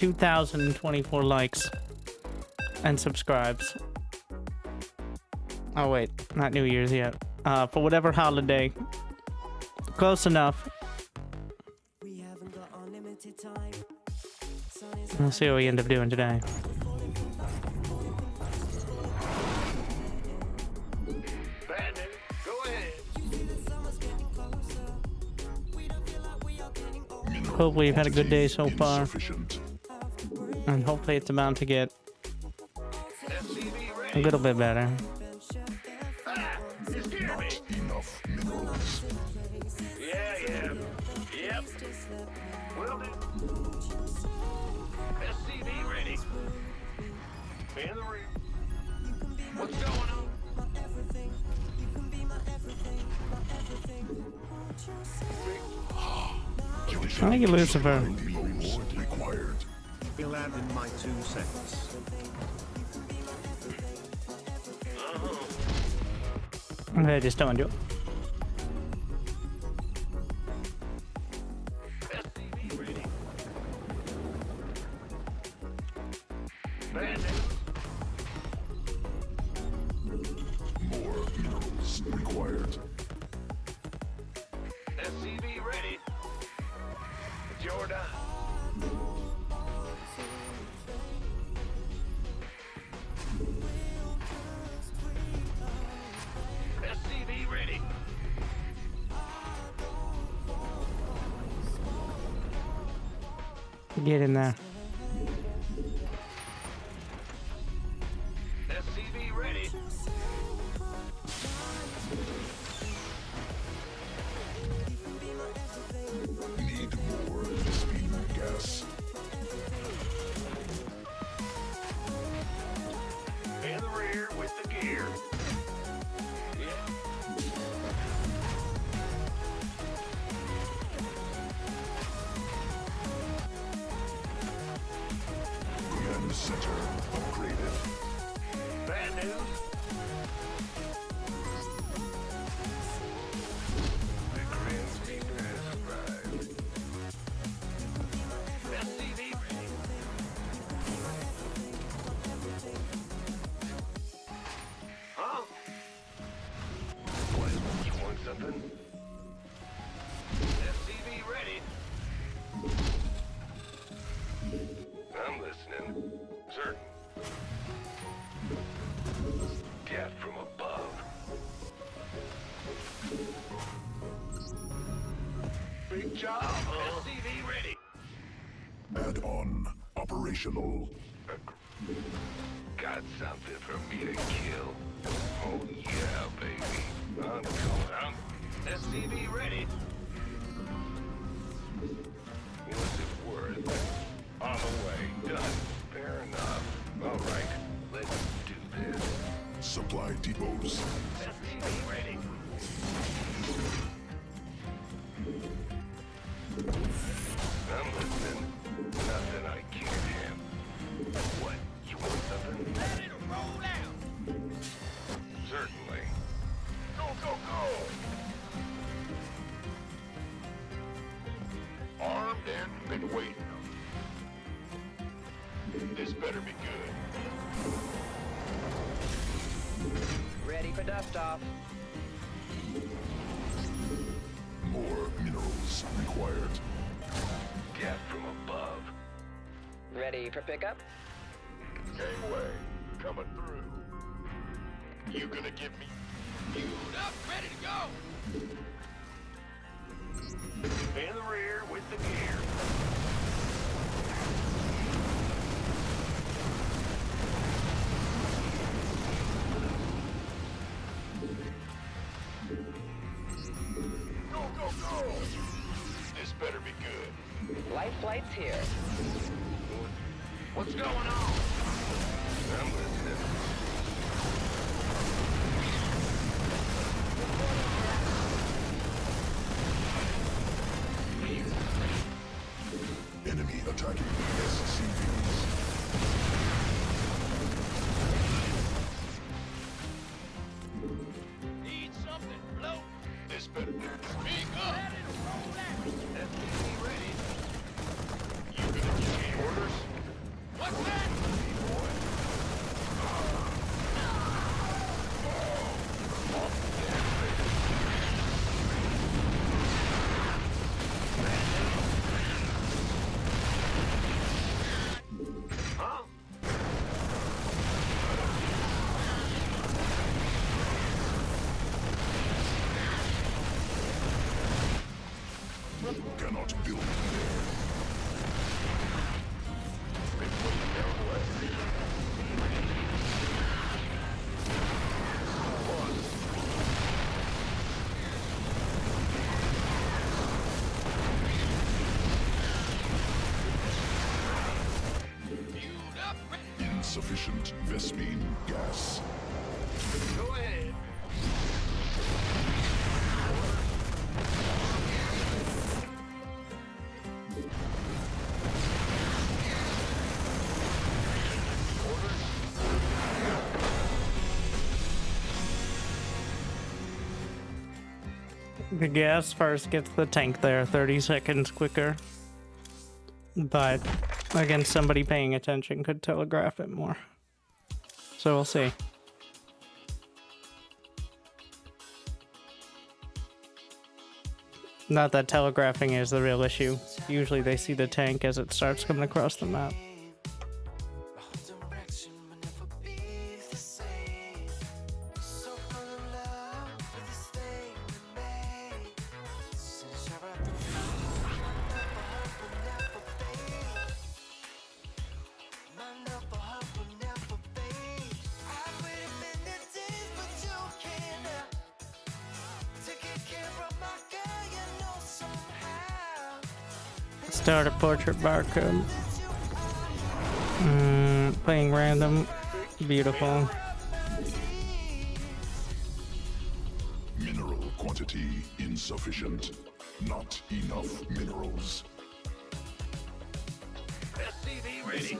2,024 likes and subscribes. Oh wait, not New Year's yet. For whatever holiday. Close enough. We'll see what we end up doing today. Hopefully you've had a good day so far. And hopefully it's about to get a little bit better. Thank you, Lucifer. Will add in my 2 cents. Okay, just don't do it. More minerals required. SCV ready. It's your time. SCV ready. Get in there. SCV ready. Need more speed gas. In the rear with the gear. Command center upgraded. Bad news. The Grim Reaper has arrived. SCV ready. Huh? What? You want something? SCV ready. I'm listening. Zerg. Death from above. Big job. SCV ready. Add-on operational. Got something for me to kill. Oh yeah, baby. I'm going out. SCV ready. What's it worth? On the way. Done. Fair enough. All right. Let's do this. Supply depots. SCV ready. I'm listening. Nothing I can't handle. What? You want something? Let it roll out. Certainly. Go, go, go! Armed and been waiting. This better be good. Ready for dust off. More minerals required. Death from above. Ready for pickup? Gangway. Coming through. You gonna give me... Fueled up, ready to go! In the rear with the gear. Go, go, go! This better be good. Life flight's here. What's going on? I'm listening. Enemy attacking SCVs. Need something, blow. This better speak up. SCV ready. You gonna give me orders? Must build there. Insufficient Vespine gas. Go ahead. The gas first gets the tank there 30 seconds quicker. But against somebody paying attention could telegraph it more. So we'll see. Not that telegraphing is the real issue. Usually they see the tank as it starts coming across the map. Start a portrait barcode. Playing random. Beautiful. Mineral quantity insufficient. Not enough minerals. SCV ready.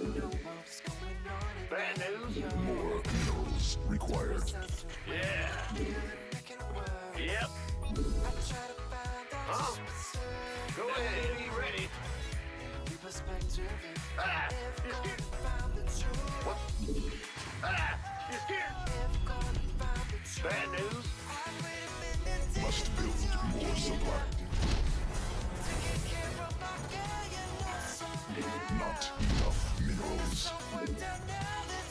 Bad news? More minerals required. Yeah. Yep. Huh? Go ahead. SCV ready. Ah! It's here. What? Ah! It's here. Bad news? Must build more supply. Not enough minerals.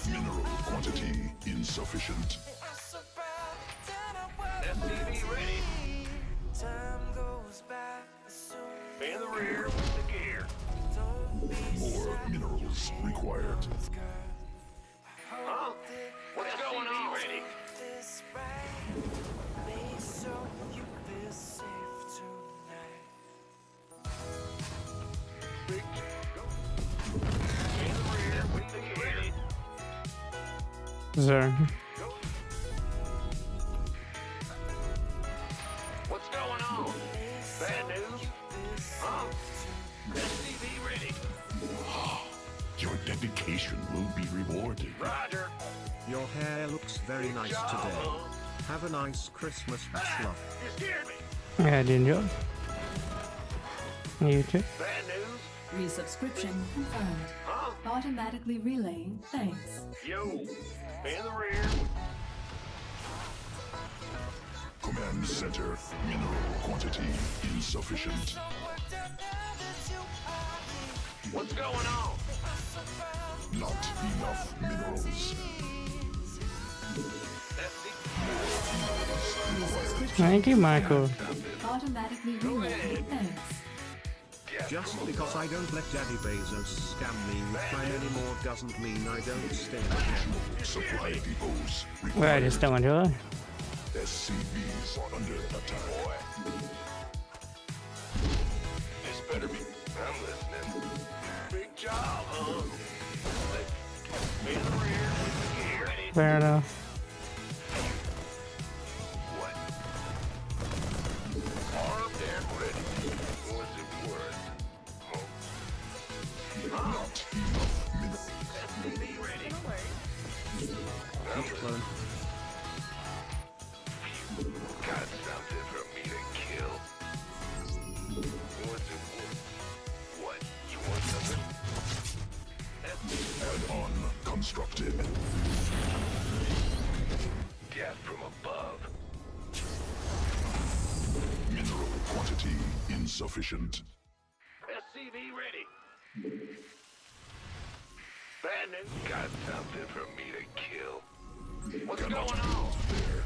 Mineral quantity insufficient. SCV ready. In the rear with the gear. More minerals required. Huh? What's going on? Ready. Big go. In the rear with the gear. Zerg. Go. What's going on? Bad news? Huh? SCV ready. Your dedication will be rewarded. Roger. Your hair looks very nice today. Have a nice Christmas, Sloth. You scared me. Yeah, did you enjoy? You too? Bad news? Resubscription confirmed. Huh? Automatically relaying thanks. Yo. In the rear. Command center. Mineral quantity insufficient. What's going on? Not enough minerals. Resubscription Thank you, Michael. automatically relaying thanks. Just because I don't let Daddy Bezos scam me with time anymore doesn't mean I don't stay again. Supply depots Well, I just don't enjoy. SCVs under attack. This better be. I'm listening. Big job, huh? In the rear with the gear. Ready. Fair enough. What? Armed and ready. What's it worth? Not enough minerals. SCV ready. Each clone. Got something for me to kill. What's it worth? What? You want something? Add-on constructed. Death from above. Mineral quantity insufficient. SCV ready. Bad news. Got something for me to kill. What's Cannot going on? build there.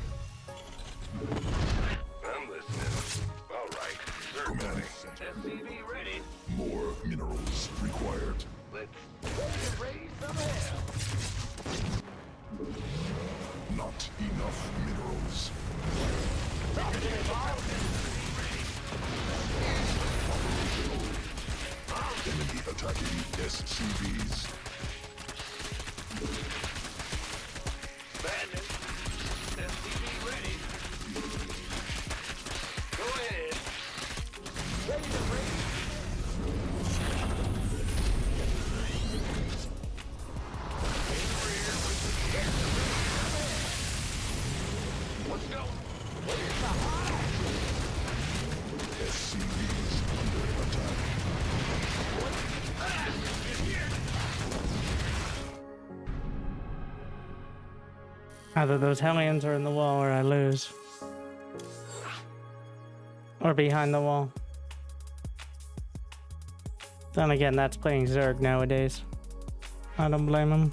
I'm listening. All right. Command SCV ready. more minerals required. Let's raise some hell. Not enough minerals. Enemy attacking SCVs. Bad news. SCV ready. Go ahead. Ready to raise. What's going? SCVs under attack. Either those Hellions are in the wall or I lose. Or behind the wall. Then again, that's playing Zerg nowadays. I don't blame him.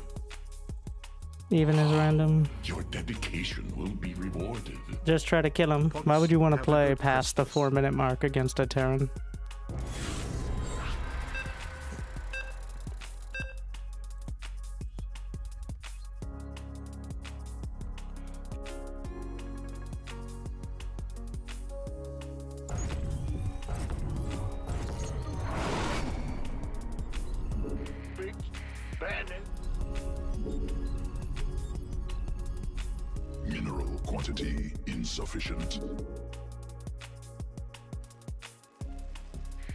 Even as random. Your dedication will be rewarded. Just try to kill him. Why would you want to play past the 4-minute mark against a Terran? Big bad news. Mineral quantity insufficient.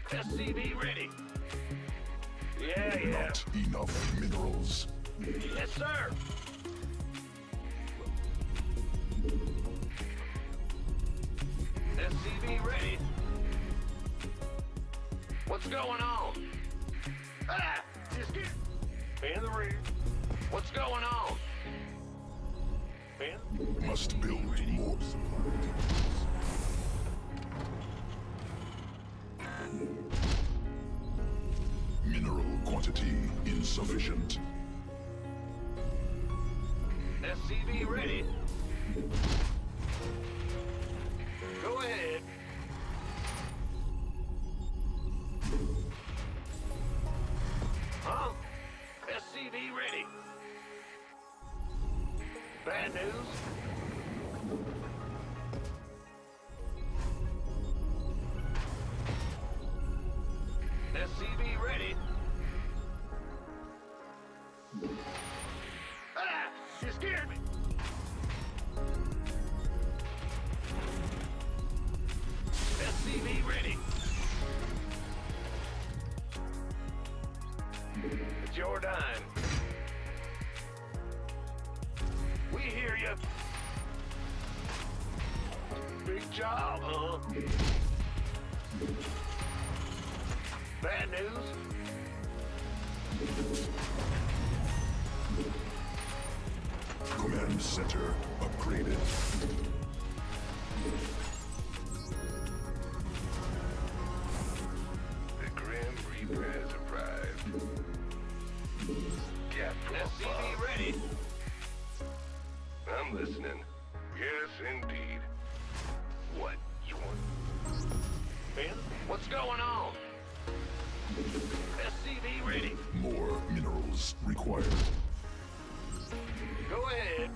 SCV ready. Yeah. Not enough minerals. Yes, sir. SCV ready. What's going on? Ah! Just get in the rear. What's going on? In? Must build more. Mineral quantity insufficient. SCV ready. Go ahead. Huh? SCV ready. Bad news. SCV ready. Ah! You scared me. SCV ready. It's your dime. We hear you. Big job, huh? Bad news. Command center upgraded. The Grim Reaper has arrived. Gap SCV ready. I'm listening. Yes, indeed. What you want? Ben, what's going on? SCV ready. More minerals required. Go ahead.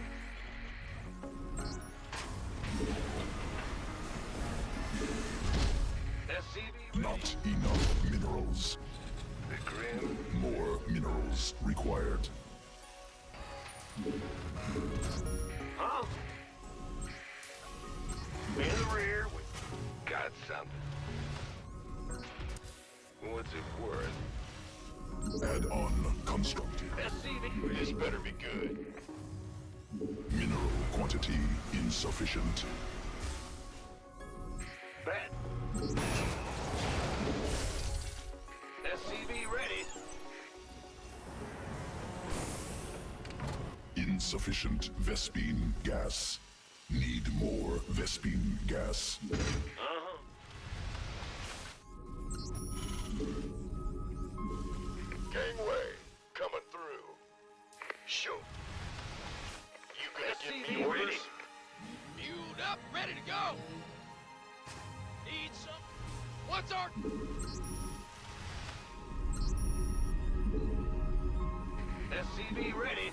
SCV ready. Not enough minerals. The Grim. More minerals required. Huh? In the rear. We got something. What's it worth? Add-on constructed. SCV. This better be good. Mineral quantity insufficient. Bet. SCV ready. Insufficient Vespine gas. Need more Vespine gas. Uh-huh. Gangway coming through. Sure. You gonna give me orders? Fueled up, ready to go. Need some? What's our... SCV ready.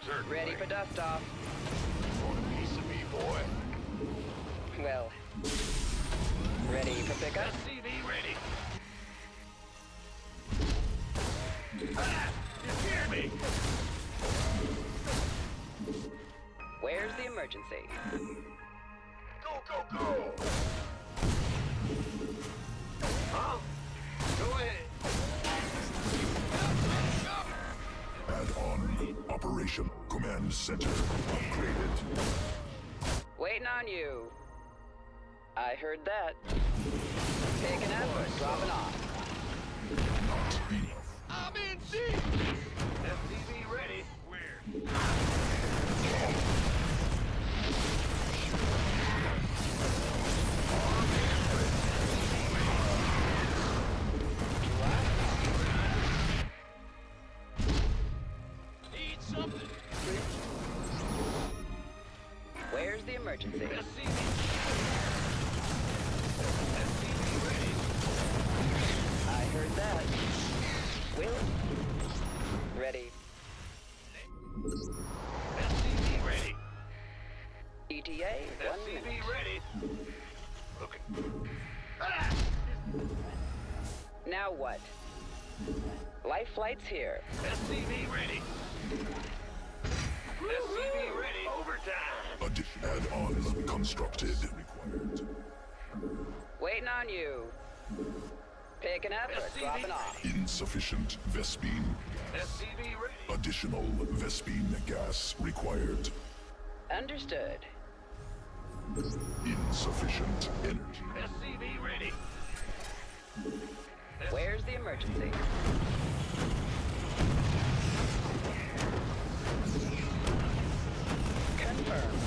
Zerg Ready for dust off. Want a piece of me, boy? Well, ready for pickup? SCV ready. Ah! You hear me? Where's the emergency? Go, go, go! Huh? Go ahead. Add-on. Operation Command Center upgraded. Waiting on you. I heard that. Picking up or dropping off? Not enough. I'm in deep! SCV ready. Where? Need something. Where's the emergency? SCV. SCV ready. I heard that. Will? Ready. SCV ready. ETA, 1 minute. SCV ready. Looking. Ah! Now what? Life flight's here. SCV ready. SCV ready. Overtime. Addition add-on constructed. Required. Waiting on you. Picking up or dropping off? Insufficient Vespine. SCV ready. Additional Vespine gas required. Understood. Insufficient energy. SCV ready. Where's the emergency? Confirmed.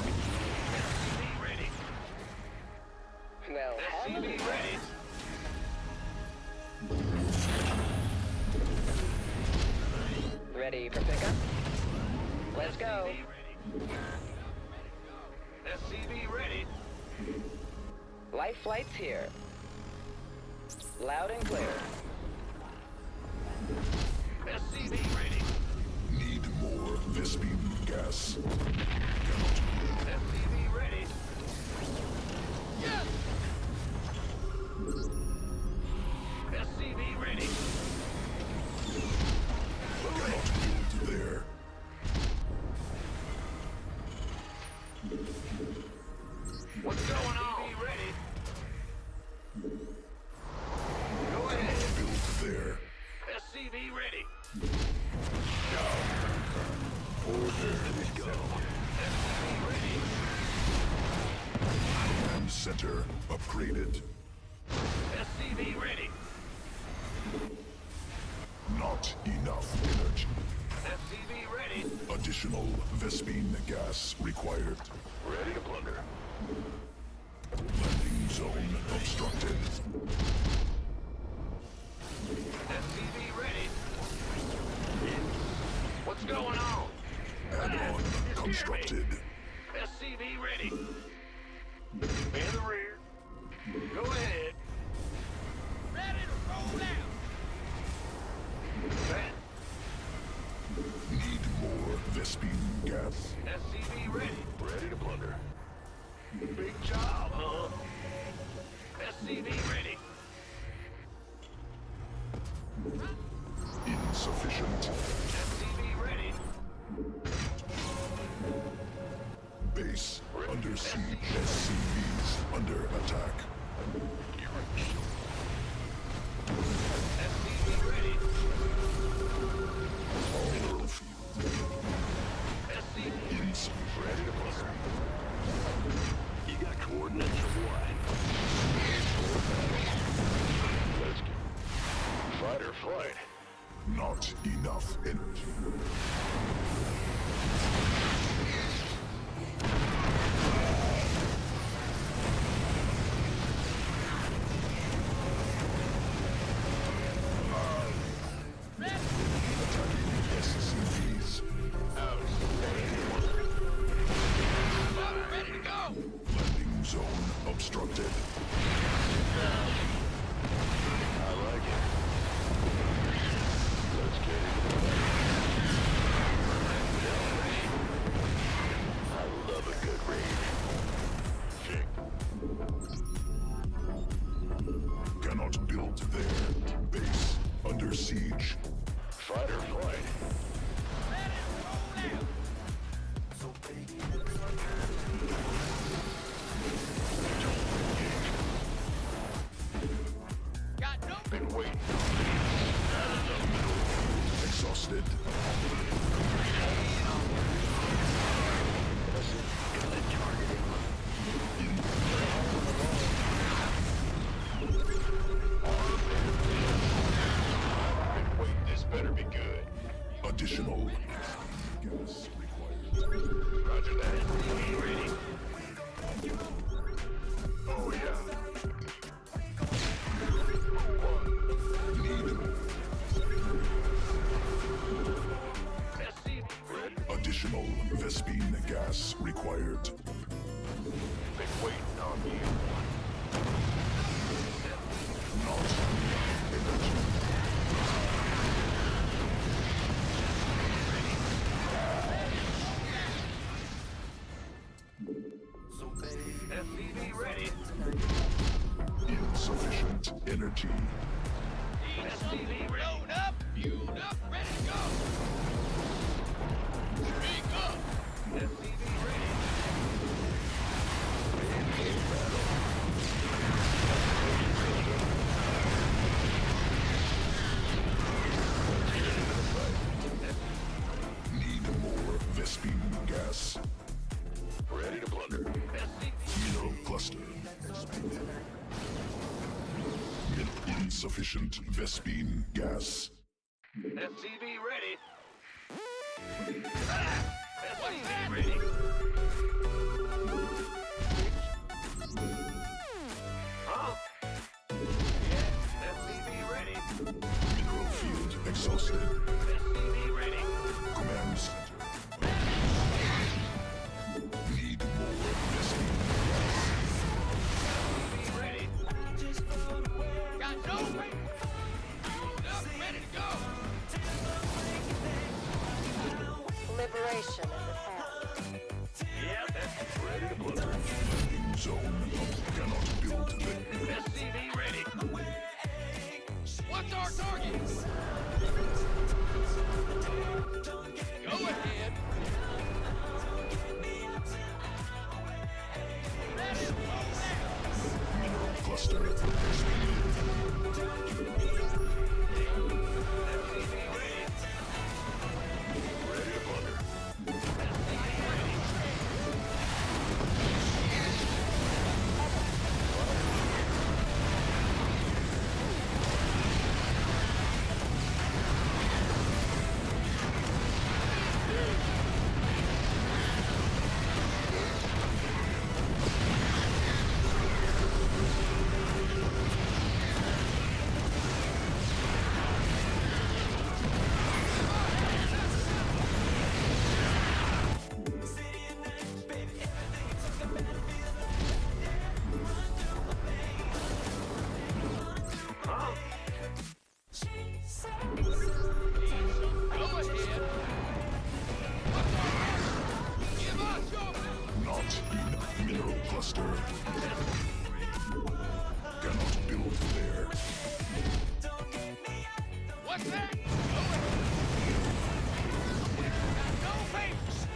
SCV ready. Well, SCV ready. ready for pickup? Let's go. SCV ready. Life flight's here. Loud and clear. SCV ready. Need more Vespine gas. SCV ready. Yes! SCV ready. Cannot build there. What's going on? SCV ready. Go ahead. Build there. SCV ready. Let's go. SCV ready. Command center upgraded. SCV ready. Not enough energy. SCV ready. Additional Vespine gas required. Ready to plunder. Landing zone obstructed. SCV ready. What's going on? Add-on constructed. SCV ready. In the rear. Go ahead. Ready to roll out. Need more Vespine gas. SCV ready. Ready to plunder. Big job, huh? SCV ready. Insufficient. SCV ready. Base under siege. SCVs under attack. SCV ready. Mineral field. SCV Insufficient. ready to plunder. You got coordinates or what? Let's go. Fight or flight. Not enough energy. Attacking SCVs. Ready to go. Landing zone obstructed. siege. Fight or flight. Been waiting. Exhausted. Been waiting. This better be good. Additional gas required. Roger that. Be ready. Oh yeah. Additional Vespine gas required. Been waiting on you. Not enough energy. SCV ready. Insufficient energy. SCV load up, fueled up, ready to go. Speak up. SCV ready. Need more Vespine gas. Ready to plunder. Mineral cluster expanded. Insufficient Vespine gas. SCV ready. SCV ready. Huh? SCV ready. Mineral field exhausted. SCV ready. Command center. Need more Vespine SCV ready. Got no way. Fueled up, ready to go. Liberation in the past. Yep, that's ready to plunder. gas. Zone cannot build there. SCV ready. What's our target? Go ahead. Let it roll down. Mineral cluster expanded. SCV ready. Ready to plunder. SCV ready. Go ahead. What's our target? Give us your Not enough mineral cluster. Cannot build there. What's that? Go ahead. Got no papers.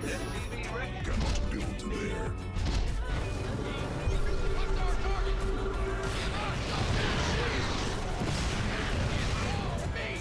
SCV ready. Cannot build there. What's our target? Give us your me.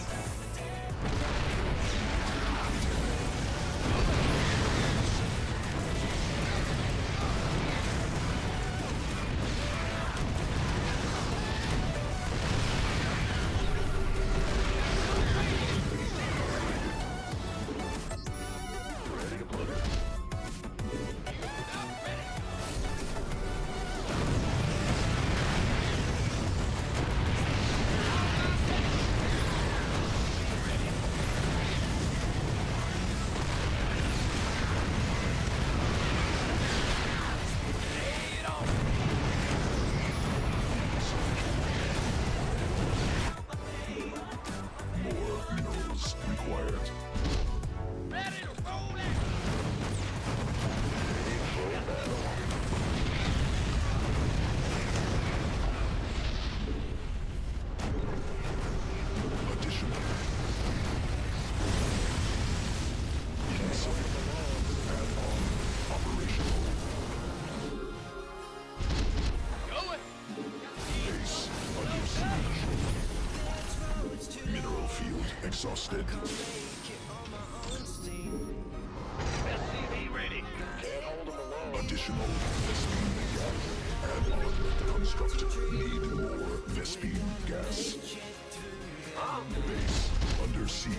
exhausted. SCV ready. Can't hold them alone. Additional Vespene gas. Add on construct. Need more Vespene gas. Base under siege.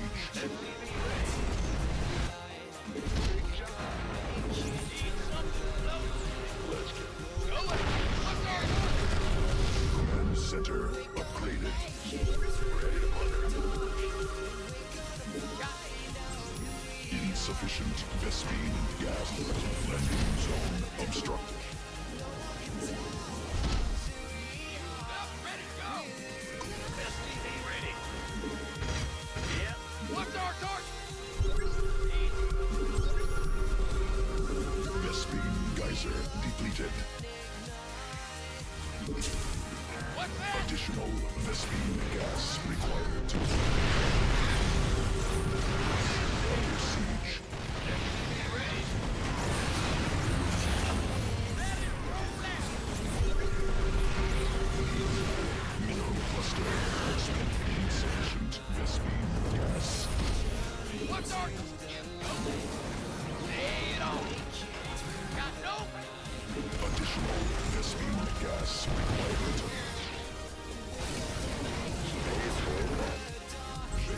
Command center upgraded. Ready to plunder. Insufficient Vespene gas. Landing zone obstructed. Ready to go. SCV ready. Yeah. What's our target? Vespene geyser depleted. What's that? Additional Vespene gas required. Under siege. Mineral cluster. Insufficient Vespene gas. What's our lay it on. Got no Additional Vespene gas required.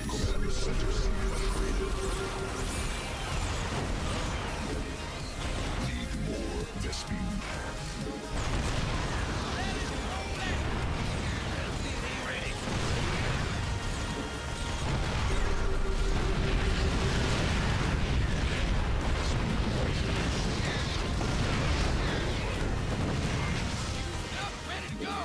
Command center upgraded. Need more Vespene. ready. Ready to go.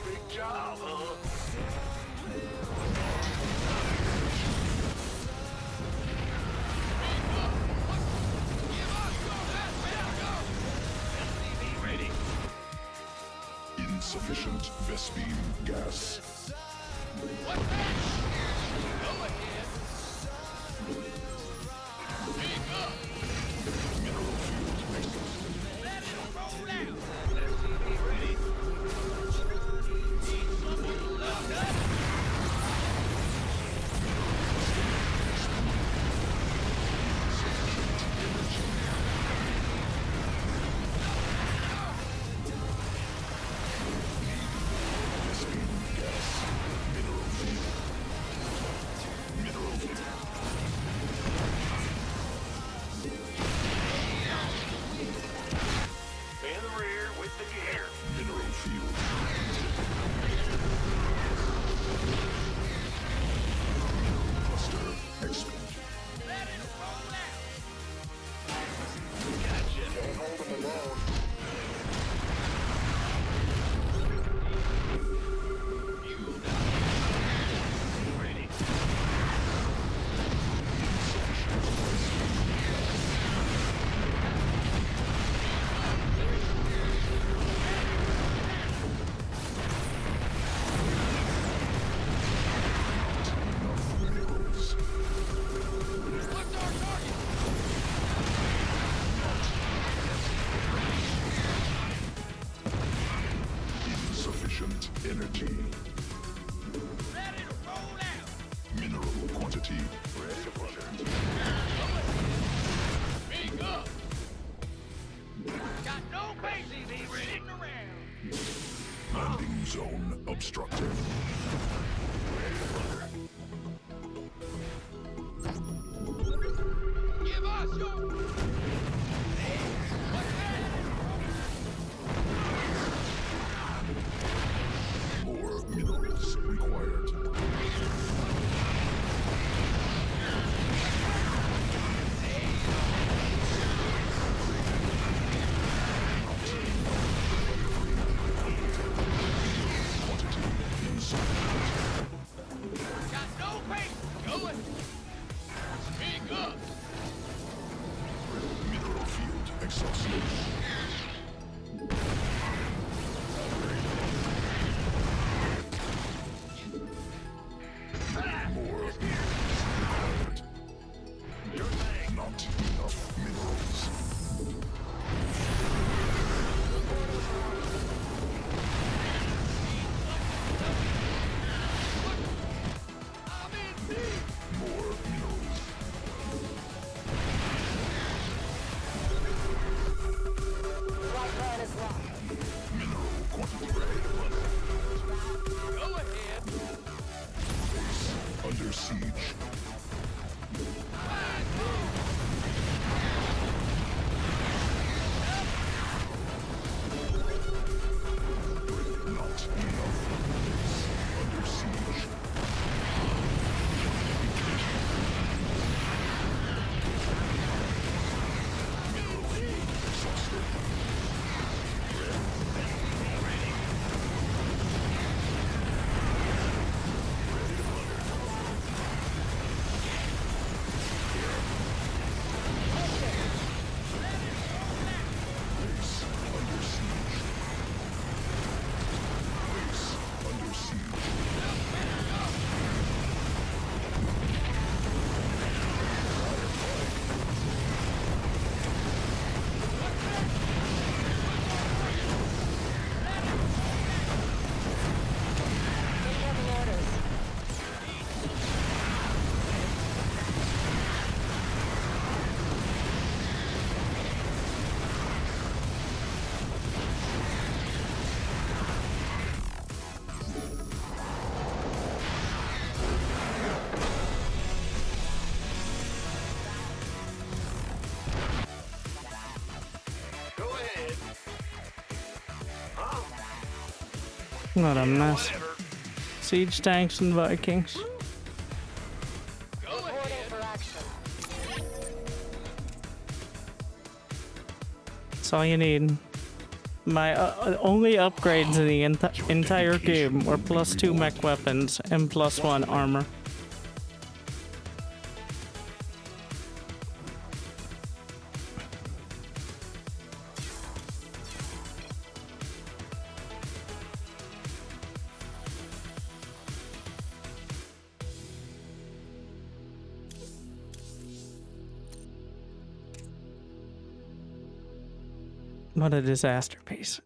Big job, huh? SCV ready. Insufficient Vespene gas. What's that? Go ahead. Pick up. Mineral field exhausted. Let it roll out. SCV ready. Need someone locked up. Vespene gas. Mineral field. Mineral field. In the rear with the gear. Mineral field. Mineral cluster expanded. Let it roll out. Gotcha. Don't hold them alone. Ready. Enough minerals. What's our target? Insufficient energy. Let it roll out. Mineral quantity. Ready to plunder. Speak up. Got no base. SCV ready. Sitting around. Landing zone obstructed. Ready to plunder. Give us your... What's that? More minerals required. Quantity insufficient. Got no base. Going. Speak up. Mineral field exhausted. More minerals required. Your thing. Not enough minerals. What a mess. Siege tanks and Vikings. Reporting for action. That's all you need. My only upgrades in the entire game were +2 mech weapons and +1 armor. What a disaster piece.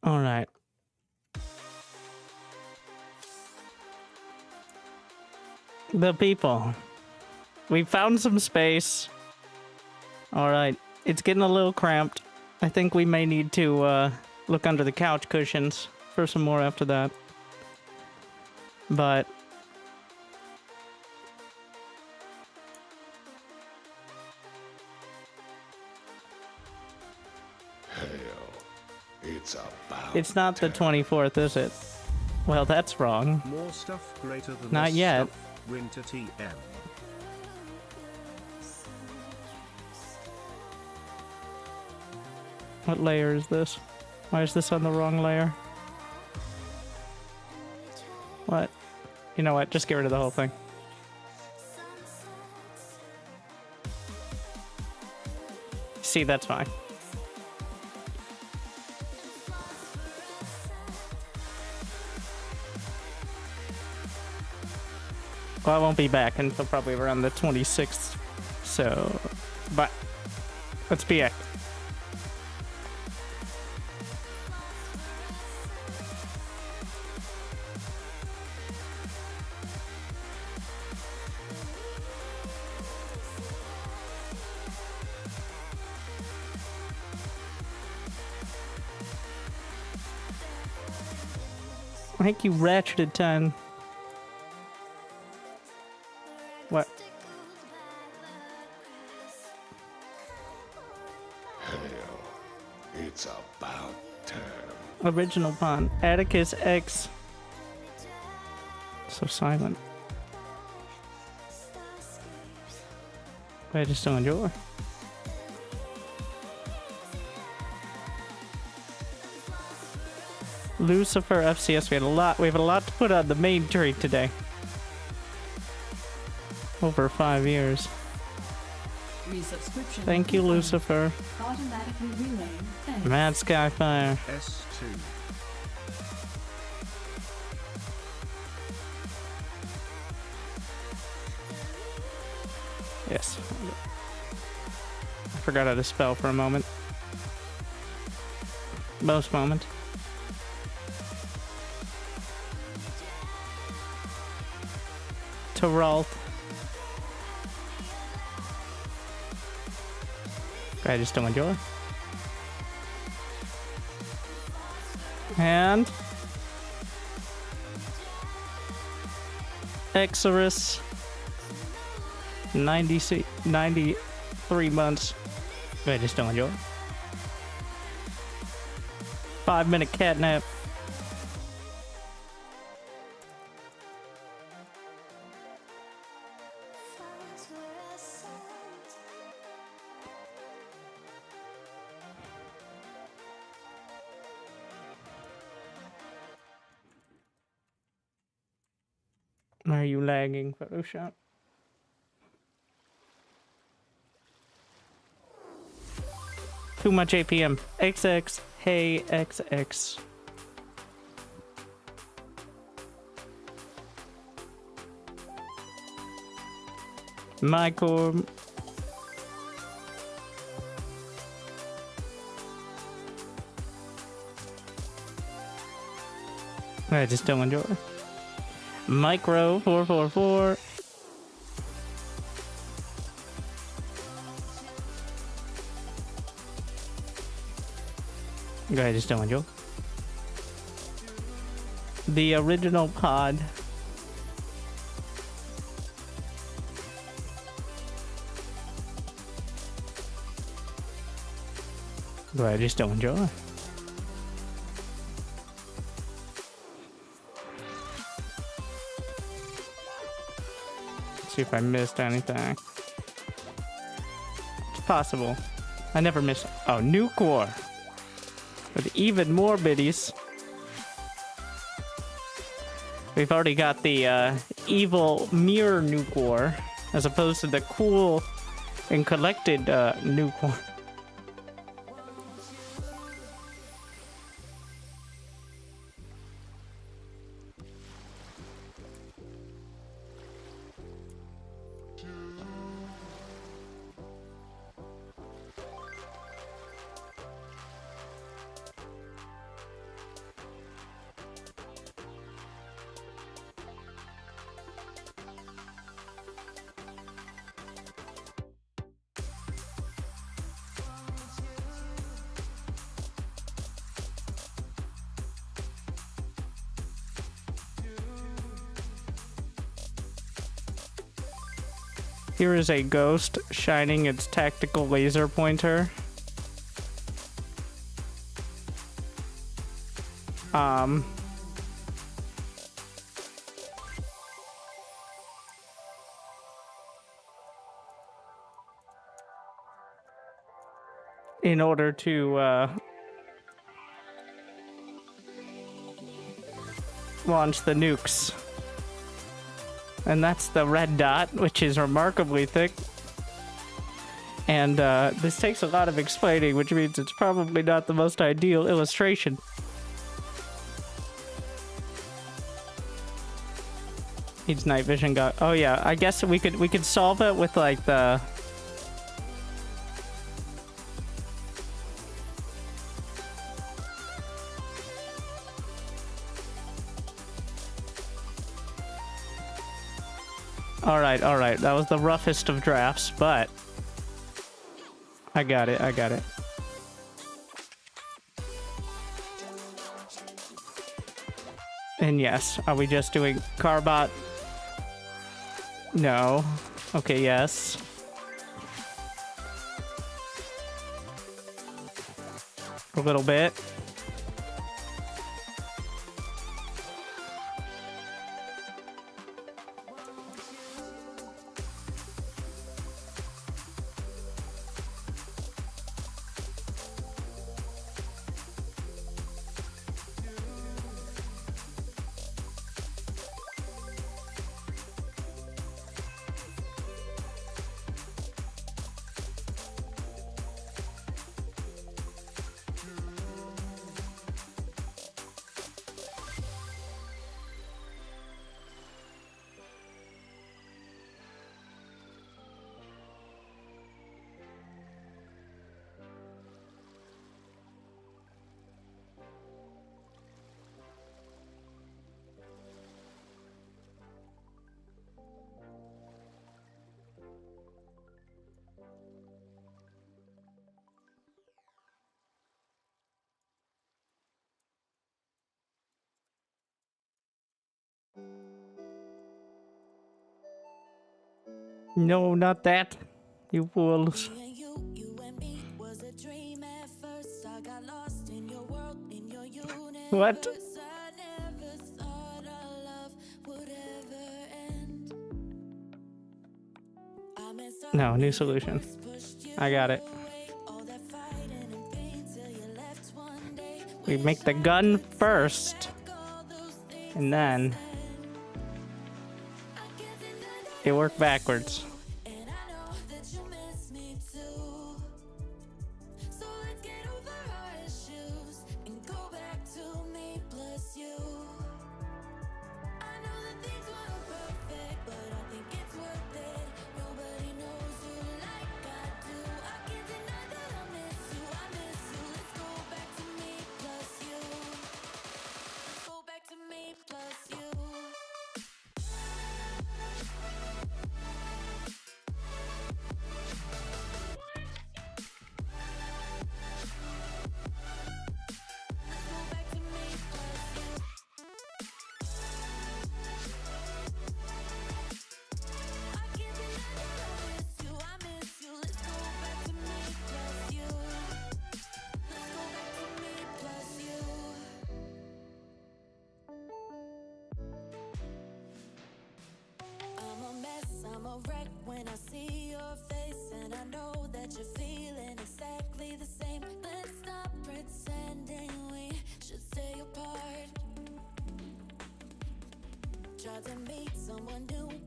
All right. The people. We found some space. All right. It's getting a little cramped. I think we may need to look under the couch cushions for some more after that. But it's not the 24th, is it? Well, that's wrong. More stuff greater than Not this yet. Stuff, Winter TM. What layer is this? Why is this on the wrong layer? What? You know what? Just get rid of the whole thing. See, that's fine. Well, I won't be back until probably around the 26th. So, but let's be active. Thank you, Ratcheted 10. What? It's about time. Original pawn. Atticus X. So silent. I just don't enjoy. Lucifer FCS. We have a lot to put on the main tree today. Over 5 years. Resubscription. Thank you, confirmed. Lucifer. Automatically relaying thanks. Mad Skyfire. S2. Yes. I forgot how to spell for a moment. Most moment. Teralt. I just don't enjoy. And Exorus. 93 months. I just don't enjoy. 5-minute catnap. Are you lagging, Photoshop? Too much APM. XX. Hey, XX. Michael. I just don't enjoy. Micro 444. I just don't enjoy. The original pod. I just don't enjoy. see if I missed anything. It's possible. I never miss. Oh, nuke war. With even more biddies. We've already got the evil mirror nuke war, as opposed to the cool and collected nuke war. Here is a ghost shining its tactical laser pointer. In order to launch the nukes. And that's the red dot, which is remarkably thick. And this takes a lot of explaining, which means it's probably not the most ideal illustration. Needs night vision. Oh yeah, I guess we could solve it with like the. All right. That was the roughest of drafts, but I got it. And yes, are we just doing Carbot? No. Okay, yes. A little bit. No, not that. You fools. What? No, new solution. I got it. We make the gun first, and then it worked backwards.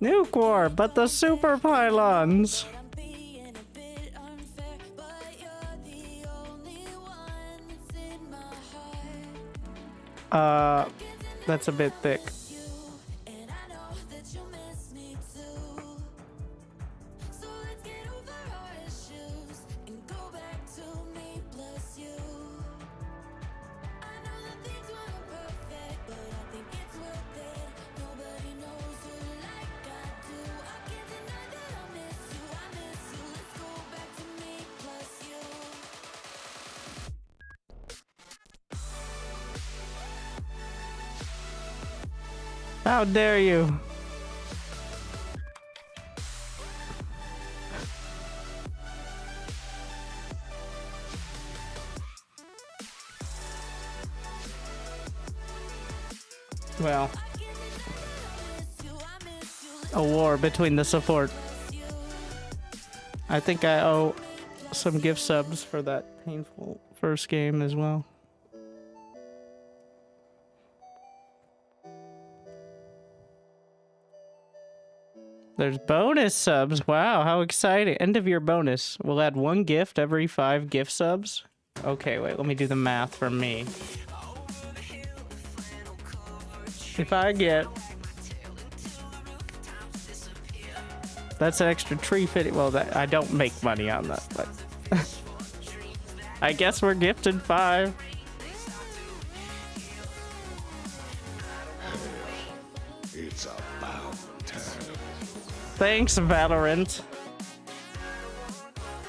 Nuke war, but the super pylons. That's a bit thick. How dare you? Well, a war between the support. I think I owe some gift subs for that painful first game as well. There's bonus subs. Wow, how exciting. End of year bonus. We'll add 1 gift every 5 gift subs. Okay, wait, let me do the math for me. If I get... That's an extra tree fitting. Well, I don't make money on that, but... I guess we're gifted 5. It's about time. Thanks, Valorant.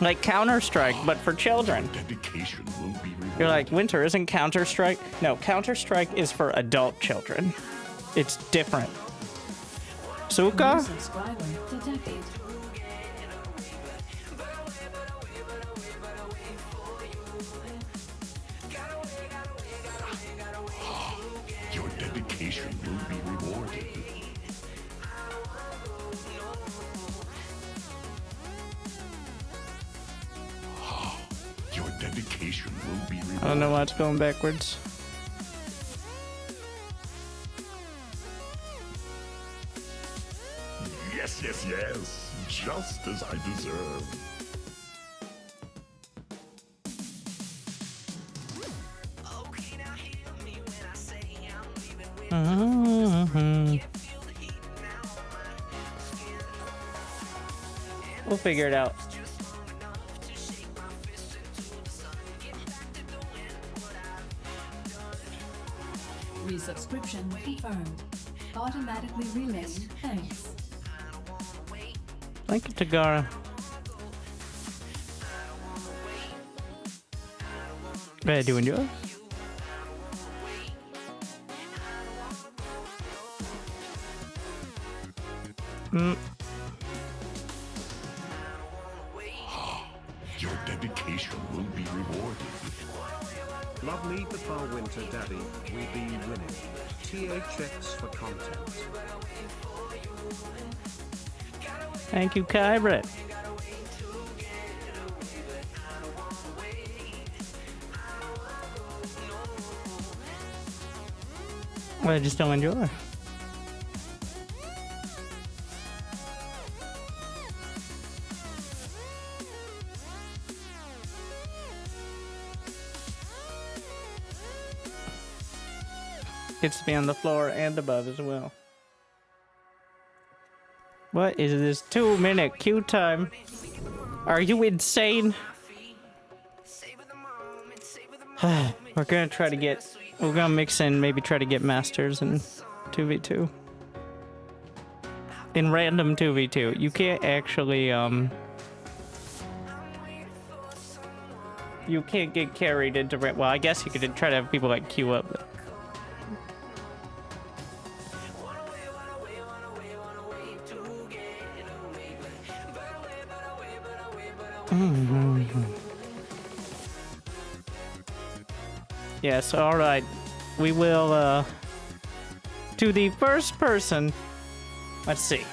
Like Counter-Strike, but for children. Dedication will be rewarded. You're like, Winter, isn't Counter-Strike? No, Counter-Strike is for adult children. It's different. Suka? Subscriber detected. Your dedication will be rewarded. Your dedication will be rewarded. I don't know why it's going backwards. Yes, yes, yes. Just as I deserve. We'll figure it out. Resubscription confirmed. Automatically relaying thanks. Thank you, Tagara. Ready to enjoy? Your dedication will be rewarded. Love me before winter daddy, we be winning. THX for content. Thank you, Kybrit. I just don't enjoy. Gets to be on the floor and above as well. What is this 2-minute queue time? Are you insane? We're gonna try to get... We're gonna mix in, maybe try to get masters in 2v2. In random 2v2. You can't actually, you can't get carried into... Well, I guess you could try to have people like queue up. But... Yes, alright. We will, to the first person. Let's see.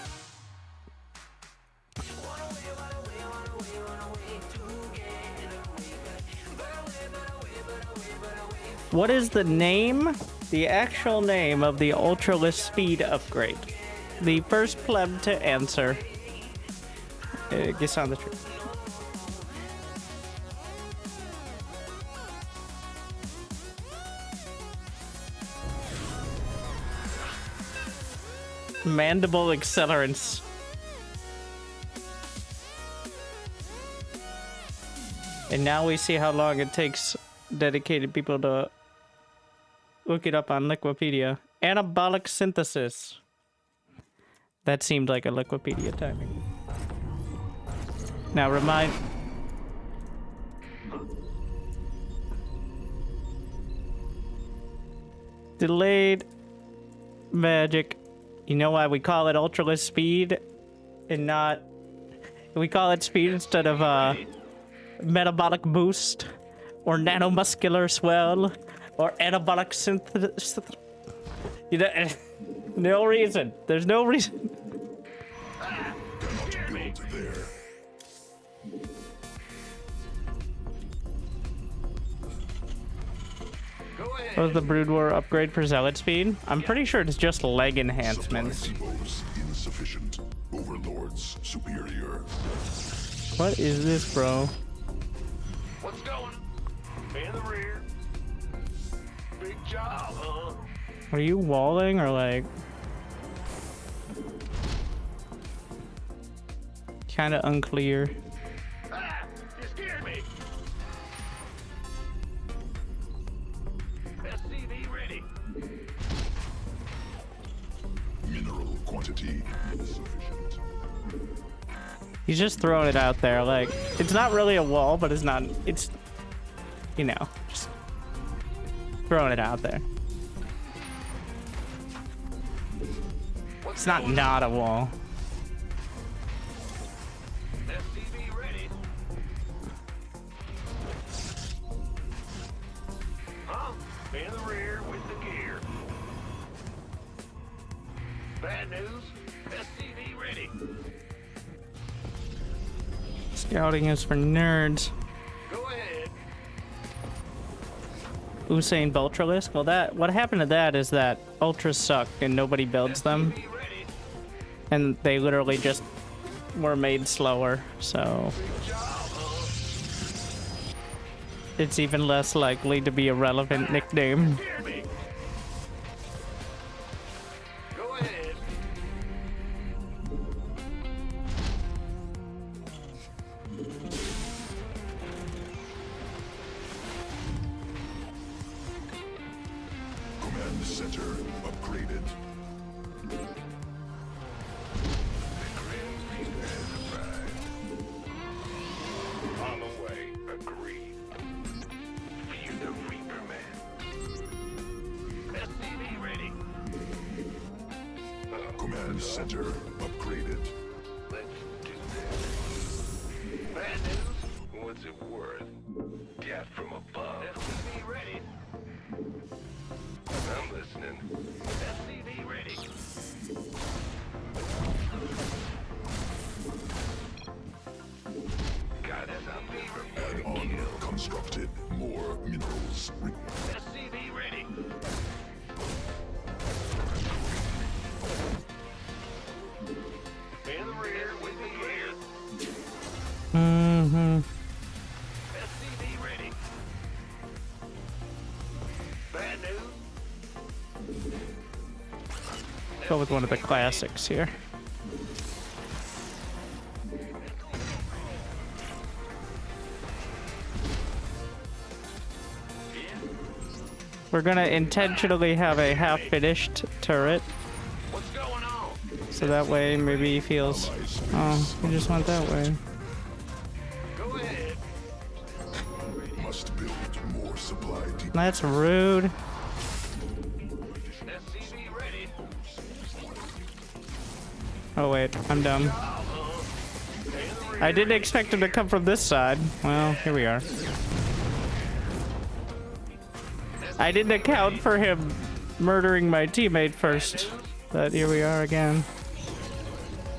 What is the name, the actual name of the Ultraless Speed upgrade? the first pleb to answer. Gets on the tree. Mandible accelerants. And now we see how long it takes dedicated people to look it up on Liquipedia. Anabolic synthesis. That seemed like a Liquipedia timing. Now remind... Delayed magic. You know why we call it ultraless speed and not... We call it speed instead of metabolic boost or nanomuscular swell or anabolic synthesis. You know, no reason. There's no reason. Cannot build there. What was the Brood War upgrade for Zealot speed? I'm pretty sure it's just leg enhancements. Supply depots insufficient. Overlords superior. What is this, bro? What's going? In the rear. Big job, huh? Are you walling or like... Kinda unclear. Ah! You scared me! SCV ready. Mineral quantity insufficient. He's just throwing it out there, like, it's not really a wall, but it's not, it's, you know, just throwing it out there. It's not a wall. SCV ready. Huh? In the rear with the gear. Bad news. SCV ready. Scouting is for nerds. Go ahead. Usain Ultralisk? Well, that, what happened to that is that Ultras suck and nobody builds them. SCV ready. And they literally just were made slower, so Big job, huh? it's even less likely to be a relevant nickname. Scared me. Go ahead. Command center upgraded. On the way. Agreed. Fear the Reaper Man. SCV ready. Command center upgraded. Let's do this. Bad news? What's it worth? Death from above. SCV ready. I'm listening. SCV ready. Got SCV Add-on ready. constructed. More minerals. SCV ready. In the rear with the gear. Mm-hmm. SCV ready. Bad news? Go with one of the classics here. We're gonna intentionally have a half-finished turret, What's going on? so that way maybe he feels, oh, he just went that way. Go ahead. Must build more supply depots. That's rude. SCV ready. Oh wait, I'm dumb. I didn't expect him to come from this side. Well, here we are. I didn't account for him murdering my teammate first, but here we are again.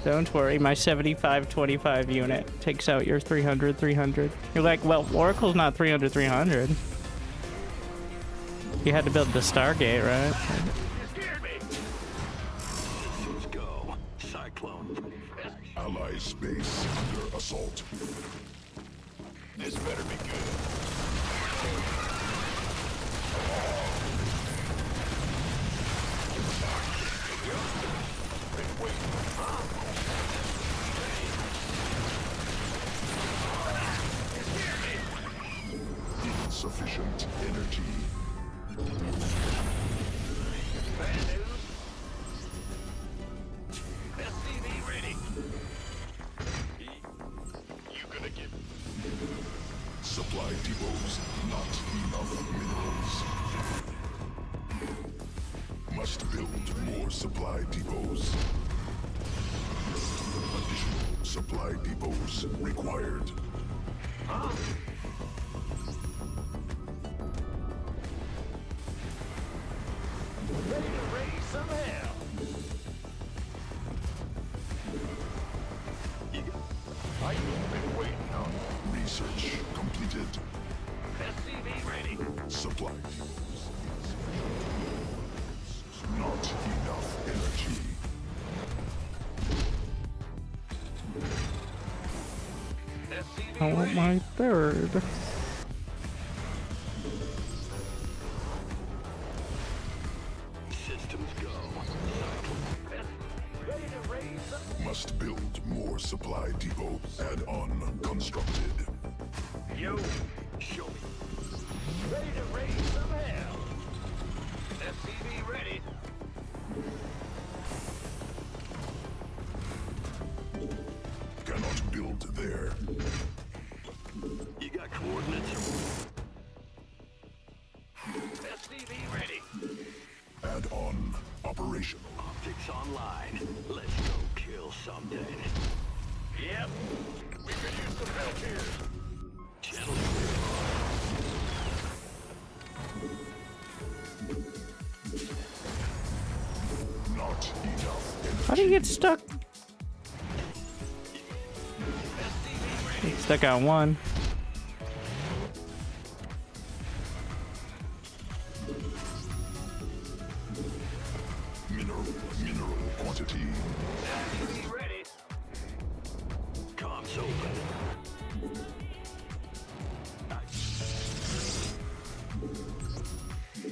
Don't worry, my 75-25 unit takes out your 300-300. You're like, well, Oracle's not 300-300. You had to build the Stargate, right? You scared me. Let's go. Allies base under assault. This better be good. Been waiting. Insufficient energy. Bad news. SCV ready. You gonna get Supply depots, not enough minerals. Must build more supply depots. Additional supply depots required. ready to raise some hell. I ain't been waiting on Research completed. SCV ready. Supply depots. Not enough energy. SCV I want ready. my third. Systems go. Ready to raise some. Must build more supply depots. Add-on constructed. Yo, show me. Ready to raise some hell. SCV ready. Cannot build there. You got coordinates? SCV ready. Add-on operational. Optics online. Let's go kill something. Yep. We could use some help here. Gentlemen. Not enough energy. How do you get stuck? Get stuck on one. Mineral quantity. SCV ready. Comms open.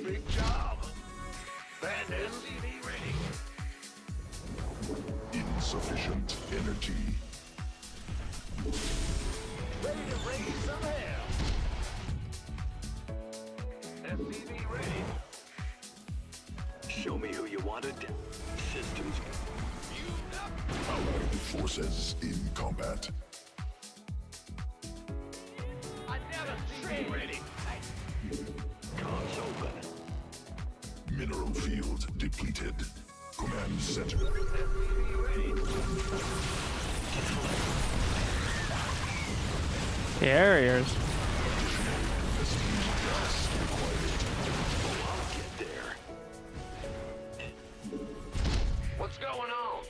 Big job. Band SCV ready. Insufficient energy. Ready to raise some hell. SCV ready. Show me who you wanted. Systems. Allied forces in combat. I never see ready. Comms open. Mineral field depleted. Command center. SCV ready. Carriers. I'll get there. What's going on?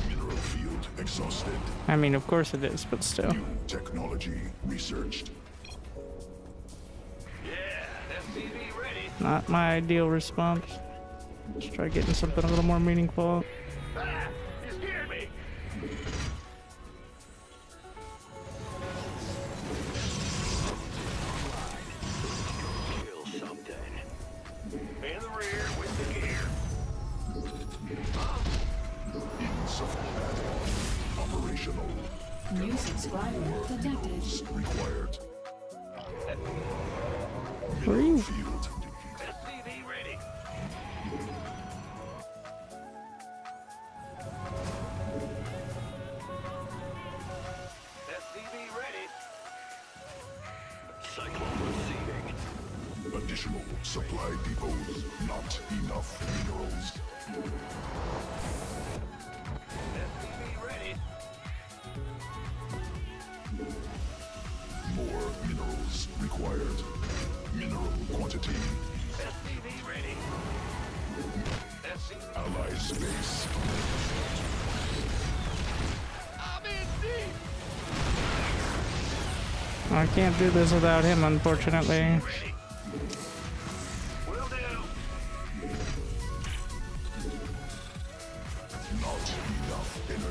Mineral field exhausted. I mean, of course it is, but still. New technology researched. Yeah, SCV ready. Not my ideal response. Let's try getting something a little more meaningful. Ah, you scared me. Kill something. In the rear with the gear. Insufficient add-on operational. New subscriber detected. Required. Where are you? Field SCV ready. SCV ready. Cyclone receiving. additional supply depots. Not enough minerals. SCV ready. More minerals required. Mineral quantity. SCV ready. SCV. Ally space. I'm in deep. I can't do this without him, unfortunately. Ready. Will do. Not enough energy.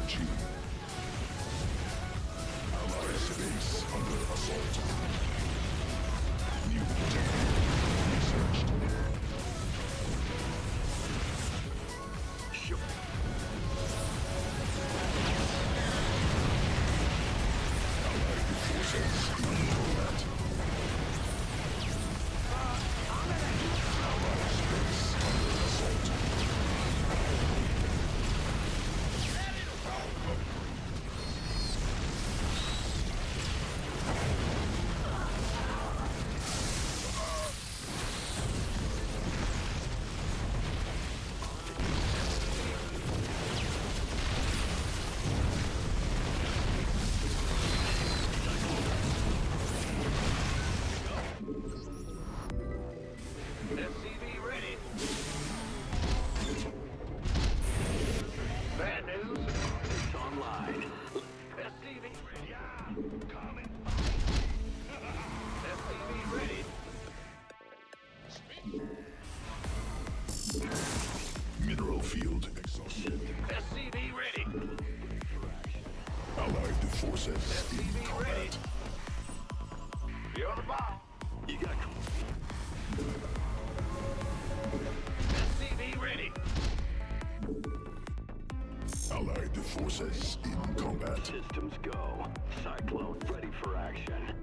You got SCV ready. Allied forces in combat. Systems go. Cyclone ready for action.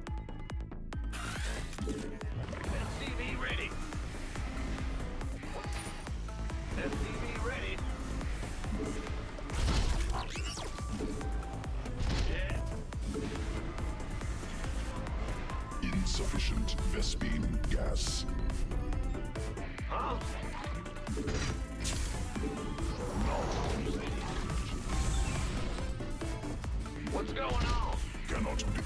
SCV ready. SCV ready. Yeah. Insufficient Vespine gas. Huh? What's going on? Cannot be.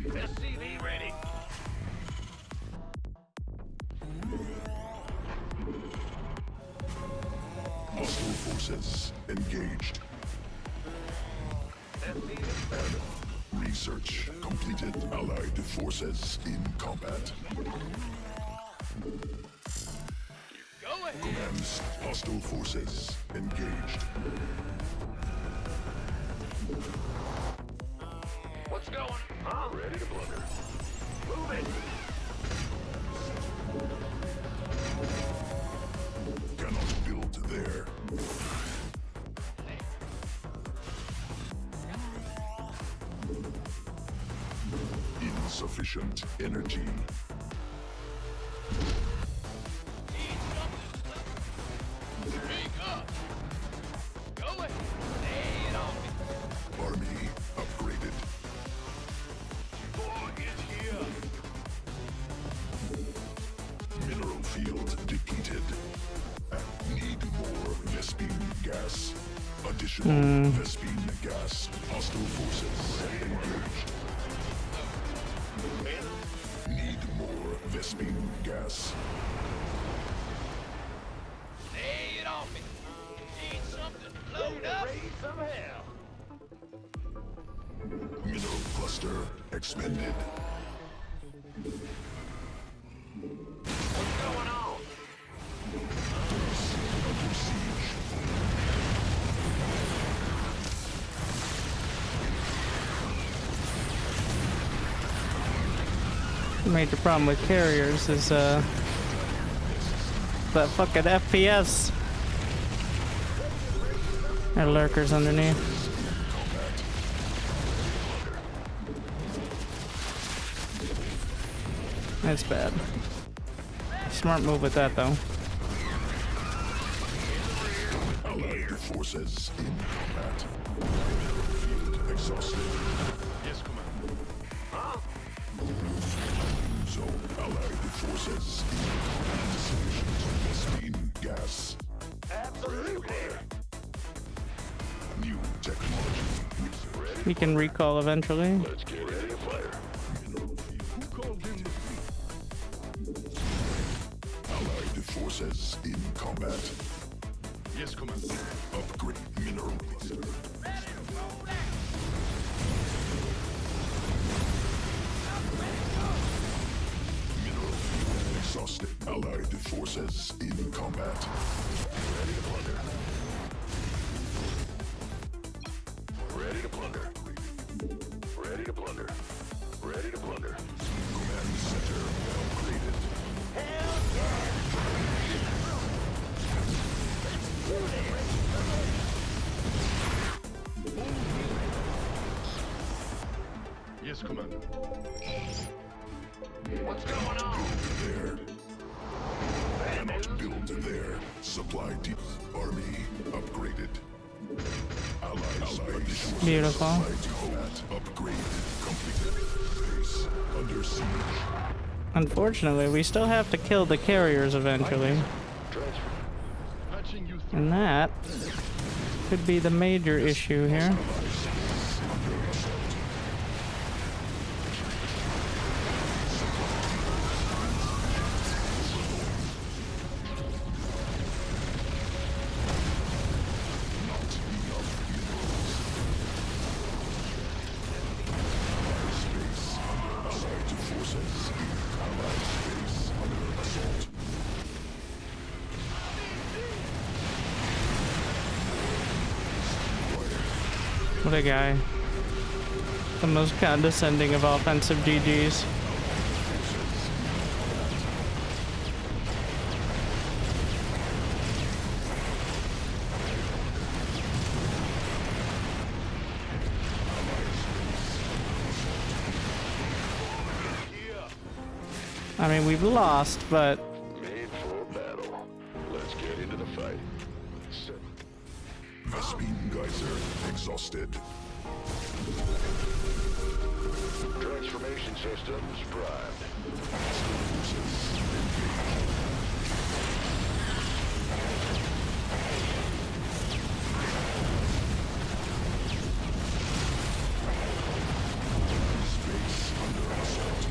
SCV ready. Hostile forces engaged. SCV. Research completed. Allied forces in combat. Go ahead. Commands. Hostile forces engaged. What's going? Huh? Ready to blunder. Move it. Cannot build there. Insufficient energy. Speak up. Go ahead. Lay it on me. Army upgraded. War is here. Mineral field depleted. Need more Vespine gas. Additional Vespine gas. Hostile forces engaged. Need more Vespine gas. Lay it on me. Need something load up. Raise some hell. Mineral cluster expended. What's going on? Under siege. The major problem with carriers is that fucking FPS. There are lurkers underneath. That's bad. Smart move with that though. Allied forces in combat. Field exhausted. Yes, Commander. Huh? Zone allied forces in combat. Sufficient Vespine gas. Absolutely. New technology. We can recall eventually. Let's get ready to fire. Allied forces in combat. Yes, Commander. Upgrade mineral. Mineral field exhausted. Allied forces in combat. Ready to plunder. Ready to plunder. Ready to plunder. Ready to plunder. Command center upgraded. Hell yeah! Yes, Commander. What's going on? There. Cannot build there. Supply deep. Army upgraded. Allied forces. Beautiful. Allied combat upgrade completed. Base under siege. Unfortunately, we still have to kill the carriers eventually. Transfer. Patching you through. And that could be the major issue here. What a guy. The most condescending of offensive GGs. I mean, we've lost, but Made for battle. Let's get into the fight. Vespene Geyser exhausted. Transformation systems primed. Forces engaged. Space under assault.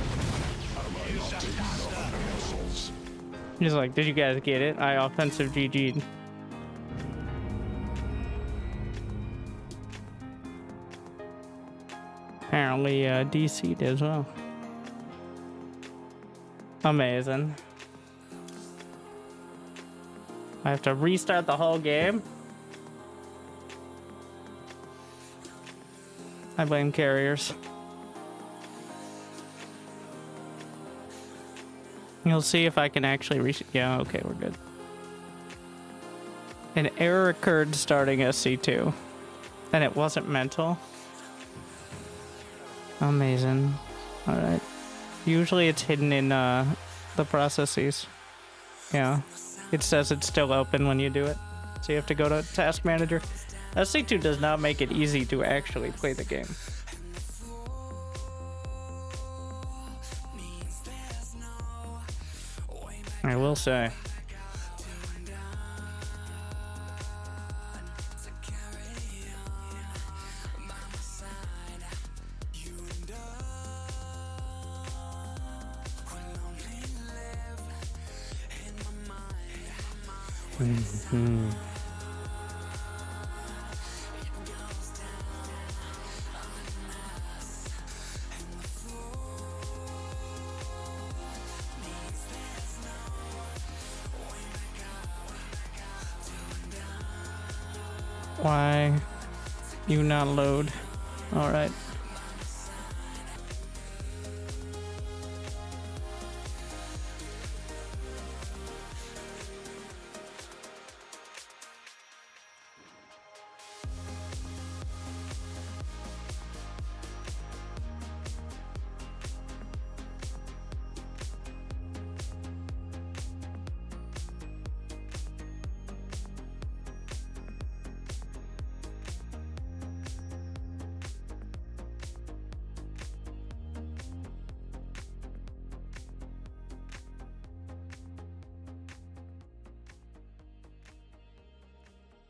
Allies taking off missiles. he's like, did you guys get it? I offensive GG'd. Apparently, DC'd as well. Amazing. I have to restart the whole game. I blame carriers. You'll see if I can actually yeah, okay, we're good. An error occurred starting SC2. And it wasn't mental. Amazing. Alright. Usually it's hidden in the processes. Yeah. It says it's still open when you do it. So you have to go to Task Manager. SC2 does not make it easy to actually play the game. I will say. Why you not load? All right.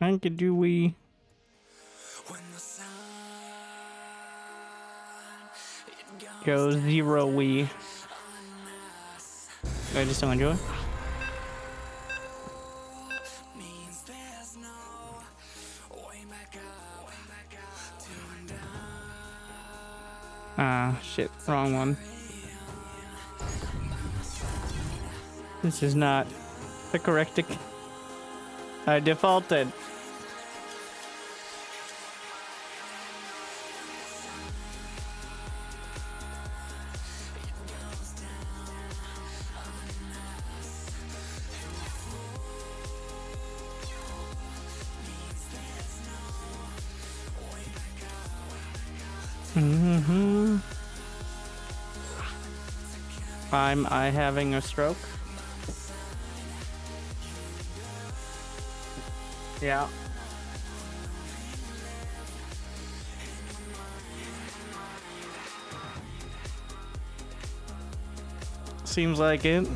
Thank you, Dewey. Go zero we. I just don't enjoy. Ah, shit, wrong one. This is not the correct. I defaulted. I having a stroke? Yeah. Seems like it.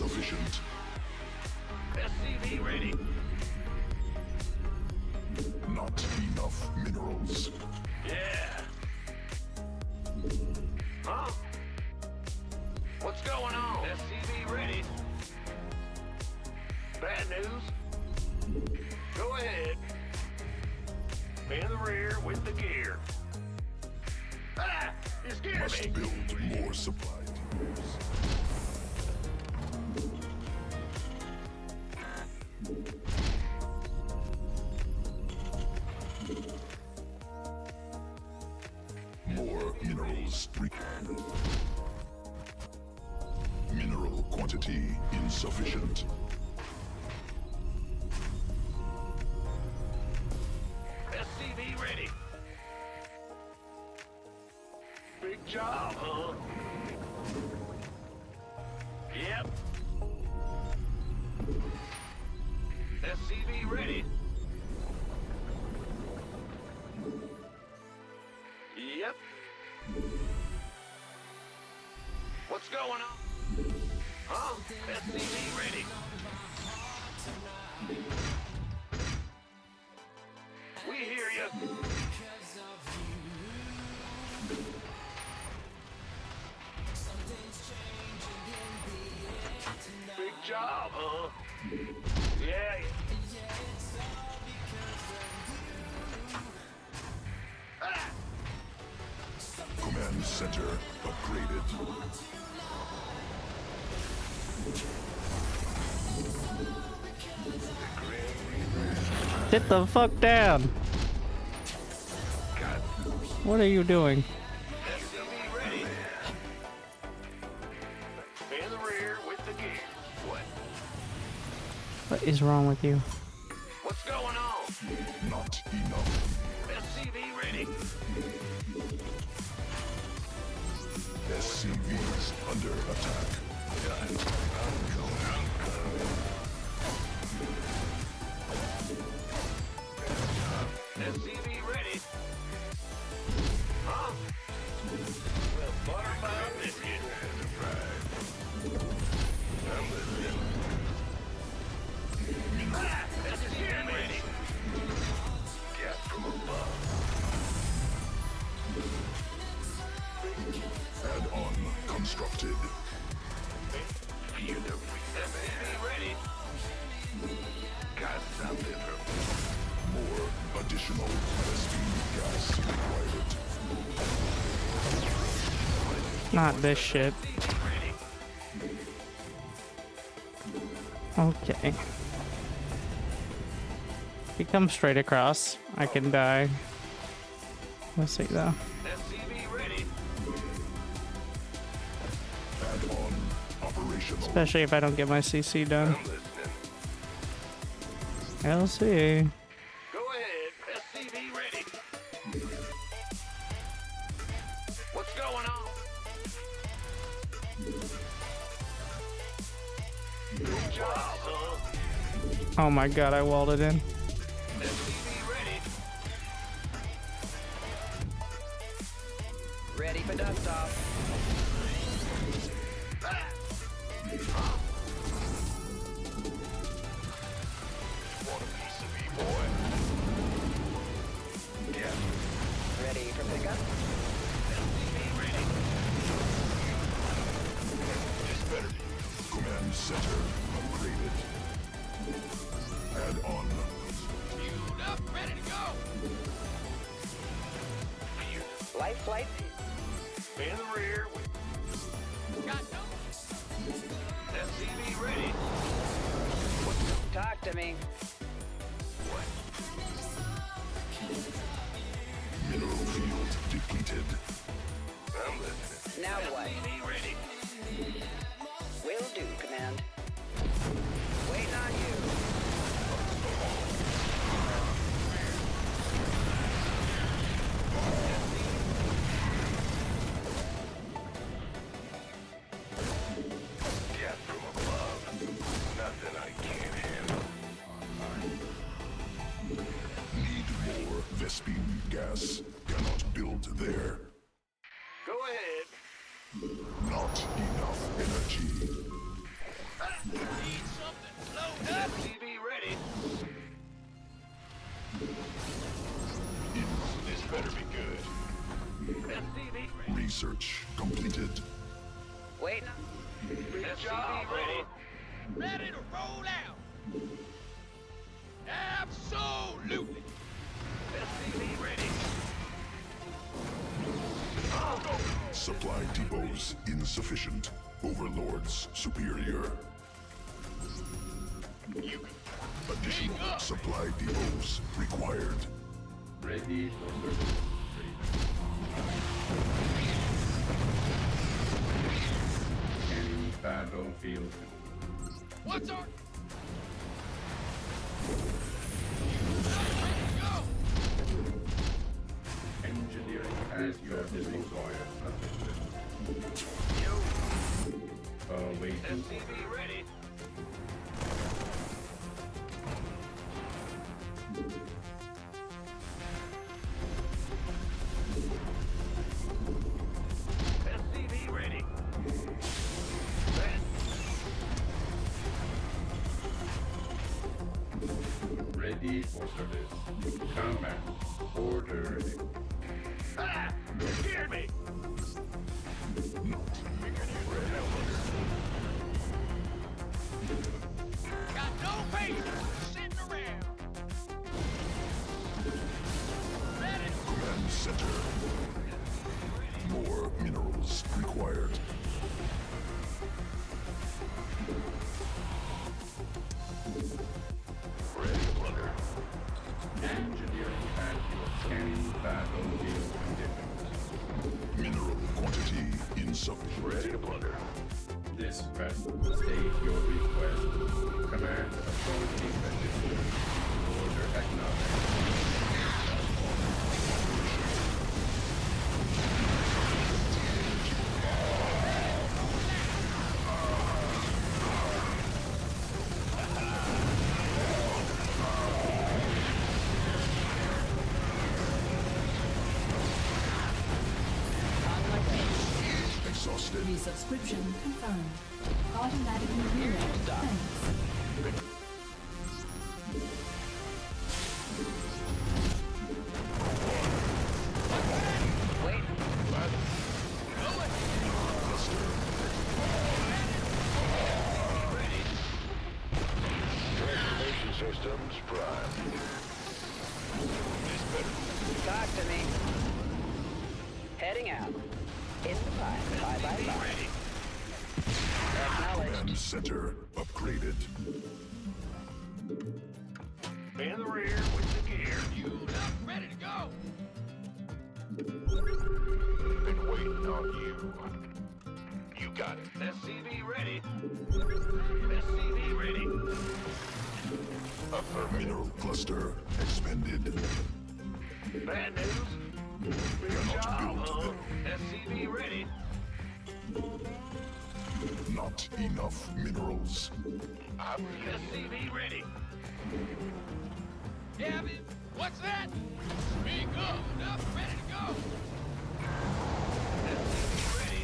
Insufficient. SCV ready. Not enough minerals. Yeah. Huh? What's going on? SCV ready. Bad news? Go ahead. In the rear with the gear. Ah! You scared Must me! build more supply depots. More minerals required. Mineral quantity insufficient. SCV ready. Big job, huh? Yep. SCV ready. Yep. What's going on? Huh? SCV ready. We hear you. Big job, huh? Yeah. Ah! Command center upgraded. Sit the fuck down. What are you doing? SCV ready. In the rear with the gear. What? What is wrong with you? What's going on? Not enough. SCV ready. SCVs under attack. SCV ready. Huh? Well, butterfly biscuit. I'm listening. Ah, SCV ready. Gas from above. Add-on constructed. Feel the SCV ready. Got something from More additional Vespene gas required. Not this shit. ready. Okay. If he comes straight across, I can die. We'll see though. SCV ready. Add-on operational. Especially if I don't get my CC done. I'm listening. We'll see. Go ahead. SCV ready. What's going on? Good job, huh? Oh my god, I walled it in. SCV ready. Ready for dust off. Ah! Want a piece of me, boy? Yeah. Ready for pickup. SCV ready. This better be. Command center upgraded. Add-on. Queued up, ready to go. Light flight. In the rear. Got no. SCV ready. Talk to me. What? Mineral field depleted. I'm listening. Now what? SCV ready. Will do, Command. Waiting on you. Gas from above. Nothing I can't handle. Need more Vespene gas. Cannot build there. Go ahead. Not enough energy. Need something. Load up. SCV ready. This better be good. SCV ready. Research completed. Waiting. SCV ready. Ready to roll out! Absolutely! SCV ready. Supply depots insufficient. Overlords superior. Additional supply depots required. Ready for service. Scanning battlefield. What's our... Engineering at your disposal. Wait. SCV ready. SCV ready. Ready for service. Command. Order. Ah! You scared me! Got no patience sitting around! Ready? Command center. More minerals required. Ready to plunder. Engineering at your scanning battlefield conditions. Mineral quantity insufficient. Ready to plunder. Dispatch. State your request. Command authority registered. Order acknowledged. Exhausted. Resubscription confirmed. Automatically reload. Thanks. Wait. Transformation systems prime. Talk to me. Heading out. In the pipe. Bye bye bye. Ready. Acknowledged. Command center upgraded. In the rear with the gear. Fueled up, ready to go! Been waiting on you. You got it. SCV ready. SCV ready. Mineral cluster expended. Bad news. Big Cannot job, build. SCV ready. Not enough minerals. SCV ready. Gavin, what's that? Speak up, ready to go! SCV ready.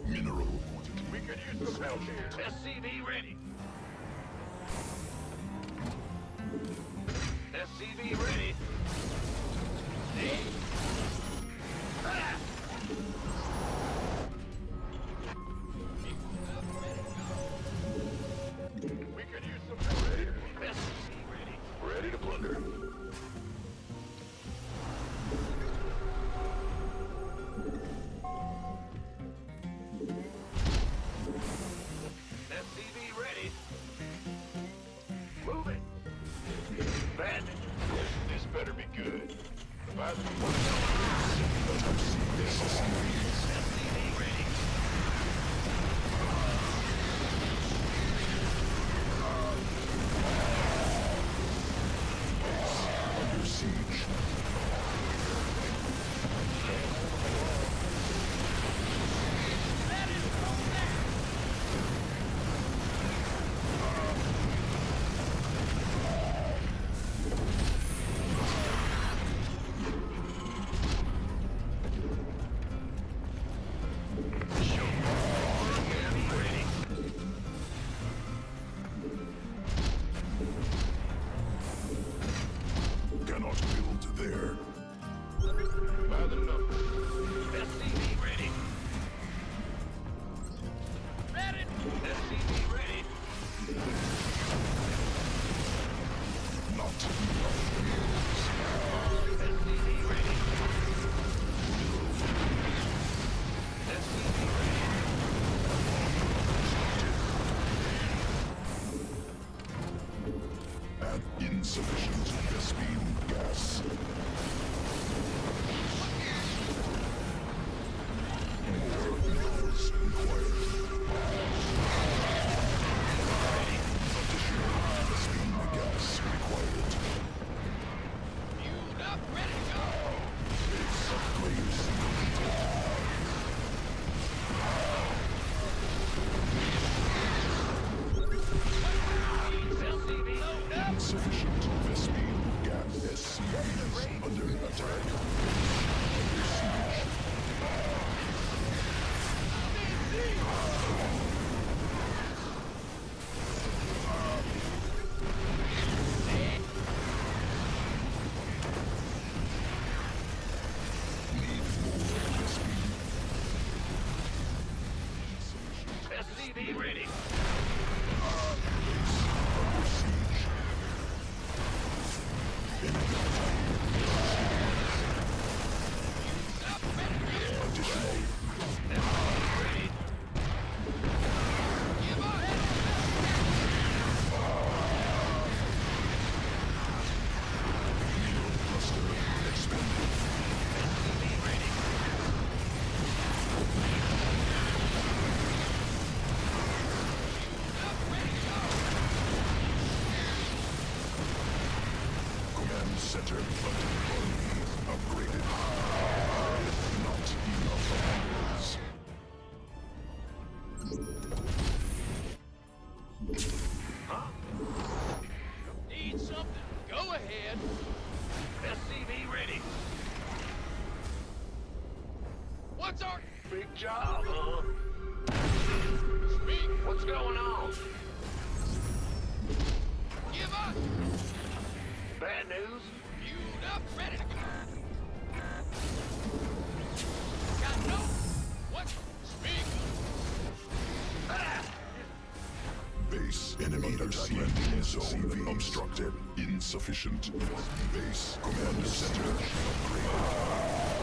Mineral quantity. We could use some help here. SCV ready. SCV ready. Ah! We could use some help here. SCV ready. Ready to plunder. SCV ready. Insufficient Vespine gas. More minerals required. Additional Vespine gas required. Fueled up, ready to go. Base upgrades. Insufficient Vespine gas. SCVs under attack. Under siege. SCV ready. Under siege. Additional cluster expanded. Command center funding army upgraded. Not enough minerals. Need something? Go ahead. SCV ready. What's our Big job, huh? speak? What's going on? Give up. Bad news? Fueled up, ready to go. Got no. What? Speak. Base enemy under siege zone obstructed. Insufficient. Base command center upgraded.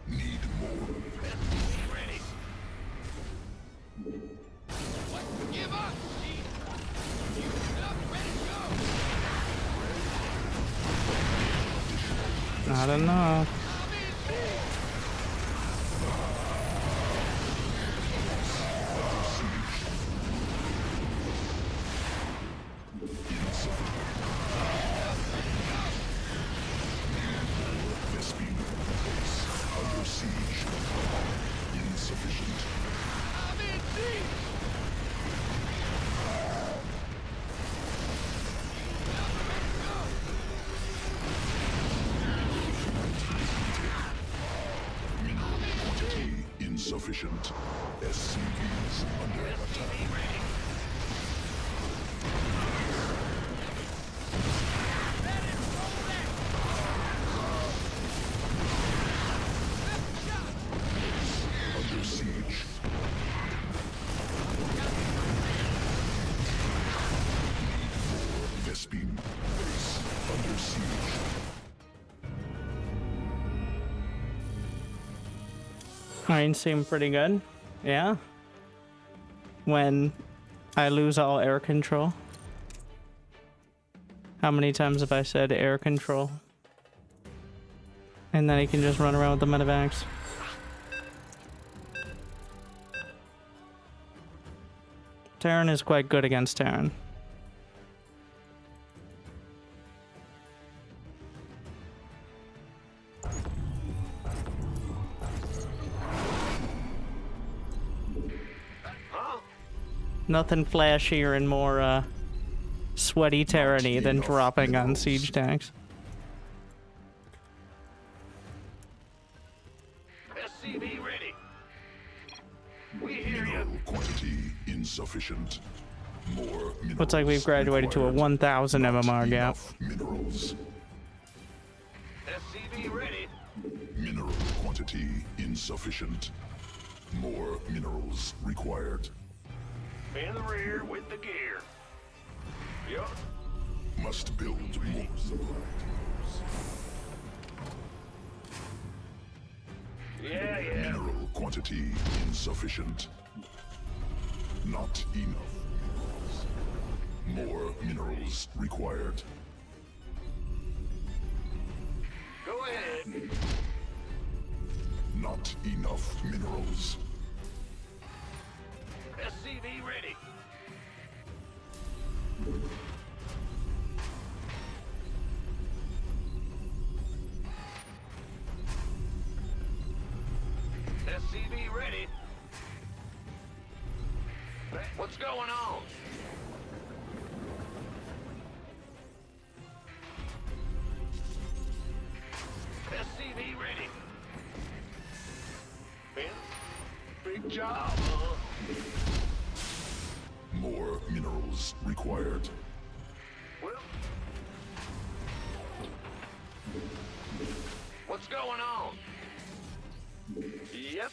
Need more. SCV ready. What? Give up. Fueled up, ready to go. Not enough. I'm in big. Vespine base under siege. Insufficient. I'm in deep. Mineral quantity insufficient. SCVs under attack. Under siege. Vespine base under siege. Mine seem pretty good. Yeah. When I lose all air control. How many times have I said air control? And then he can just run around with the medevacs. Terran is quite good against Terran. Nothing flashier and more sweaty tyranny than dropping on siege tanks. SCV ready. We hear you. Mineral quantity insufficient. More minerals. Looks like we've graduated to a required. 1000 Not MMR gap. enough minerals. SCV ready. Mineral quantity insufficient. More minerals required. In the rear with the gear. Yup. Must build more supply. Yeah. Mineral quantity insufficient. Not enough minerals. More minerals required. Go ahead. Not enough minerals. SCV ready. SCV ready. What's going on? SCV ready. Man, big job, huh? More minerals required. Well, what's going on? Yep.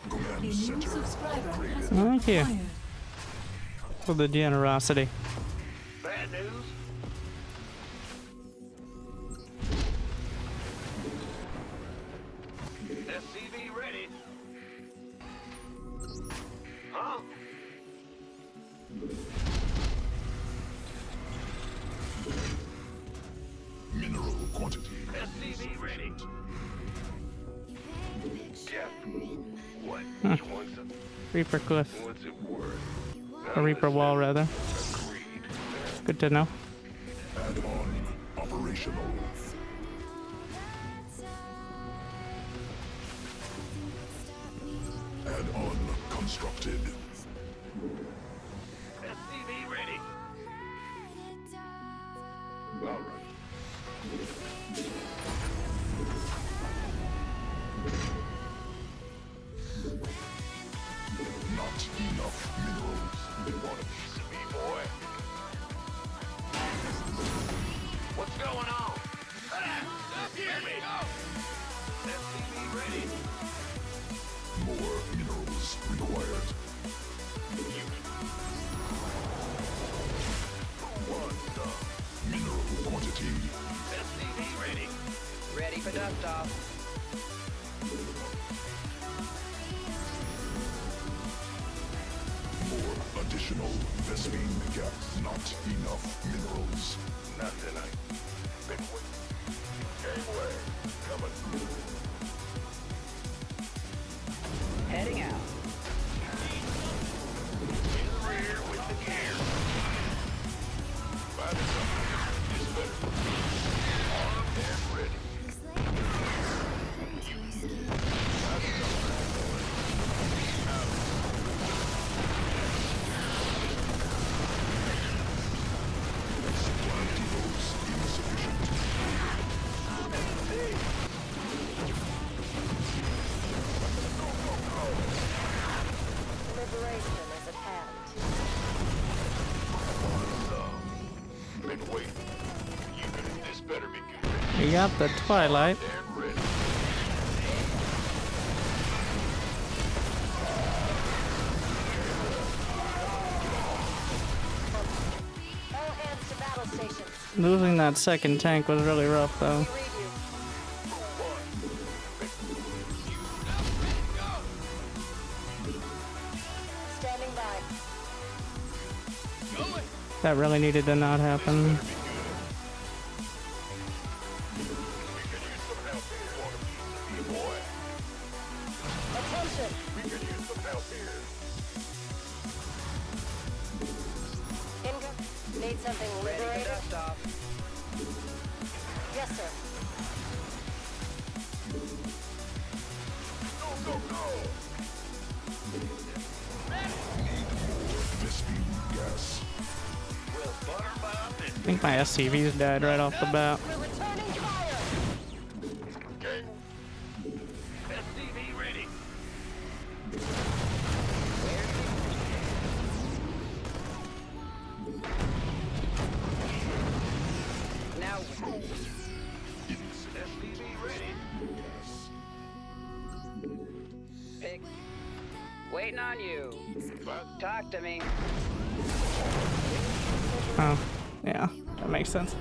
A Command new center. subscriber has Thank been you acquired. for the generosity. Bad news? SCV ready. Huh? Mineral quantity. SCV ready. Yeah. What? Hmm. What's it, Reaper Cliff. what's it worth? Or Reaper Wall, rather. Agreed. Good to know. Add-on operational. Add-on constructed. SCV ready. All right. Not enough minerals. You want a piece of me, boy? What's going on? Hear me. SCV ready. More minerals required. Who wants some? Mineral quantity. SCV ready. Ready for dust off. More additional Vespine gas. Not enough minerals. Nothing I been waiting. Gangway coming. Heading out. In the rear with the gear. Find something. This better. Armed and ready. Supply depots insufficient. Liberation is at hand. Been waiting. This better be good. We got the Twilight. And ready. All hands to battle stations. Losing that second tank was really rough, though. We read you. Standing by. That really needed to not happen. Attention. We could use some help here. Income. Need something Ready for liberated? dust off. Yes, sir. Go, go, go. Vespine gas. Well, butter my I think my SCV's died right off the bat. We're returning fire. gang. SCV ready. Now, SCV ready. pick. Waiting on you. Talk to me. Oh, yeah, that makes sense.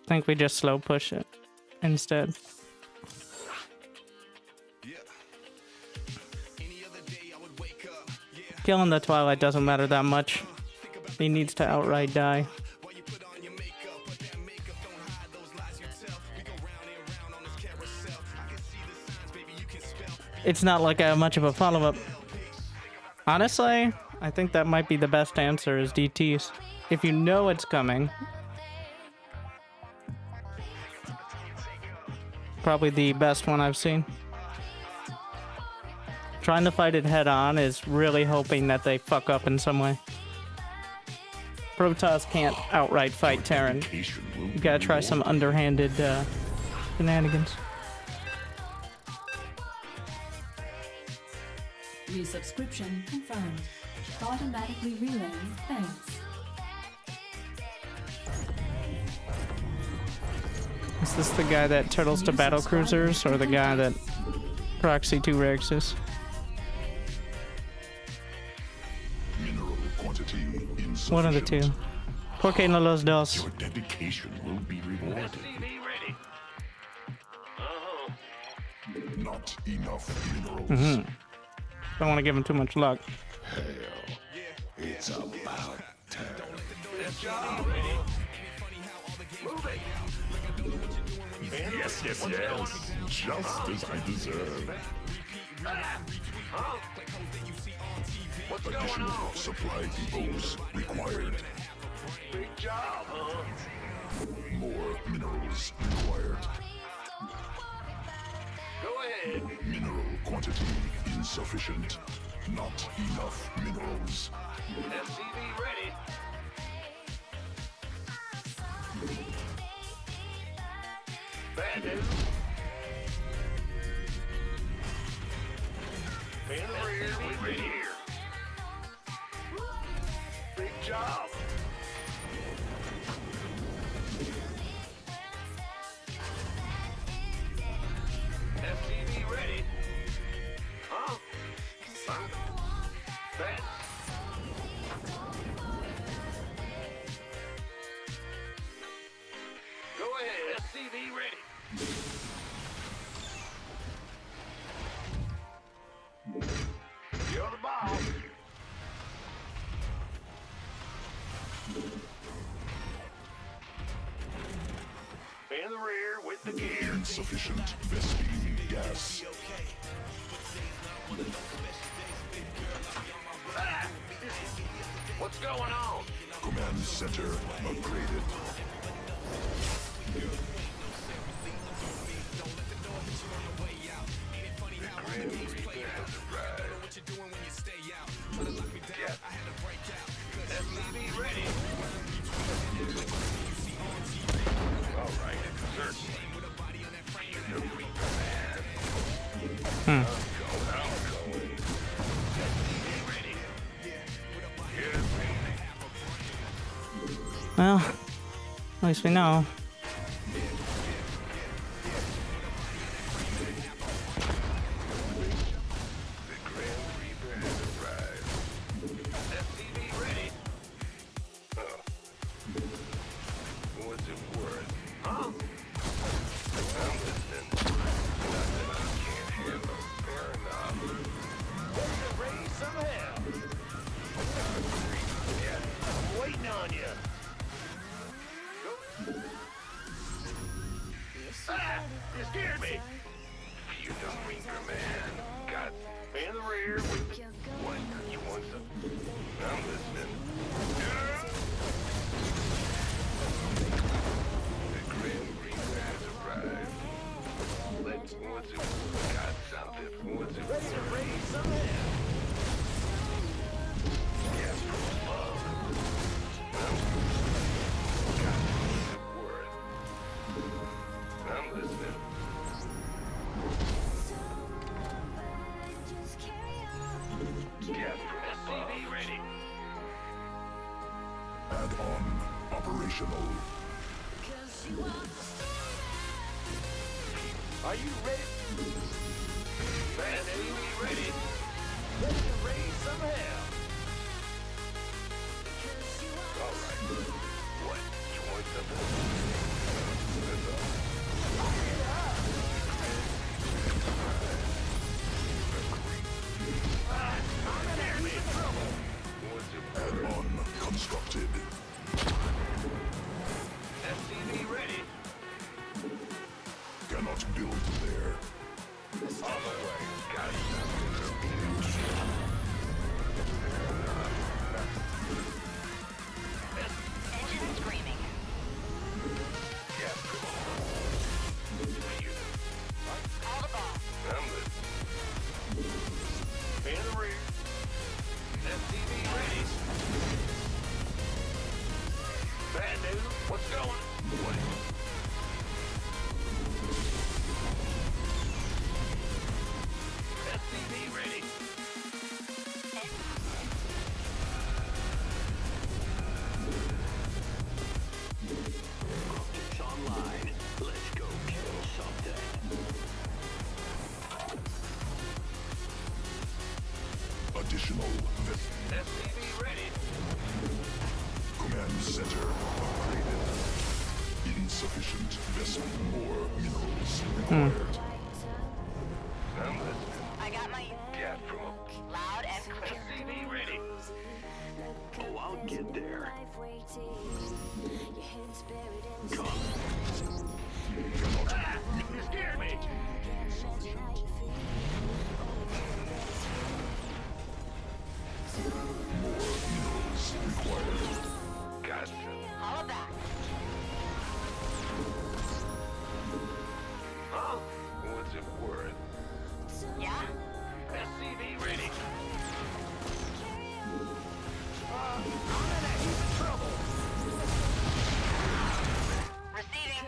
I think we just slow push it instead. Killing the Twilight doesn't matter that much. He needs to outright die. It's not like I have much of a follow-up. Honestly, I think that might be the best answer is DTs. If you know it's coming. Probably the best one I've seen. Trying to fight it head on is really hoping that they fuck up in some way. Protoss can't outright fight Terran. You gotta try some underhanded shenanigans. Resubscription confirmed. Automatically relaying thanks. Is this the guy that turtles to battle cruisers or the guy that proxy 2 Rexes? Mineral quantity insufficient. One of the two. ¿Por qué no los dos? Your dedication will be rewarded. SCV ready. Not enough minerals. Mm-hmm. Don't want to give him too much luck. Hell, it's about time. SCV ready. Move it. Yes, yes, yes. Just as I deserve. What's going Additional on? supply depots required. Big job, huh? More minerals required. Go ahead. Mineral quantity insufficient. Not enough minerals. SCV ready. Bad news. In the rear, we ready here. Big job. SCV ready. Huh? Bad. Go ahead. SCV ready. You're the ball. In the rear with the gear. Insufficient Vespene gas. Ah! What's going on? Command center upgraded. Yeah. SCV ready. All right, certainly. I'm going. SCV ready. Get ready. Well, at least we know. The Grand Reaper has arrived. SCV ready. What's it worth? Huh? I'm listening. Nothing I can't handle. Fair enough. Raise some hell. Yeah, I'm waiting on you. Ah! You scared me. You don't Reaper, man. Got in the rear with the... What? You want some? I'm listening. The Grim Reaper has arrived. Let's... What's it? Got something. What's it? Ready to raise some hell. Yes, for love. Well, got what's it worth? I'm listening. Yes, SCV ready. Add-on operational. Are you ready? SCV ready. Let's raise some hell. All right. What? You want something? Add-on constructed. SCV ready. Cannot build there. On my way. Got it. Engine screaming. Yeah, All the ball. I'm good. In the rear. SCV ready. Bad news. What's going? What? SCV ready. Optics online. Let's go kill something. Additional SCV ready. command center upgraded. Insufficient vessel. More minerals required. I'm listening. I got my Gas from loud and clear. SCV ready. Oh, I'll get there. Ah, you scared me. More minerals required. Gotcha. All back. Huh? What's it worth? Yeah? SCV ready. I'm in a heap of trouble. Receiving.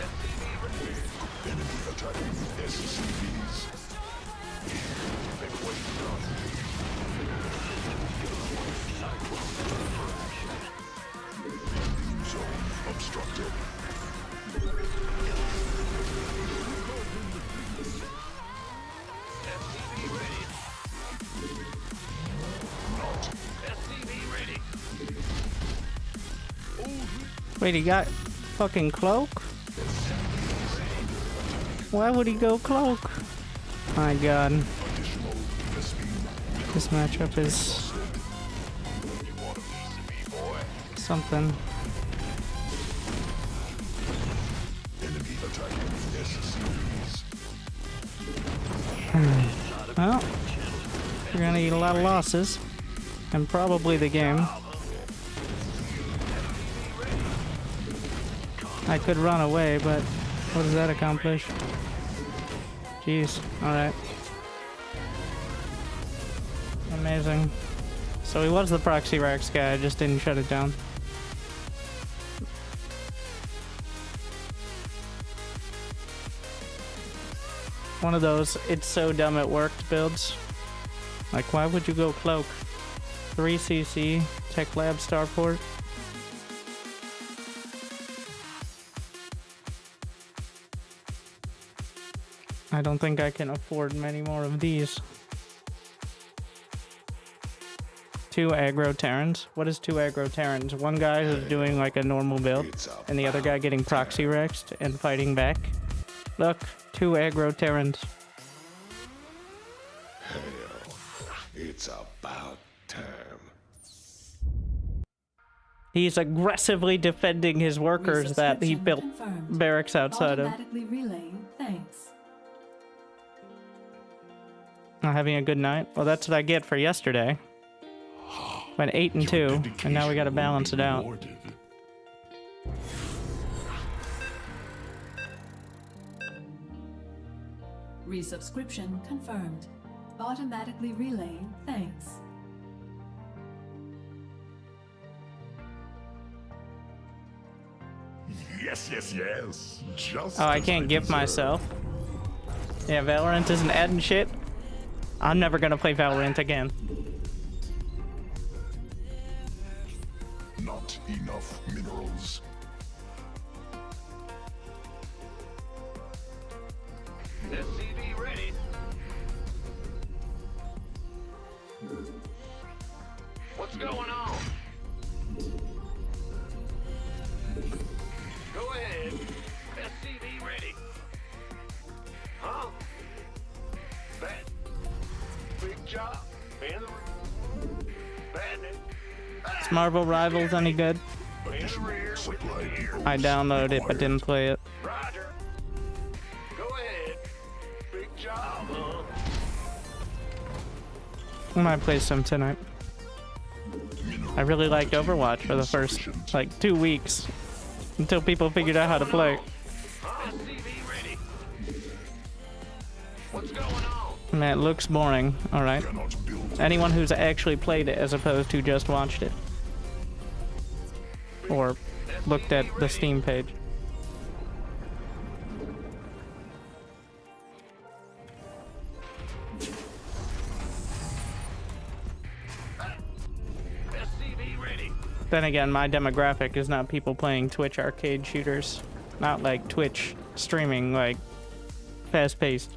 SCV ready. Enemy attacking SCVs. Been waiting on me. Zone obstructed. SCV ready. Not. SCV ready. Wait, he got fucking cloak? Why would he go cloak? My god. Additional Vespene. This matchup is You want a piece of me, boy? something. Enemy attacking SCVs. Well, we're gonna eat a lot of losses. And probably the game. I could run away, but what does that accomplish? Jeez, alright. Amazing. So he was the proxy Rex guy, I just didn't shut it down. One of those it's so dumb it worked builds. Like, why would you go cloak? 3cc, Tech Lab Starport. I don't think I can afford many more of these. 2 aggro Terrans. What is 2 aggro Terrans? One guy who's doing like a normal build, and the other guy getting proxy rexed and fighting back. Look, 2 aggro Terrans. Hell, it's about time. He's aggressively defending his workers that he built Confirmed. barracks outside of. Automatically relaying thanks. Not having a good night? Well, that's what I get for yesterday. Went 8 and 2, and now we gotta balance it out. Resubscription confirmed. Automatically relaying thanks. Yes, yes, yes. Just Oh, I as can't gift deserve. myself. Yeah, Valorant isn't adding shit. I'm never gonna play Valorant again. Not enough minerals. SCV ready. What's going on? Go ahead. SCV ready. Huh? Bad. Big job. In the room. Bandit. Is Marvel Rivals any good? In the rear with the gear. I downloaded it but didn't play it. Roger. Go ahead. Big job, huh? I might play some tonight. I really liked Overwatch for the first, like, 2 weeks. Until people figured out how to play. SCV ready. What's going on? Man, it looks boring. Alright. Cannot build Anyone who's actually played it as opposed to just watched it. Or looked at the Steam page. SCV ready. Then again, my demographic is not people playing Twitch arcade shooters. Not like Twitch streaming, like fast-paced.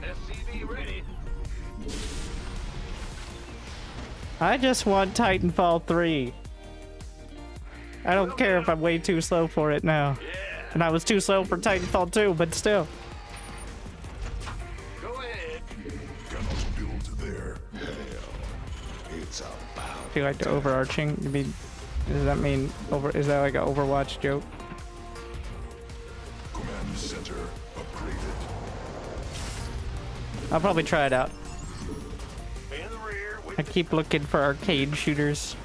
SCV ready. I just want Titanfall 3. I don't care if I'm way too slow for it now. And I was too slow for Titanfall 2, but still. Go ahead. cannot build there. Hell, it's about I feel like the overarching, does that mean is that like an Overwatch joke? command center upgraded. I'll probably try it out. In the rear with I keep looking for arcade shooters.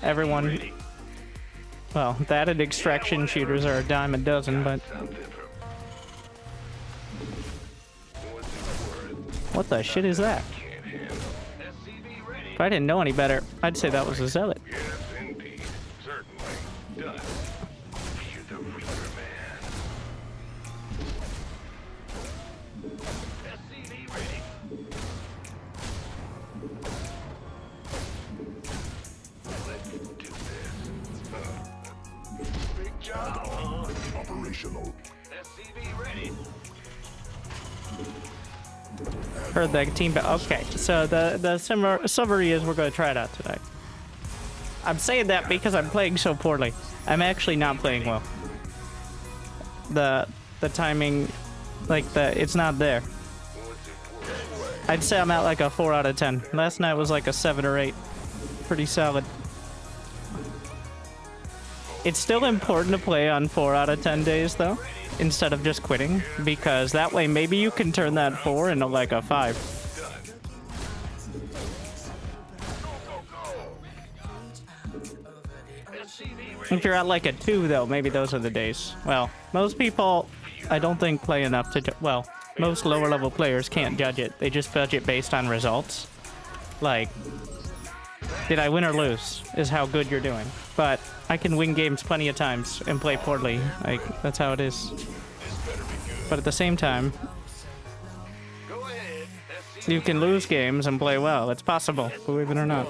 Everyone, ready. well, that and extraction shooters are a dime a dozen, but Something from. What's it worth? what the shit is that? Can't handle. SCV ready. If I didn't know any better, I'd say that was a zealot. Yes, indeed. Certainly. Done. You're the Reaper man. SCV ready. Let's do this. Big job, huh? Operational. SCV ready. Heard that team, but okay. So the summary is we're going to try it out today. I'm saying that because I'm playing so poorly. I'm actually not playing well. The timing, like it's not there. What's it worth? I'd say I'm at like a 4 out of 10. Last night was like a 7 or 8. Pretty solid. It's still important to play on 4 out of 10 days though, instead of just quitting, because that way maybe you can turn that 4 into like a 5. If you're at like a 2 though, maybe those are the days. Well, most people, I don't think play enough to, well, most lower level players can't judge it. They just judge it based on results. Like, did I win or lose is how good you're doing. But I can win games plenty of times and play poorly. Like, that's how it is. But at the same time, Go ahead. SCV you can lose games and play well. It's possible, believe it or not.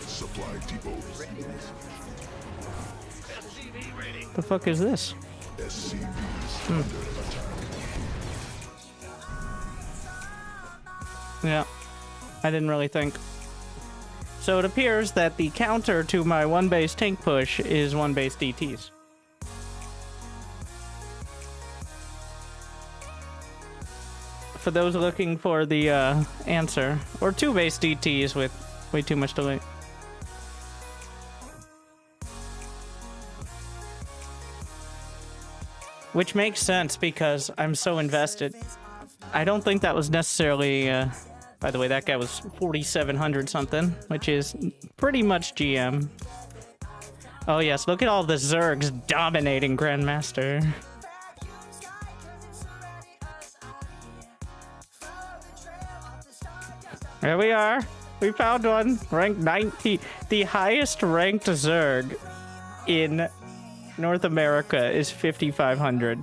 Supply depot. SCV ready. The fuck is this? SCVs under attack. Yeah, I didn't really think. So it appears that the counter to my 1 base tank push is 1 base DTs. For those looking for the answer, or 2 base DTs with way too much delay. Which makes sense because I'm so invested. I don't think that was necessarily, by the way, that guy was 4,700 something, which is pretty much GM. Oh yes, look at all the Zergs dominating Grandmaster. There we are. We found one. Rank 90. The highest ranked Zerg in North America is 5,500.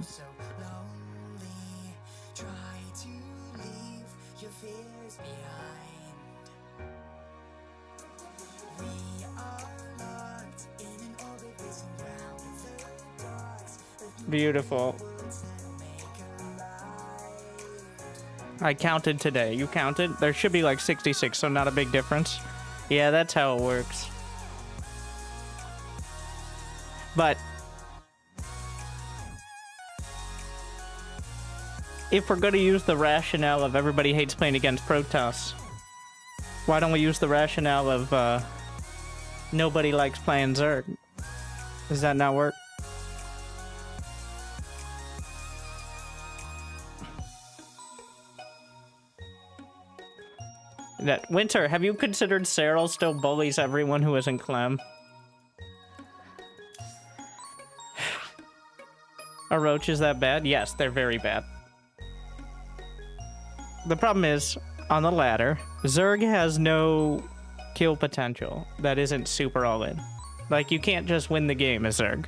Beautiful. I counted today. You counted? There should be like 66, so not a big difference. Yeah, that's how it works. But if we're going to use the rationale of everybody hates playing against Protoss, why don't we use the rationale of nobody likes playing Zerg? Does that not work? That Winter, have you considered Cyril still bullies everyone who isn't Clem? Are roaches that bad? Yes, they're very bad. The problem is, on the ladder, Zerg has no kill potential that isn't super all-in. Like, you can't just win the game as Zerg.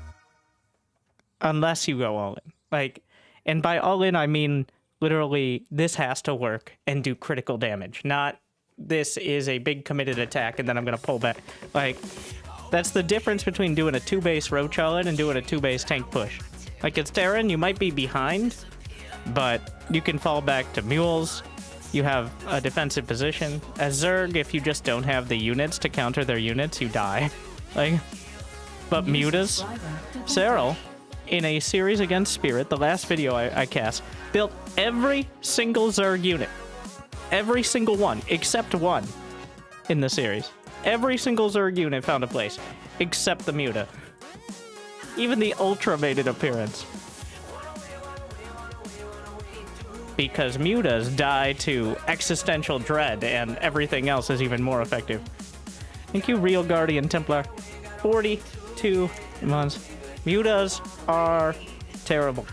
Unless you go all-in. Like, and by all-in, I mean, literally, this has to work and do critical damage. Not, this is a big committed attack and then I'm gonna pull back. Like, that's the difference between doing a 2-base roach all-in and doing a 2-base tank push. Like, it's Terran, you might be behind, but you can fall back to mules. You have a defensive position. As Zerg, if you just don't have the units to counter their units, you die. Like, but mutas, Cyril, in a series against Spirit, the last video I cast, built every single Zerg unit. Every single one, except one in the series. Every single Zerg unit found a place, except the muta. Even the Ultra made an appearance. Because mutas die to existential dread and everything else is even more effective. Thank you, Real Guardian Templar. 42 months. Mutas are terrible.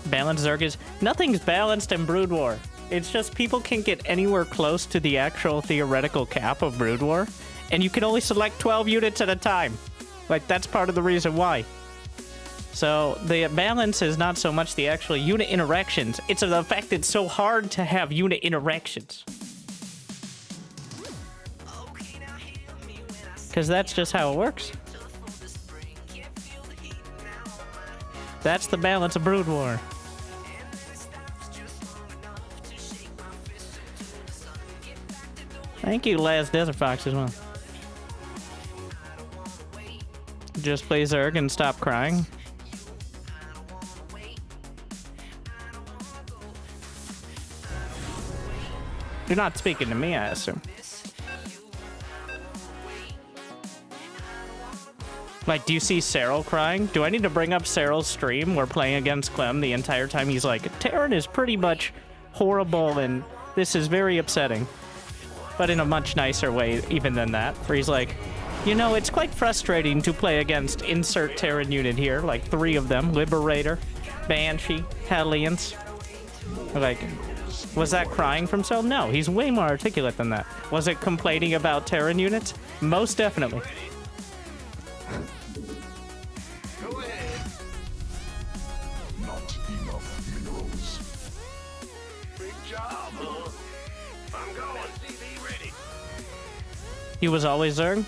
Balanced Zerg is... Nothing's balanced in Brood War. It's just people can't get anywhere close to the actual theoretical cap of Brood War. And you can only select 12 units at a time. Like, that's part of the reason why. So, the balance is not so much the actual unit interactions, it's the fact it's so hard to have unit interactions. Because that's just how it works. That's the balance of Brood War. Thank you, Last Desert Fox, as well. Just play Zerg and stop crying. You're not speaking to me, I assume. Like, do you see Cyril crying? Do I need to bring up Cyril's stream? We're playing against Clem the entire time. He's like, Terran is pretty much horrible and this is very upsetting. But in a much nicer way even than that. Where he's like, you know, it's quite frustrating to play against insert Terran unit here. Like 3 of them. Liberator, Banshee, Hellions. Like, was that crying from Cyril? No, he's way more articulate than that. Was it complaining about Terran units? Most definitely. Not enough minerals. Big job, huh? I'm going. CV ready. He was always Zerg?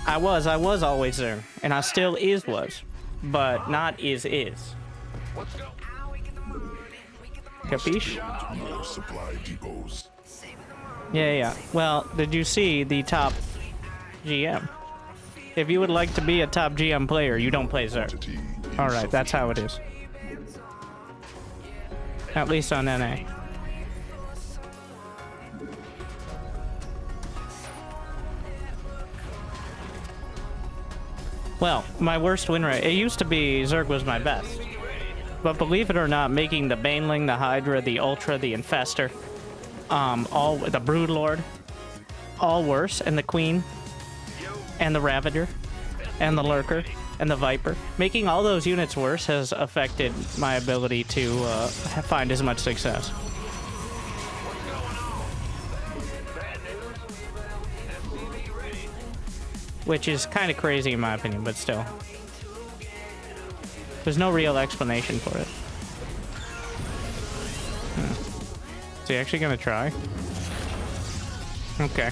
I was always Zerg. And I still was. But not is. Let's go. Capiche? More supply depots. Yeah. Well, did you see the top GM? If you would like to be a top GM player, you don't play Zerg. Alright, that's how it is. At least on NA. Well, my worst win rate, it used to be Zerg was my best. But believe it or not, making the Baneling, the Hydra, the Ultra, the Infestor, all the Broodlord, all worse, and the Queen, and the Ravager, and the Lurker, and the Viper. Making all those units worse has affected my ability to find as much success. Which is kind of crazy in my opinion, but still. There's no real explanation for it. Is he actually gonna try? Okay.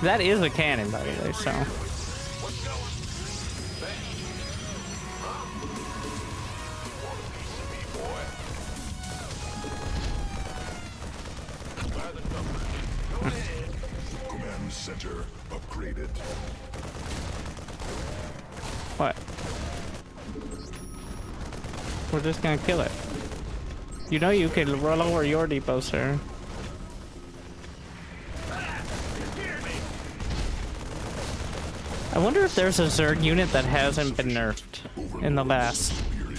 That is a cannon, by the way, so. center upgraded. What? We're just gonna kill it. You know you can roll over your depot, sir. I wonder if there's a Zerg unit that hasn't been nerfed in the last...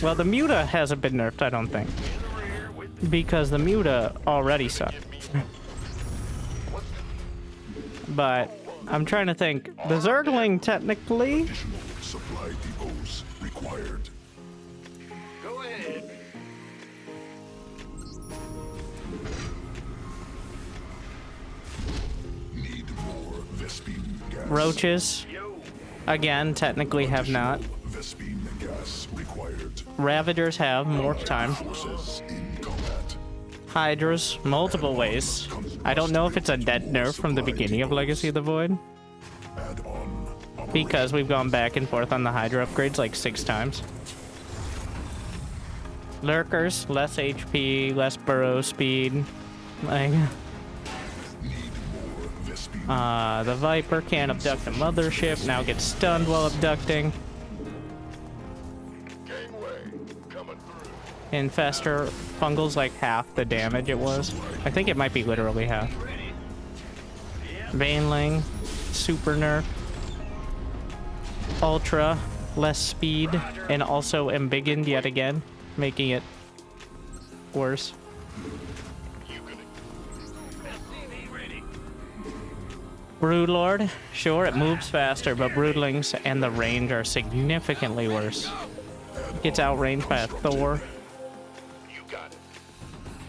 Well, the Muta hasn't been nerfed, I don't think. Because the Muta already sucked. But I'm trying to think. The Zergling, technically... Additional supply depots required. Go ahead. Need more Vespine gas. Roaches, again, technically have not. Vespine gas required. Ravagers have more time. Forces in combat. Hydras, multiple ways. I don't know if it's a dead nerf from the beginning of Legacy of the Void, Add on. because we've gone back and forth on the Hydra upgrades like 6 times. Lurkers, less HP, less burrow speed. Like, Need more Vespine. the Viper can't abduct a mothership, now gets stunned while abducting. Gangway coming through. Infester, Fungal's like half the damage it was. I think it might be literally half. Baneling, super nerf. Ultra, less speed, and also embiggened yet again, making it worse. Broodlord, sure, it moves faster, but Broodlings and the range are significantly worse. Gets outranged by a Thor. You got it.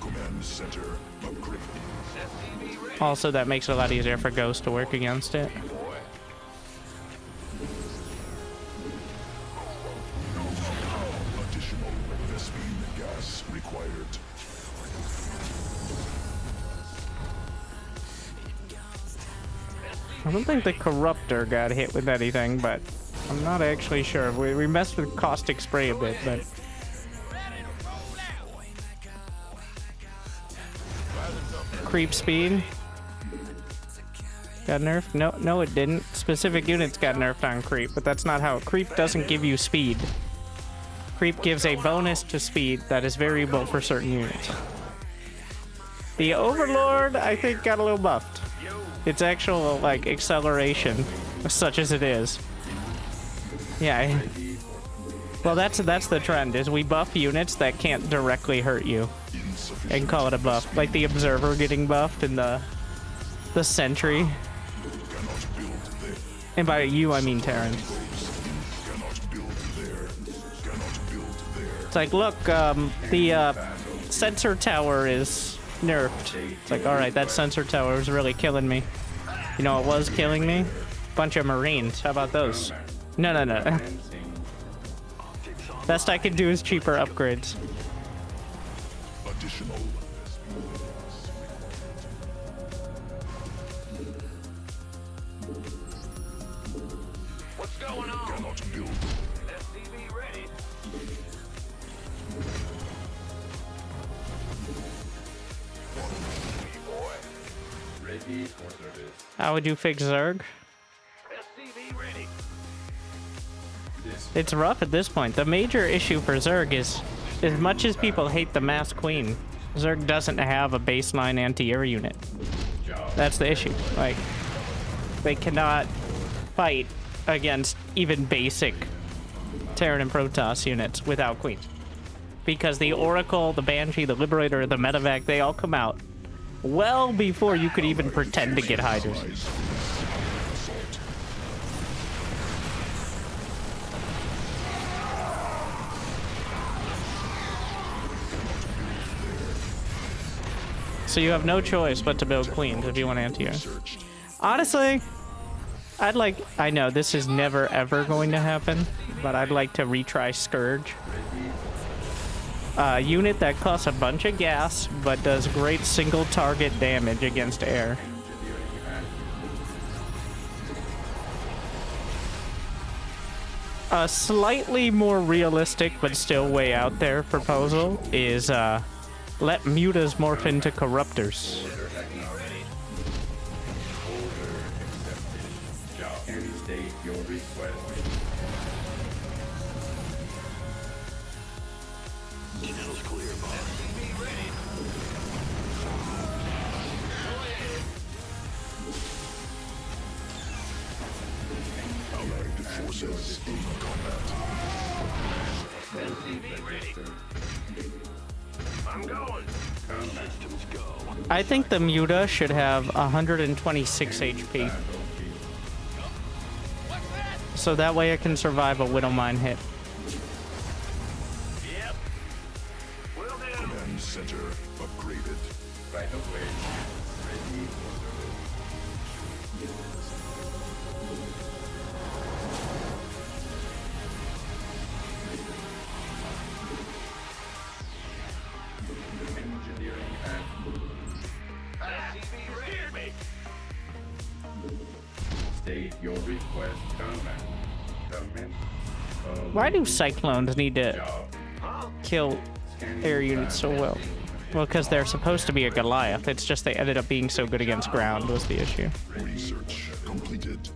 Command center upgraded. Also, that makes it a lot easier for Ghost to work against it. Additional Vespine gas required. I don't think the Corruptor got hit with anything, but I'm not actually sure. We messed with Caustic Spray a bit, but... Creep speed. Got nerfed? No, it didn't. Specific units got nerfed on creep, but that's not how... Creep doesn't give you speed. Creep gives a bonus to speed that is variable for certain units. The Overlord, I think, got a little buffed. Its actual, like, acceleration, such as it is. Yeah. Well, that's the trend, is we buff units that can't directly hurt you. And call it a buff. Like the Observer getting buffed and the Sentry. Cannot build there. And by you, I mean Terran. Cannot build there. Cannot build there. It's like, look, the sensor tower is nerfed. It's like, alright, that sensor tower is really killing me. You know what was killing me? Bunch of Marines. How about those? No. Best I can do is cheaper upgrades. Additional. What's going on? Cannot build. SCV ready. Ready for service. How would you fix Zerg? SCV ready. This It's rough at this point. The major issue for Zerg is, as much as people hate the Mass Queen, Zerg doesn't have a baseline anti-air unit. job. That's the issue. Like, they cannot fight against even basic Terran and Protoss units without Queen. Because the Oracle, the Banshee, the Liberator, the Medevac, they all come out well before you could even pretend to get Hydras. So you have no choice but to build Queens if you want anti-air. Honestly, I know this is never ever going to happen, but I'd like to retry Scourge. A unit that costs a bunch of gas, but does great single target damage against air. A slightly more realistic, but still way out there proposal is let mutas morph into corruptors. request. Channel's clear, boss. Allied forces in combat. I'm going. Systems go. I think the Muta should have 126 HP. So that way it can survive a Widow Mine hit. Yep. Will do. Command center upgraded. Right away. Ready for engineering and Scared me. state your request. Comment. Why do Cyclones need to Job. kill air units so well? Well, because they're supposed to be a Goliath. It's just they ended up being so good against ground was the issue. Research completed.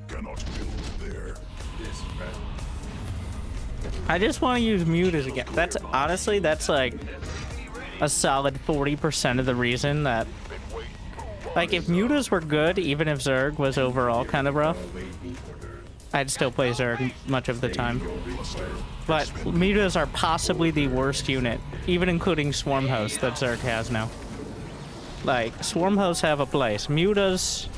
Cannot build there. Dispatch. I just want to use mutas again. That's honestly, that's like a solid 40% of the reason that, like, if mutas were good, even if Zerg was overall kind of rough, I'd still play Zerg much of the time. But mutas are possibly the worst unit, even including Swarm Hosts that Zerg has now. Like, Swarm Hosts have a place. Mutas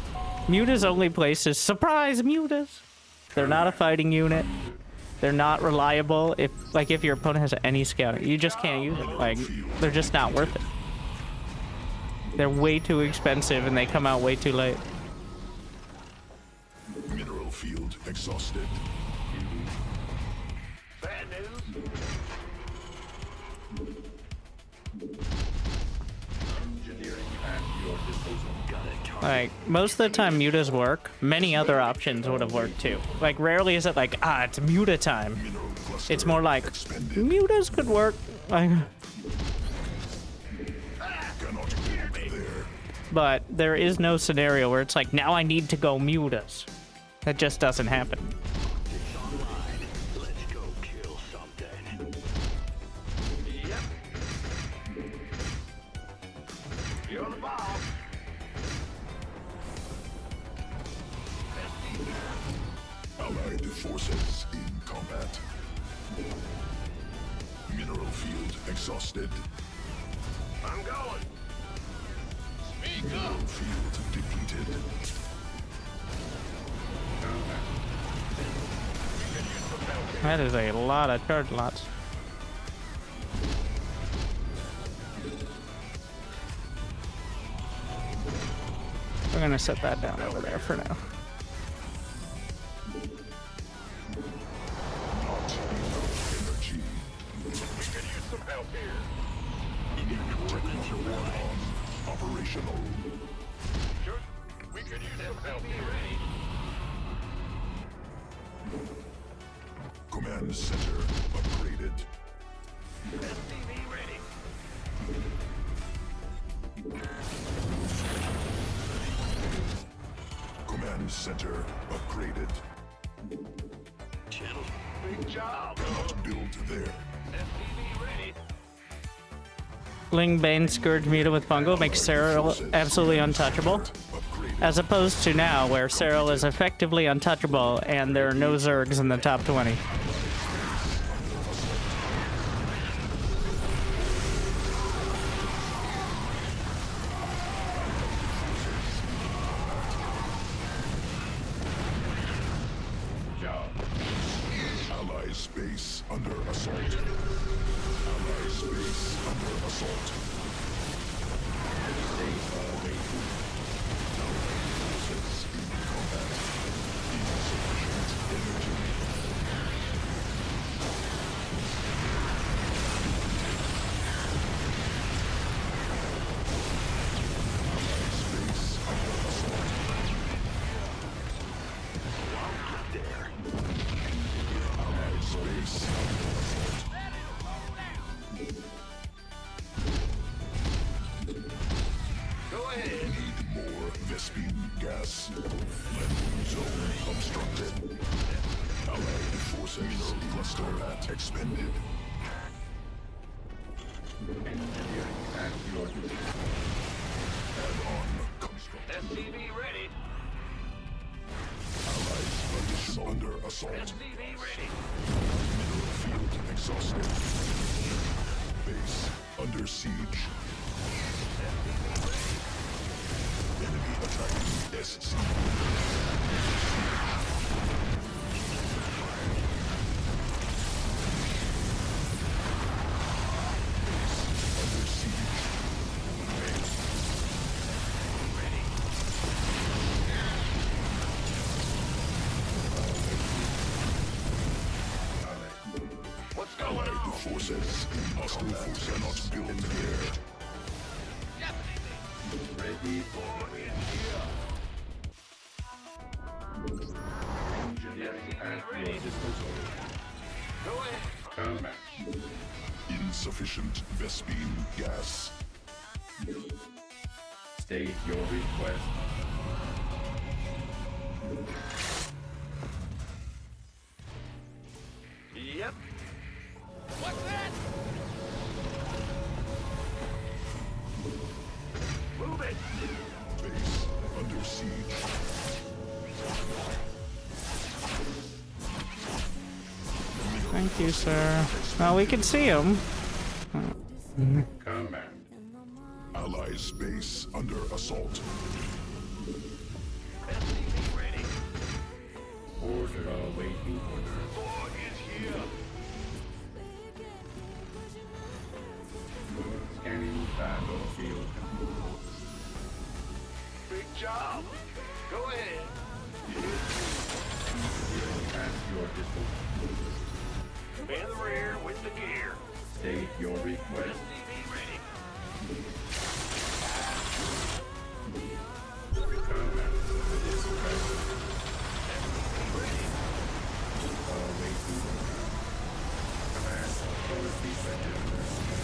only place is surprise mutas. They're not a fighting unit. They're not reliable. If your opponent has any scouting, you just can't use it. Like, they're just not worth it. They're way too expensive and they come out way too late. Mineral field exhausted. Bad news. Engineering at your disposal. Like, most of the time mutas work. Many other options would have worked too. Like, rarely is it like, it's muta time. Mineral cluster It's more like, expended. mutas could work. Like, Cannot build there. but there is no scenario where it's like, now I need to go mutas. That just doesn't happen. Let's go kill something. Yep. You're the boss. Allied forces in combat. Mineral field exhausted. I'm going. Speak Mineral up. field depleted. That is a lot of charge lots. We're gonna set that down over there for now. Not enough energy. We could use some help here. Technical on. Operational. Sure. We could use some help here. Command center upgraded. SCV ready. Command center upgraded. Big job. Cannot build there. SCV ready. Ling Bane Scourge Muta with Fungal makes Cyril absolutely untouchable. Upgraded. As opposed to now, where Cyril is effectively untouchable and there are no Zergs in the top 20. Job. Ally space under assault. Ally space under assault. Forces in combat. Insufficient energy. Ally space under assault. Ally space under assault. forces cluster at expended. Engineering at your disposal. Add-on constructed. SCV ready. Allies position under assault. SCV ready. Mineral field exhausted. Base under siege. Enemy attacking SC. Under siege. What's going Allied on? forces in hostile force cannot build here. Ready for engineering at your disposal. Go ahead. Combat. Insufficient Vespine gas. State your request. Yep. What's that? Move it. Base under siege. Thank you, sir. Well, we can see him. Combat. Allies base under assault. SCV ready. Order awaiting order. War is here. Scanning battlefield. Big job. Go ahead. Engineering at your disposal. In the rear with the gear. State your request. SCV ready. Combat. Dispatch. Awaiting order. Command authority registered.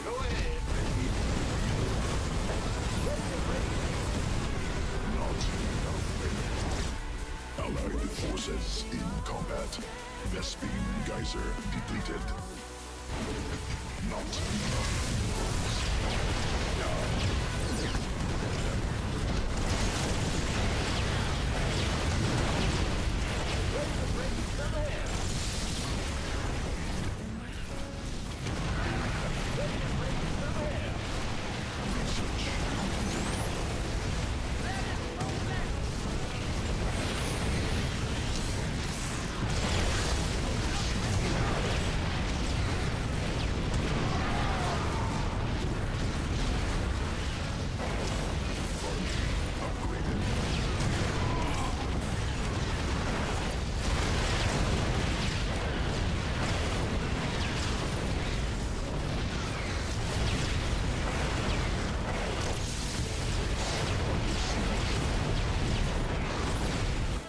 Go ahead. Not enough. Allied forces in combat. Vespine geyser depleted. Not enough.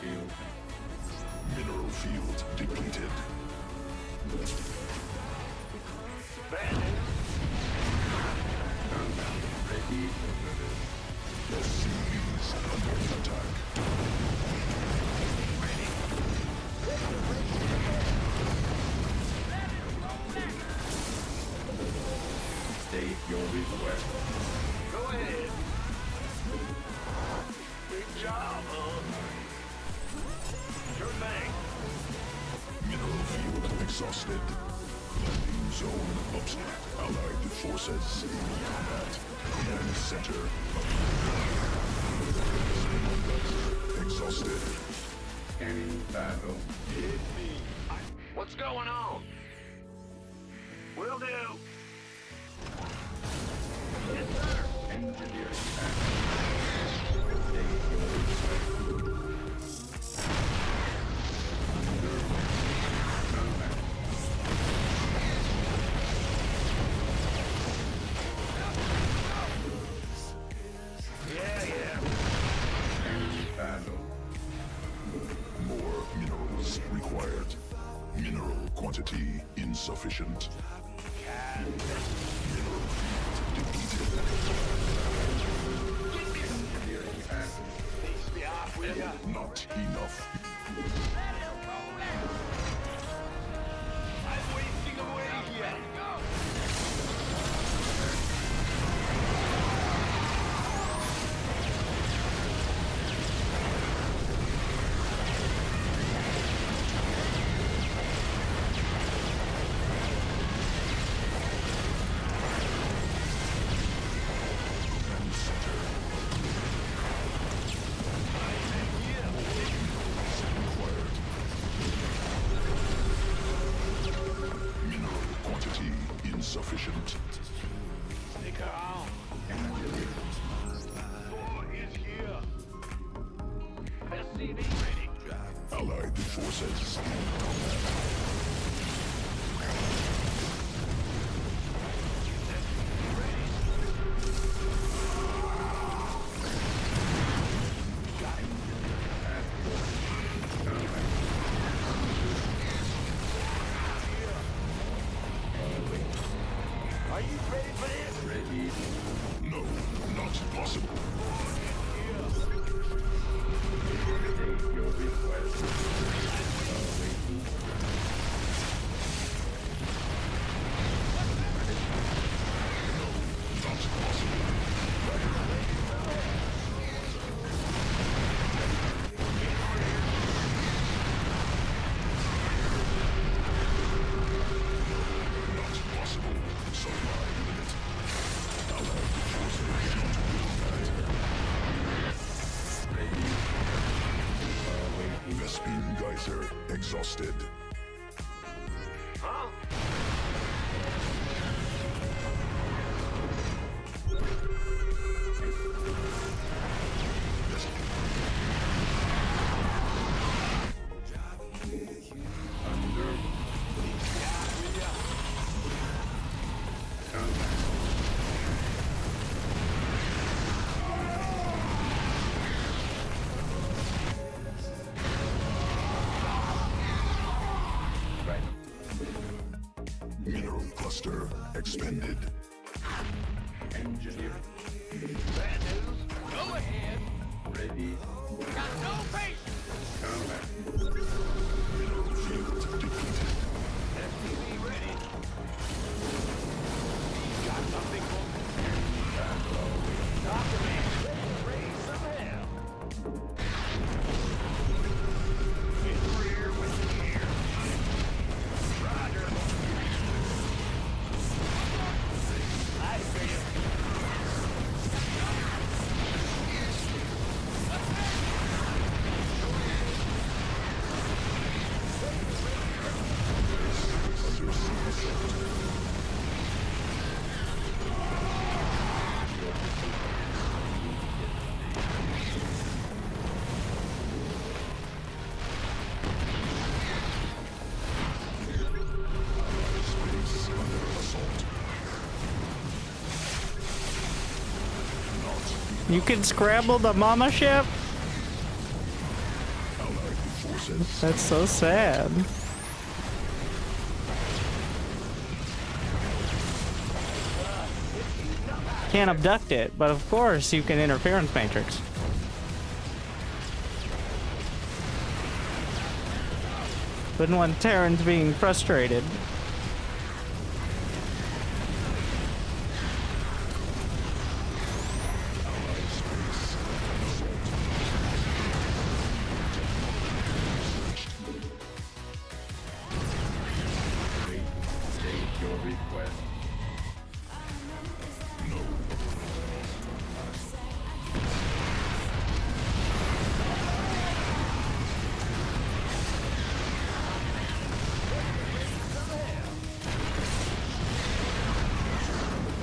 Field. Mineral field depleted. Bad news. Combat. Ready for SCVs under attack. state your request. Go ahead. Big job, huh? Sure thing. Mineral field exhausted. Landing zone upstairs. Allied forces in combat. Command center. Exhausted. Scanning battle. What's going on? Will do. Yes, sir. Engineering action. State your request. Combat. Yeah. Scanning battle. More minerals required. Mineral quantity insufficient. Not enough. Quantity insufficient. Stick around. War is here. SCV ready. Allied forces in combat. Are you ready for this? Ready. No, not possible. State your request. Awaiting. Not possible. Not possible. Supply limit. Allied forces in combat. Ready. Awaiting. Vespene geyser exhausted. Huh? Under. Combat. Right. Mineral cluster expended. Engineering. Bad news. Go ahead. Ready. Got no patience. Combat. Mineral field depleted. SCV ready. Got something for me. Document. Ready to raise some hell. In the rear with the gear. Roger. I see you. Space under assault. Not You can scramble the mama ship? allied forces. That's so sad. Can't abduct it, but of course you can interference matrix. Wouldn't want Terrans being frustrated. State your request.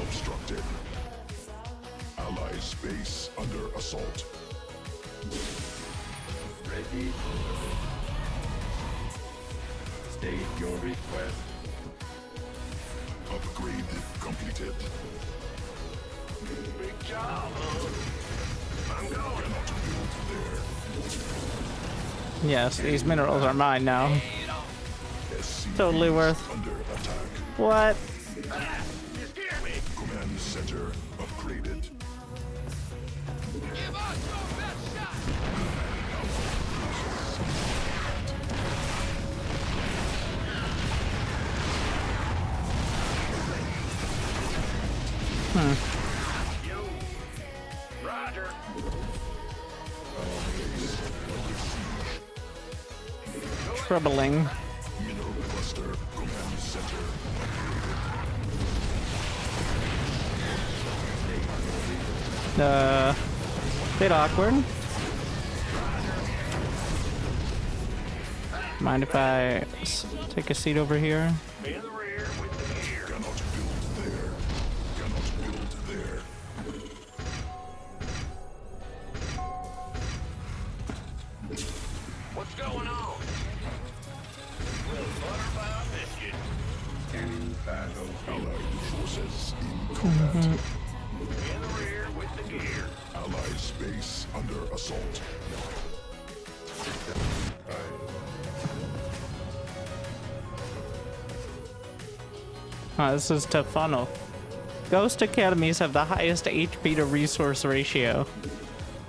Obstructed. Allied space under assault. Ready. State your request. Upgrade completed. Big job. I'm going. Cannot build there. Yes, these minerals are mine now. SCVs Totally worth. under attack. What? You scared me. Command center upgraded. Give us your best shot. Roger. Troubling. Mineral cluster. Command center. Bit awkward. Mind if I take a seat over here? In the rear with the gear. Cannot build there. Cannot build there. What's going on? We'll butterfly a biscuit. Scanning battle. Allied forces in combat. In the rear with the gear. Allied space under assault. This is to funnel. Ghost academies have the highest HP to resource ratio.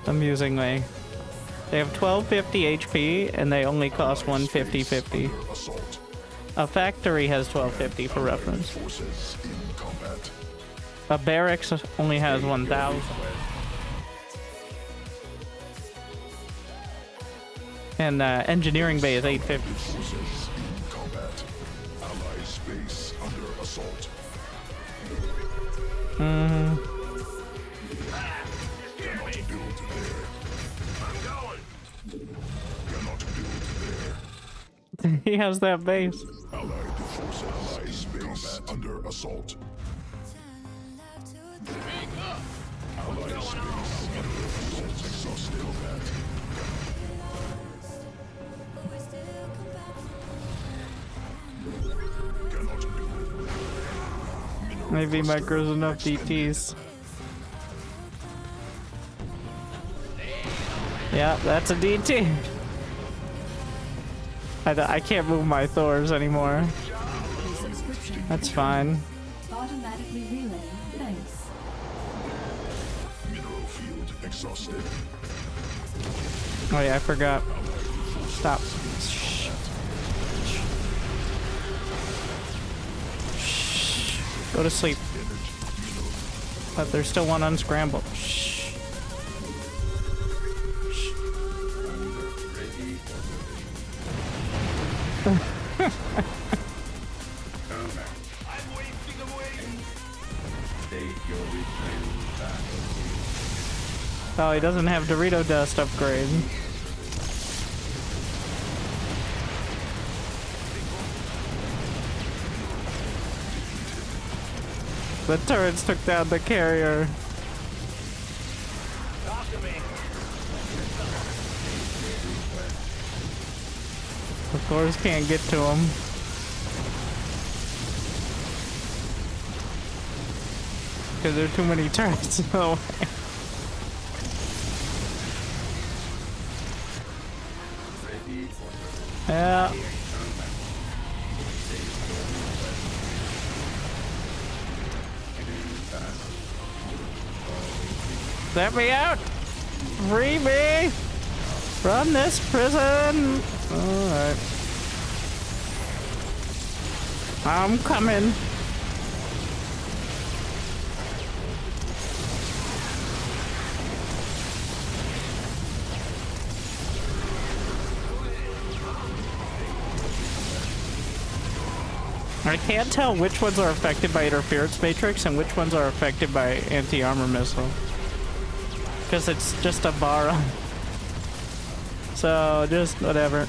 Amusingly. They have 1250 HP and they only cost 150-50. Under assault. A factory has 1250 for reference. Forces in combat. A barracks only has 1000. And engineering bay is 850. Forces in combat. Allied space under assault. Cannot build there. I'm going. Cannot build there. He has that base. Allied forces in space under assault. Speak up. Allied space under assault. Exhausted combat. Cannot build. Maybe micros enough DTs. Yeah, that's a DT. I can't move my Thors anymore. Subscription That's fine. automatically relaying thanks. Mineral field exhausted. Oh yeah, I forgot. Stop. Shh. Shh. Go to sleep. But there's still one unscrambled. Shh. Shh. Ready I'm wasting away. State your reclaim battle. Oh, he doesn't have Dorito dust upgrade. The turrets took down the carrier. Talk to me. The Thors can't get to him. Because there are too many turrets in the way. Ready for Yeah. Let me out! Free me! From this prison! Alright. I'm coming. I can't tell which ones are affected by interference matrix and which ones are affected by anti-armor missile. Because it's just a bar. So, just whatever.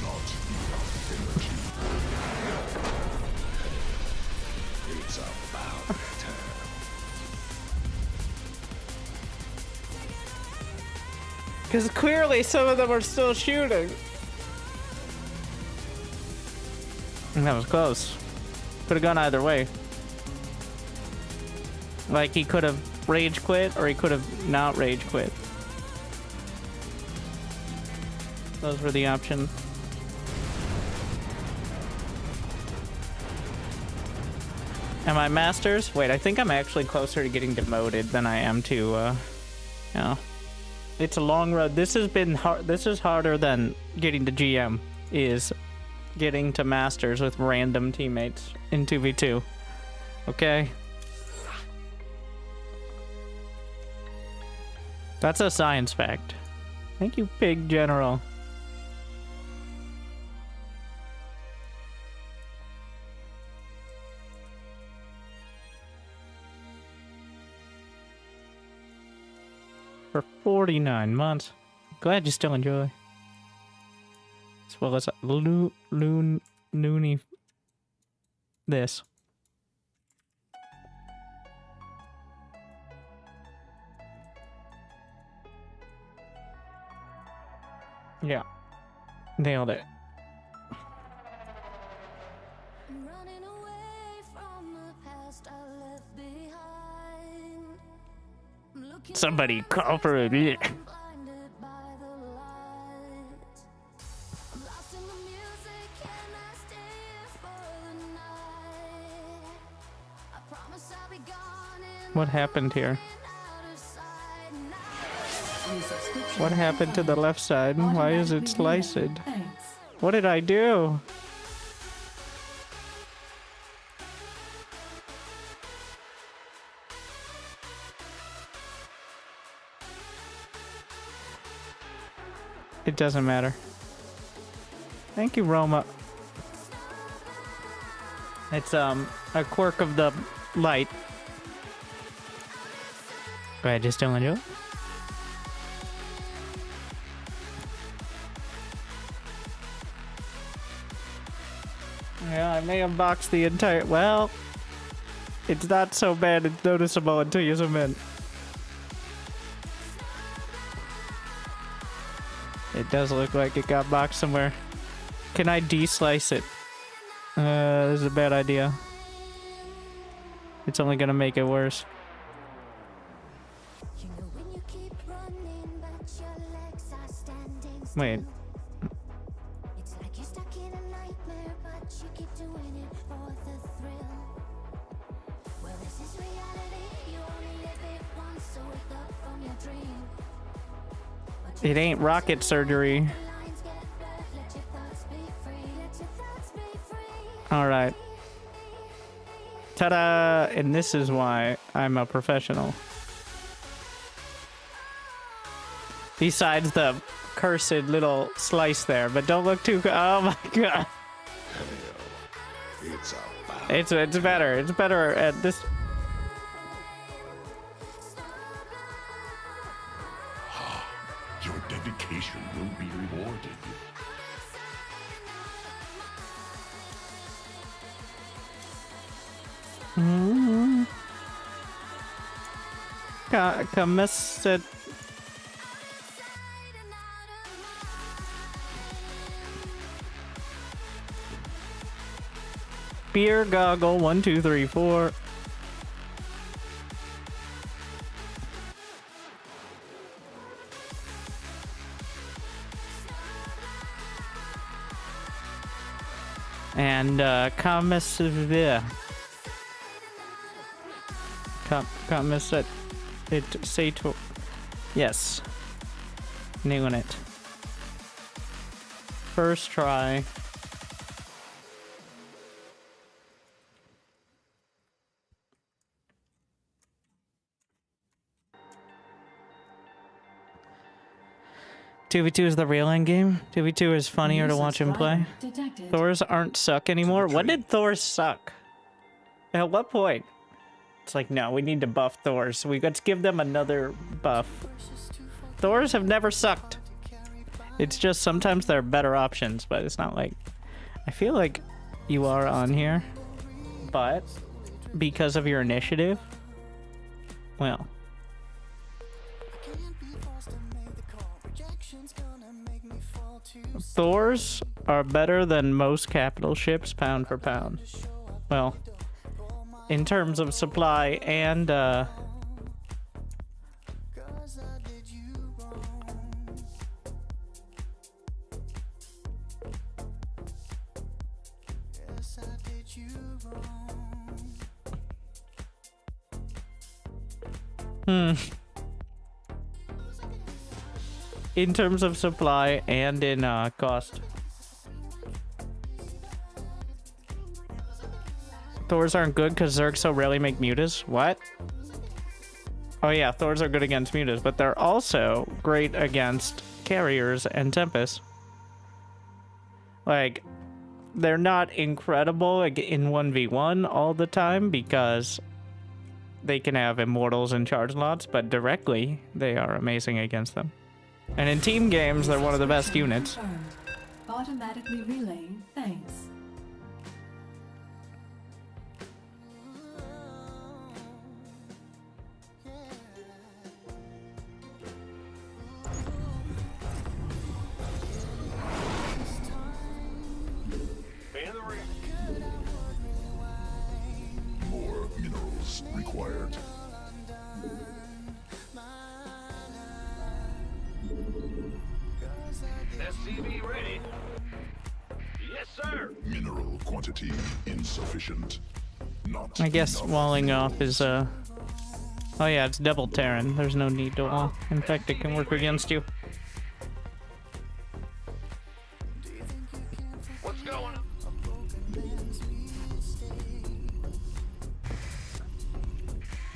Because clearly some of them are still shooting. And that was close. Could have gone either way. Like he could have rage quit or he could have not rage quit. Those were the options. Am I masters? Wait, I think I'm actually closer to getting demoted than I am to, you know. It's a long road. This has been hard. This is harder than getting to GM, is getting to masters with random teammates in 2v2. Okay? That's a science fact. Thank you, Pig General. For 49 months. Glad you still enjoy. As well as Loony this. Yeah. Nailed it. Running away from the past I left behind. I'm looking Somebody call for a blinded by the light. I'm lost in the music and I stay here for the night. I promise I'll be gone in What happened here? out of sight. What happened to the left side? Why is it sliced? Thanks. What did I do? It doesn't matter. Thank you, Roma. It's a quirk of the light. Go ahead, just enjoy it. Yeah, I may have boxed the entire... Well, it's not so bad. It's noticeable until you zoom in. It does look like it got boxed somewhere. Can I de-slice it? This is a bad idea. It's only gonna make it worse. You know when you keep running, but your legs are standing still. Wait. It's like you're stuck in a nightmare, but you keep doing it for the thrill. Well, this is reality. You only live it once, so wake up from your dream. It ain't rocket surgery. Lines get blurred, let your thoughts be free. Let your thoughts be free. Alright. Ta-da! And this is why I'm a professional. Besides the cursed little slice there, but don't look too... Oh my god! It's about It's better. It's better at this... your dedication will be rewarded. Commissit... Beer goggle 1, 2, 3, 4. And commissit. Commissit. It say to. Yes. Nailing it. First try. Two v two is the real endgame. 2v2 is funnier to watch him play. Detected. Thors aren't suck anymore. When did Thors suck? At what point? It's like, no, we need to buff Thors. Let's give them another buff. Thors have never sucked. It's just sometimes they're better options, but it's not like... I feel like you are on here, but because of your initiative, well... Thors are better than most capital ships pound for pound. Well, in terms of supply and In terms of supply and in cost. Thors aren't good because Zerg so rarely make mutas? What? Oh yeah, Thors are good against mutas, but they're also great against carriers and Tempest. Like, they're not incredible like, in 1v1 all the time because they can have immortals and charge lots, but directly they are amazing against them. And in team games, they're one of the best units. Confirmed. Automatically relaying thanks. More minerals required. SCV ready. Yes, sir. Mineral quantity insufficient. Not I guess enough walling off is minerals. Oh yeah, it's double Terran. There's no need to wall. In fact, it can work against you. What's going on?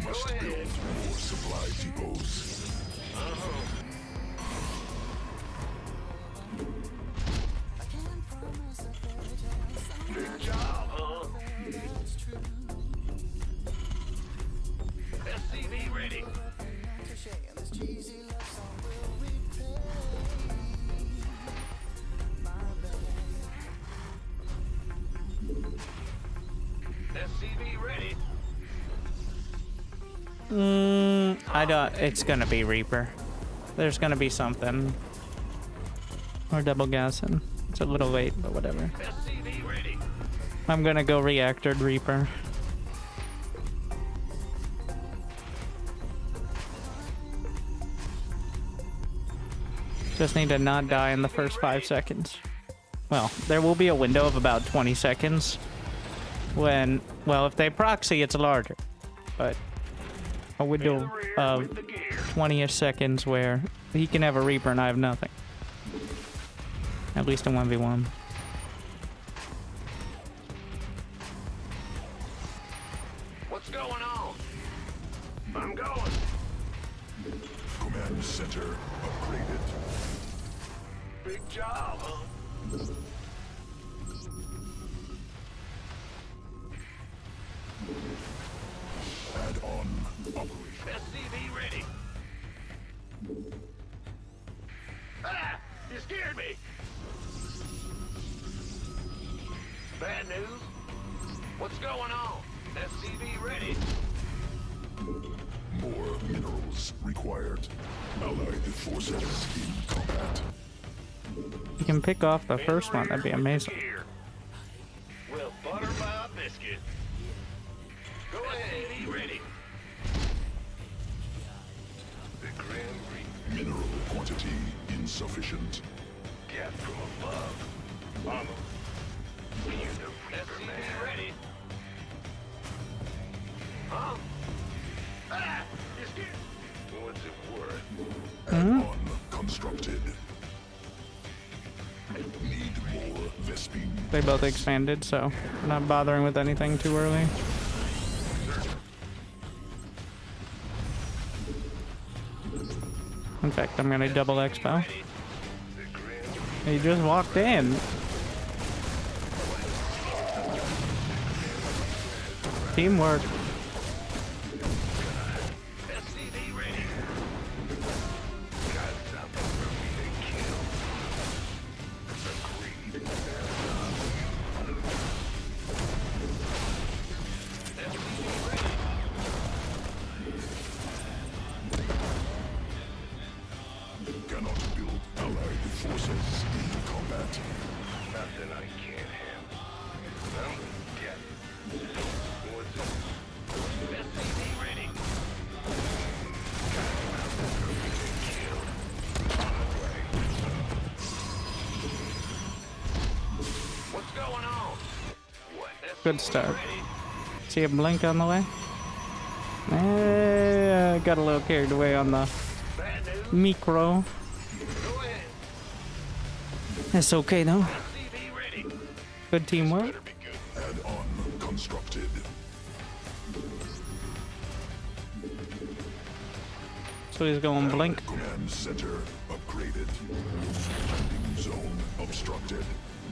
Must build more supply depots. Big job, huh? SCV ready. SCV ready. I don't. It's gonna be Reaper. There's gonna be something. Or double gassing. It's a little late, but whatever. SCV ready. I'm gonna go reactored Reaper. Just need to not die in the first 5 seconds. Well, there will be a window of about 20 seconds when, well, if they proxy, it's larger. But a window of 20-ish seconds where he can have a Reaper and I have nothing. At least in 1v1. What's going on? I'm going. Command center upgraded. Big job, huh? Add-on operation. SCV ready. Ah! You scared me! Bad news? What's going on? SCV ready. More minerals required. Allied forces in combat. You can pick off the first one, that'd be amazing. Here. Well, butter my biscuit. Go ahead. SCV ready. The Grand Reap. Mineral quantity insufficient. Gas from above. Armor. We use the Reaper, man. Ready. Huh? Ah! You scared? What's it worth? Add-on constructed. Need more Vespine. They both expanded, so I'm not bothering with anything too early. In fact, I'm gonna double expo. He just walked in. Teamwork. SCV ready. Got something for me to kill. Agreed. SCV ready. Cannot build allied forces in combat. Nothing I can't handle. I'm gonna get it. What's it? SCV ready. Got something for me to kill. On the way. What's going on? What? Good start. See a blink on the way? Got a little carried away on the Bad news. micro. Go ahead. It's okay though. SCV ready. Good teamwork. Better be good. Add-on constructed. So he's going blink. Command center upgraded. Landing zone obstructed.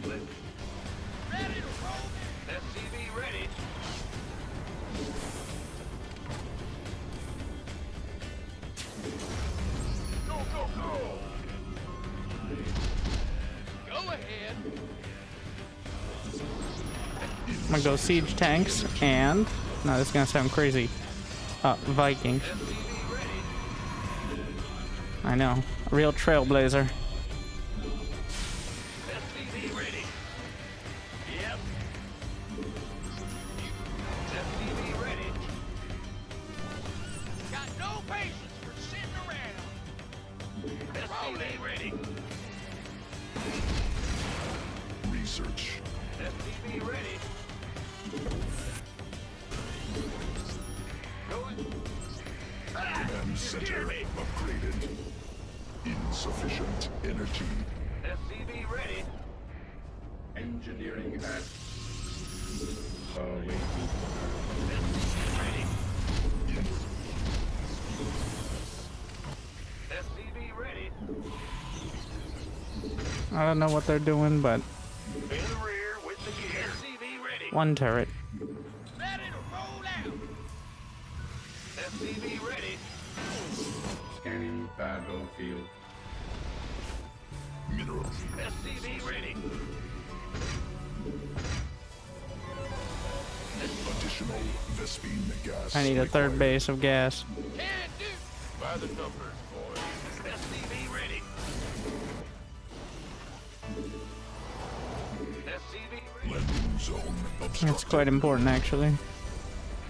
Ready to roll. SCV ready. Go, go, go. Go ahead. I'm gonna go siege tanks and no, this is gonna sound crazy. Vikings. SCV ready. I know, a real trailblazer. SCV ready. Yep. SCV ready. Got no patience for sitting around. SCV ready. Research. SCV ready. Going. Command center upgraded. Insufficient energy. SCV ready. Engineering at. Awaiting. SCV ready. SCV ready. I don't know what they're doing, but In the rear with the gear. SCV ready. one turret. Ready to roll out. SCV ready. Scanning battlefield. Mineral. SCV ready. Additional Vespine gas. I need a third required. base of gas. Can do. By the numbers, boys. SCV ready. SCV ready. Landing zone obstructed. That's quite important, actually.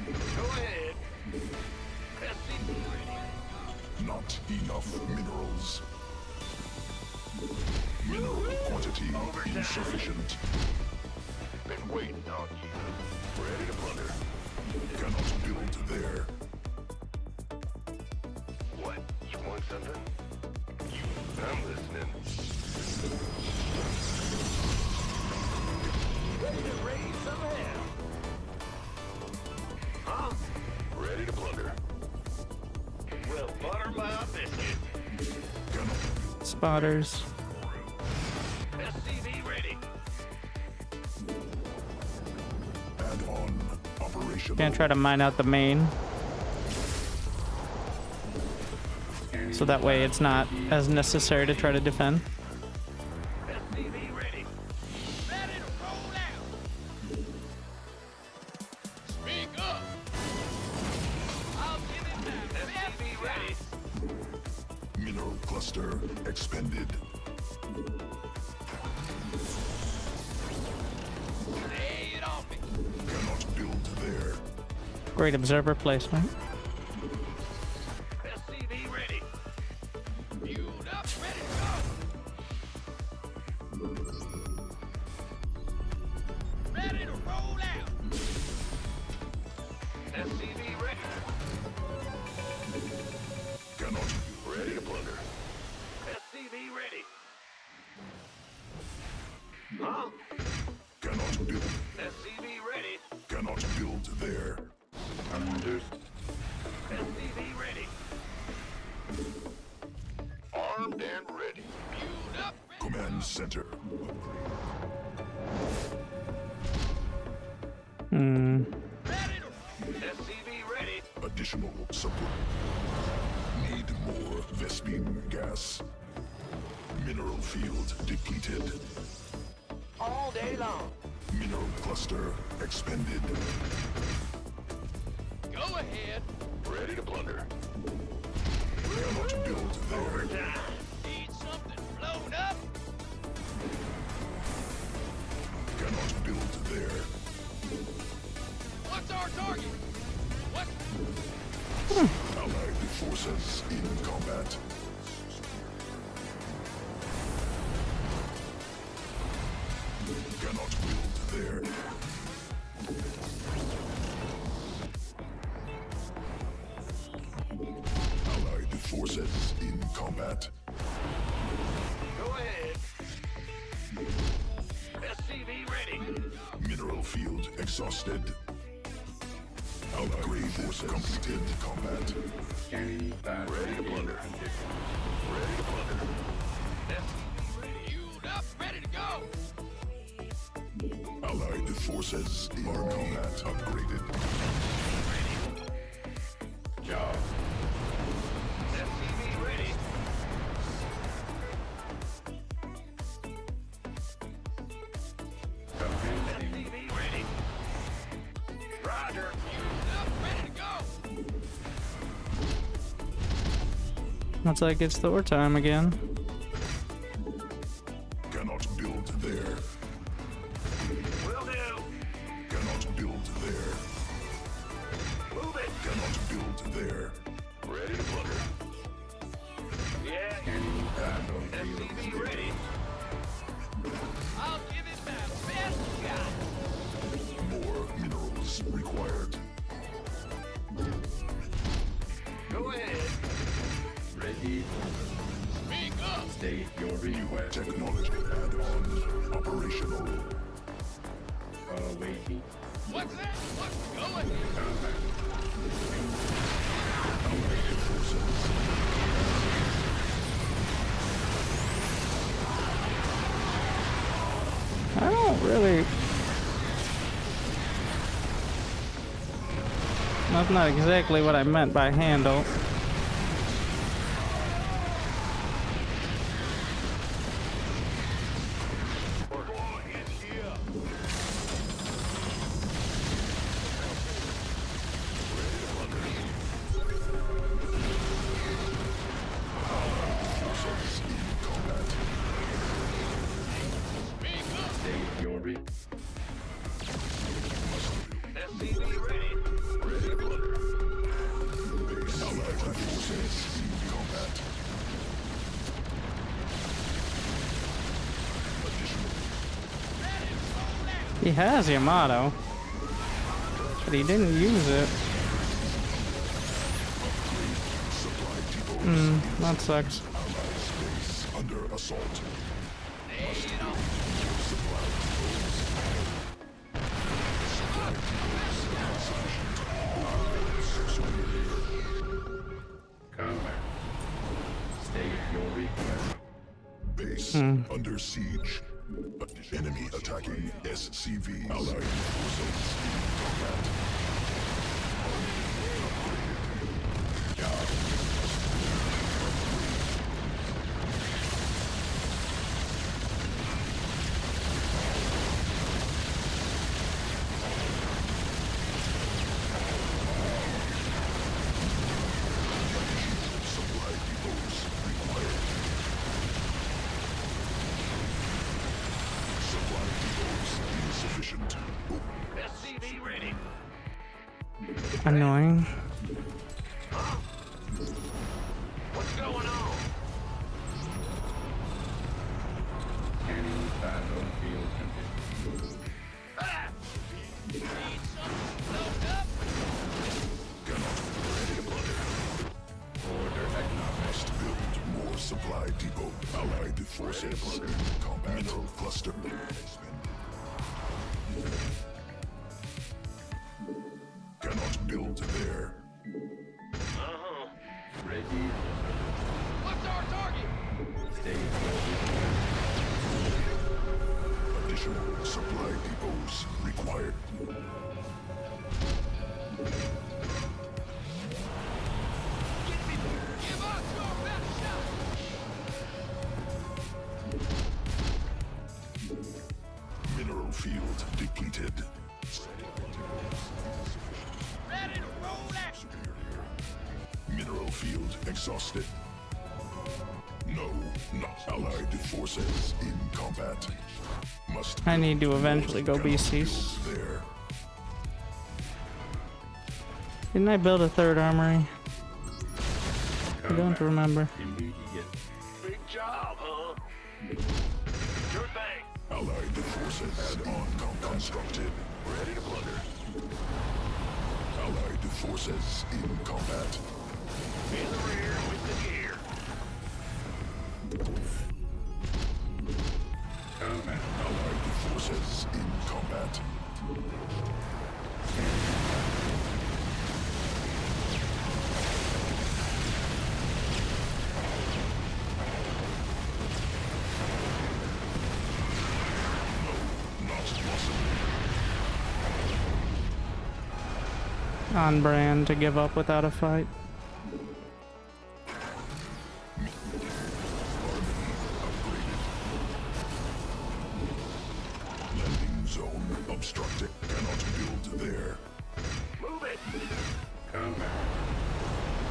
Go ahead. SCV ready. Not enough minerals. Mineral quantity insufficient. Been waiting on you. Ready to plunder. Cannot build there. What? You want something? I'm listening. Ready to raise some hell. Huh? Ready to plunder. Well, butter my biscuit. Spotters. SCV ready. Add-on operational. Gonna try to mine out the main, so that way it's not as necessary to try to defend. SCV ready. Ready to roll out. Speak up. I'll give it back. SCV ready. Mineral cluster expended. Lay it on me. Cannot build there. Great observer placement. SCV ready. Fueled up. Ready to go. Ready to roll out. SCV ready. Cannot. Ready to plunder. SCV ready. Huh? Cannot build. SCV ready. Cannot build there. Understood. SCV ready. Armed and ready. Fueled up. Command center. Hmm. Ready to SCV ready. Additional supply. Need more Vespine gas. Mineral field depleted. All day long. Mineral cluster expended. go ahead. Ready to plunder. Cannot build there. Need something blown up? Cannot build there. What's our target? What? Allied forces in combat. Cannot build there. forces in combat. Go ahead. SCV ready. Mineral field exhausted. Upgrade forces completed. Combat. Scanning battle Ready to plunder. Ready to plunder. SCV ready. Fueled up, ready to go. Allied forces in combat. Upgraded. job. SCV ready. Commencing. SCV ready. Roger. Fueled up, ready to go. Looks like it's Thor time again. Cannot build there. Will do. Cannot build there. Move it. Cannot build there. Ready to plunder. Yeah. Scanning battlefield. SCV ready. I'll give it my best shot. More minerals required. Go ahead. Ready. Speak up. State your request. Technology add-on operational. Awaiting. What's that? What's going? Combat. Allied forces. I don't really... That's not exactly what I meant by handle. Forces in combat. Speak up. State your re. SCV ready. Ready to plunder. Allied forces in combat. Additional He has Yamato, but he didn't use it. supply depots. That sucks. Allied space under assault. Combat. State your request. Base under siege. Enemy attacking SCV. Allied forces in combat. Supply depots required. Supply depots insufficient. SCV ready. Annoying. What's going on? Scanning battlefield conditions. Ah! Need something loaded up. Cannot ready to plunder. Order economic. Must build more supply depot. Allied forces in combat. Mineral cluster. Cannot build there. Uh-huh. Ready. What's our target? State your request. Additional supply depots required. Give us your best shot. Mineral field depleted. Ready to roll out. Mineral field exhausted. No, not allied forces in combat. Must I need to eventually go cannot BCs. build there. Didn't I build a third armory? I don't remember. Immediate. Big job, huh? Sure thing. Allied forces add-on constructed. Ready to plunder. Allied forces in combat. In the rear with the gear. Allied forces in combat. On brand to give up without a fight. Landing zone obstructed. Cannot build there. Move it. Combat.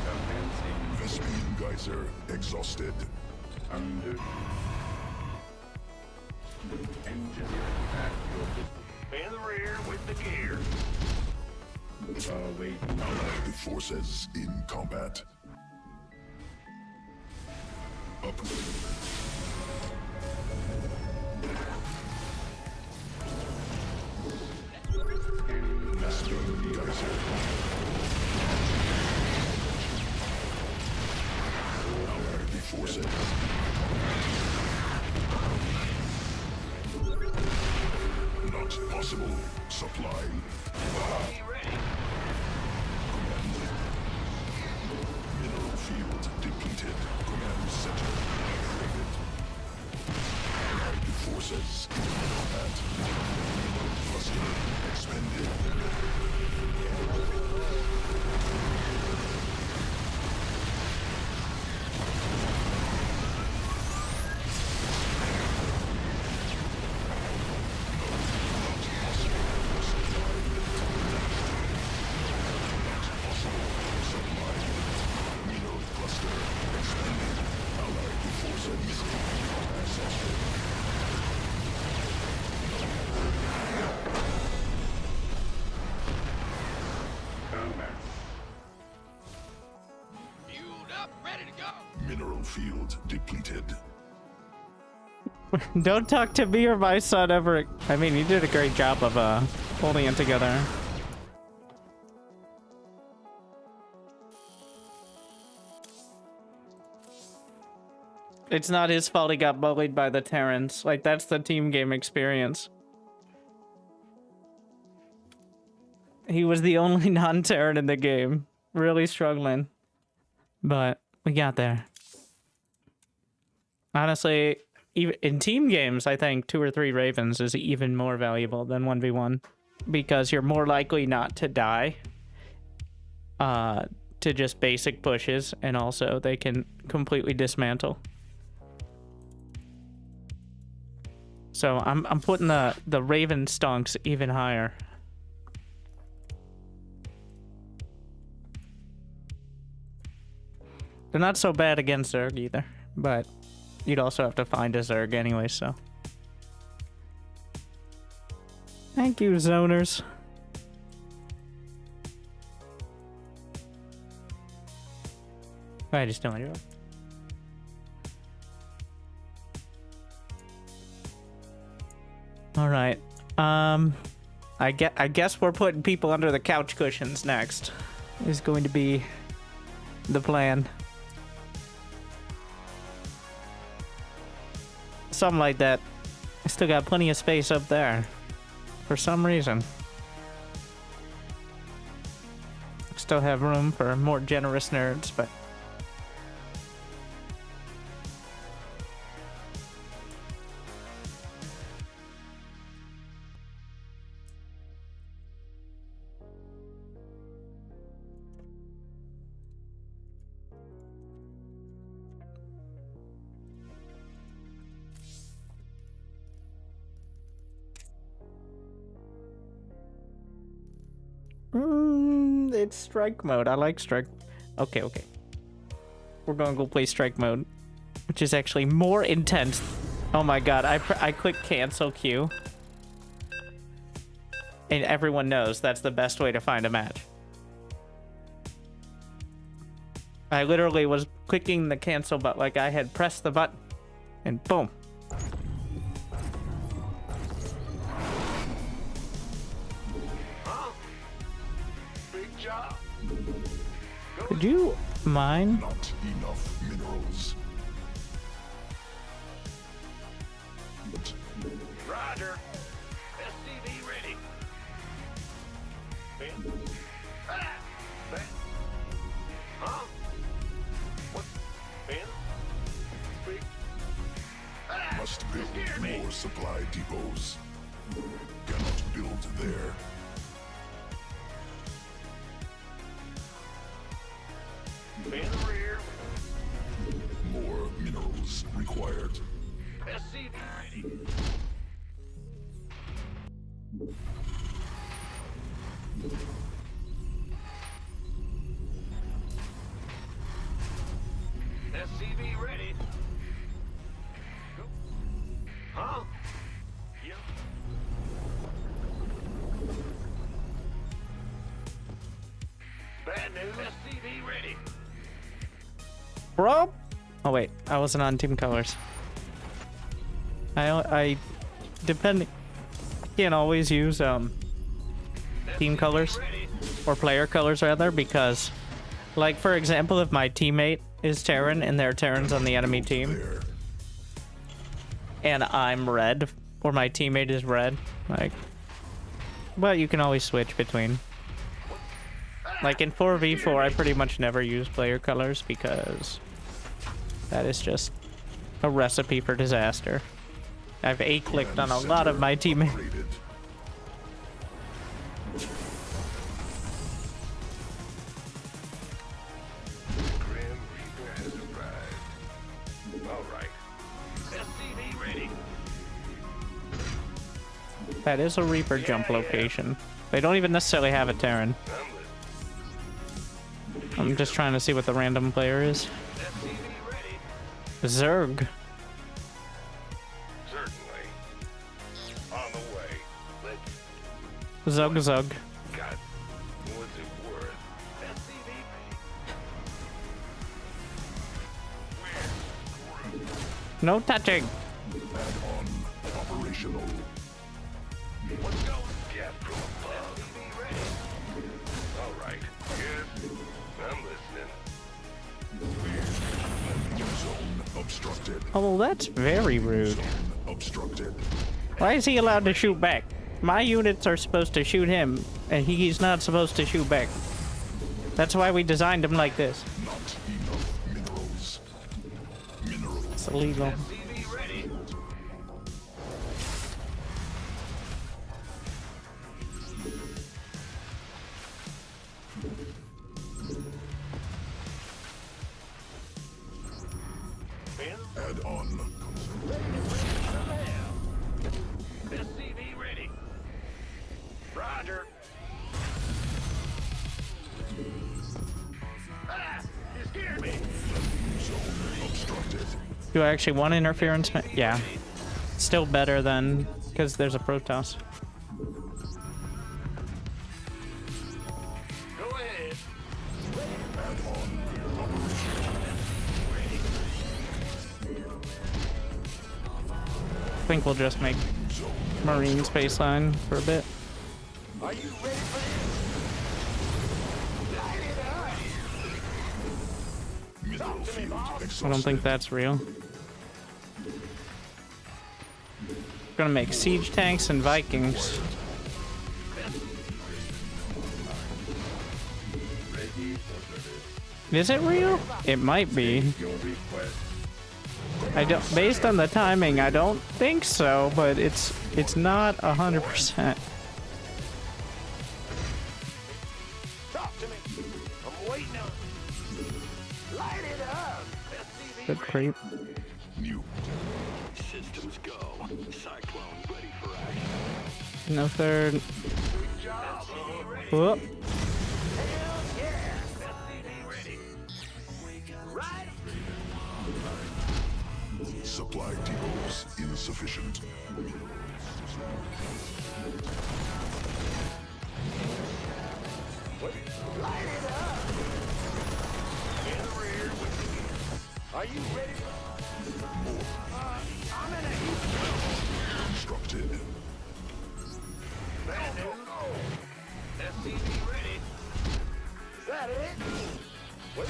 Commencing. Vespene geyser exhausted. Under. Engineering at your disposal. In the rear with the gear. Awaiting. Allied forces in combat. Upgrade. Vespene geyser. Allied forces. Not possible. Supply. Be ready. Command. Mineral field depleted. Command center activated. Allied forces in combat. Cluster expended. Combat. Fueled up, ready to go. Mineral field depleted. Don't talk to me or my son ever. I mean, you did a great job of holding it together. It's not his fault he got bullied by the Terrans. Like, that's the team game experience. He was the only non-Terran in the game. Really struggling. But we got there. Honestly, even in team games, I think 2 or 3 Ravens is even more valuable than 1v1. Because you're more likely not to die. To just basic pushes. And also, they can completely dismantle. So I'm putting the Raven stonks even higher. They're not so bad against Zerg either, but you'd also have to find a Zerg anyway, so. Thank you, zoners. I just don't want to. All right. I guess we're putting people under the couch cushions next. Is going to be the plan. Something like that. I still got plenty of space up there. For some reason. Still have room for more generous nerds, but... it's strike mode. I like strike. Okay. We're gonna go play strike mode, which is actually more intense. Oh my god, I clicked cancel queue. And everyone knows that's the best way to find a match. I literally was clicking the cancel button like I had pressed the button. And boom. Big job. Could you mind? Not enough. minerals. Roger. SCV ready. Fans? Ah! Fans? Huh? What? Fans? Speak? Ah! Must build Scared me. more supply depots. Cannot build there. Fan rear. More minerals required. SCV ready. SCV ready. Go. Huh? Yep. Bad news. SCV ready. Bro? Oh wait, I wasn't on team colors. I depending, can't always use team colors or player colors rather, because like for example, if my teammate is Terran and there are Terrans on the enemy team There. and I'm red or my teammate is red, like, but you can always switch between. Like in 4v4, I pretty much never use player colors because that is just a recipe for disaster. I've A-clicked on a lot of my teammates. Upgraded. Grim Reaper has arrived. All right. SCV ready. That is a Reaper jump location. They don't even necessarily have a Terran. I'm just trying to see what the random player is. SCV ready. Zerg. Certainly. On the way. Let's Zug. God. What's it worth? SCV ready. We're screwed. No touching. Add-on operational. Let's go. Get from above. SCV ready. All right. Yes. I'm listening. New zone obstructed. Oh, well, that's very rude. Zone obstructed. Why is he allowed to shoot back? My units are supposed to shoot him, and he's not supposed to shoot back. That's why we designed him like this. Not enough minerals. Minerals. It's illegal. SCV ready. Add-on. SCV ready. Roger. Ah! You scared me. Zone obstructed. Do I actually want interference? Yeah. Still better than, because there's a Protoss. Go ahead. I think we'll just make Marine space line for a bit. Are you ready for this? Light it up. Mineral field I exhausted. don't think that's real. Gonna make siege tanks and Vikings. Is it real? It might be. I don't. Based on the timing, I don't think so, but it's not 100%. Talk to me. I'm waiting on. Light it up. SCV Good ready. creep. New. Systems go. Cyclone ready for action. No third. SCV ready. Whoop. Hell yeah. SCV ready. Right. Supply depots insufficient. Light it up. In the rear with the gear. Are you ready? I'm in a heat. Constructed. Bad news. SCV ready. Is that it? What?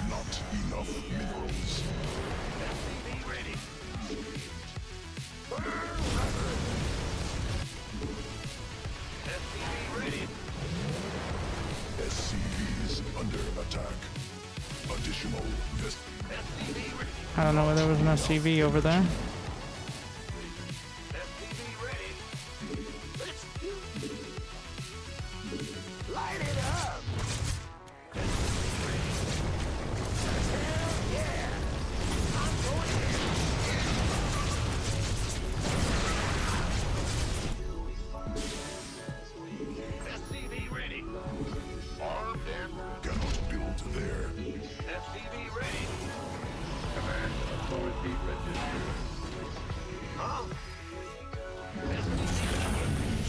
Not enough minerals. SCV ready. SCV ready. SCVs under attack. Additional vest. SCV ready. I don't know whether there was an SCV over there. SCV ready. Let's light it up. SCV ready. Hell yeah. I'm going SCV ready. Armed and Cannot build there. SCV ready. Command authority registered. Huh?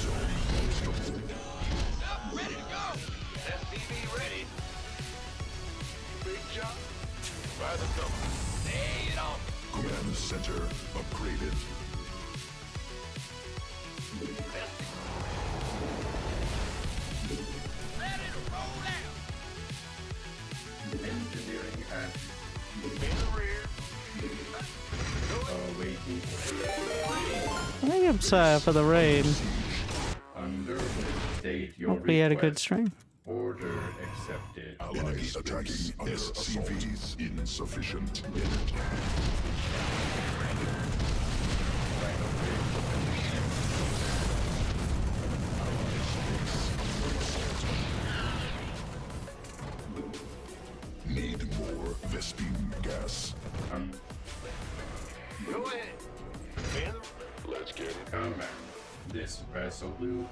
Zone obstructed. Up, ready to go. SCV ready. Big job. By the number. Lay it on. Command center upgraded. Ready to roll out. Engineering and In the rear. awaiting I think I'm sorry for the raid. underway. State your Hope we had a good request. stream. Order accepted. Allies attacking under SCVs insufficient energy. Need more Vespine gas. Go ahead. In. Let's get it. Combat. This vessel will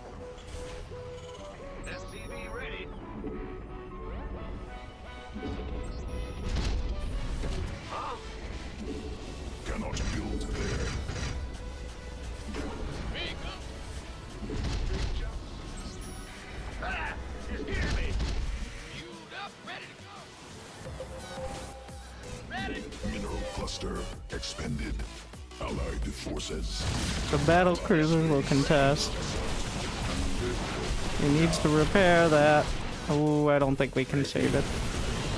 SCV ready. Huh? Cannot build there. Big up. Ah! Just hear me. Fueled up, ready to go. Ready. Mineral cluster expended. Allied forces. The battle cruiser will contest. He needs to repair that. Oh, I don't think we can save it.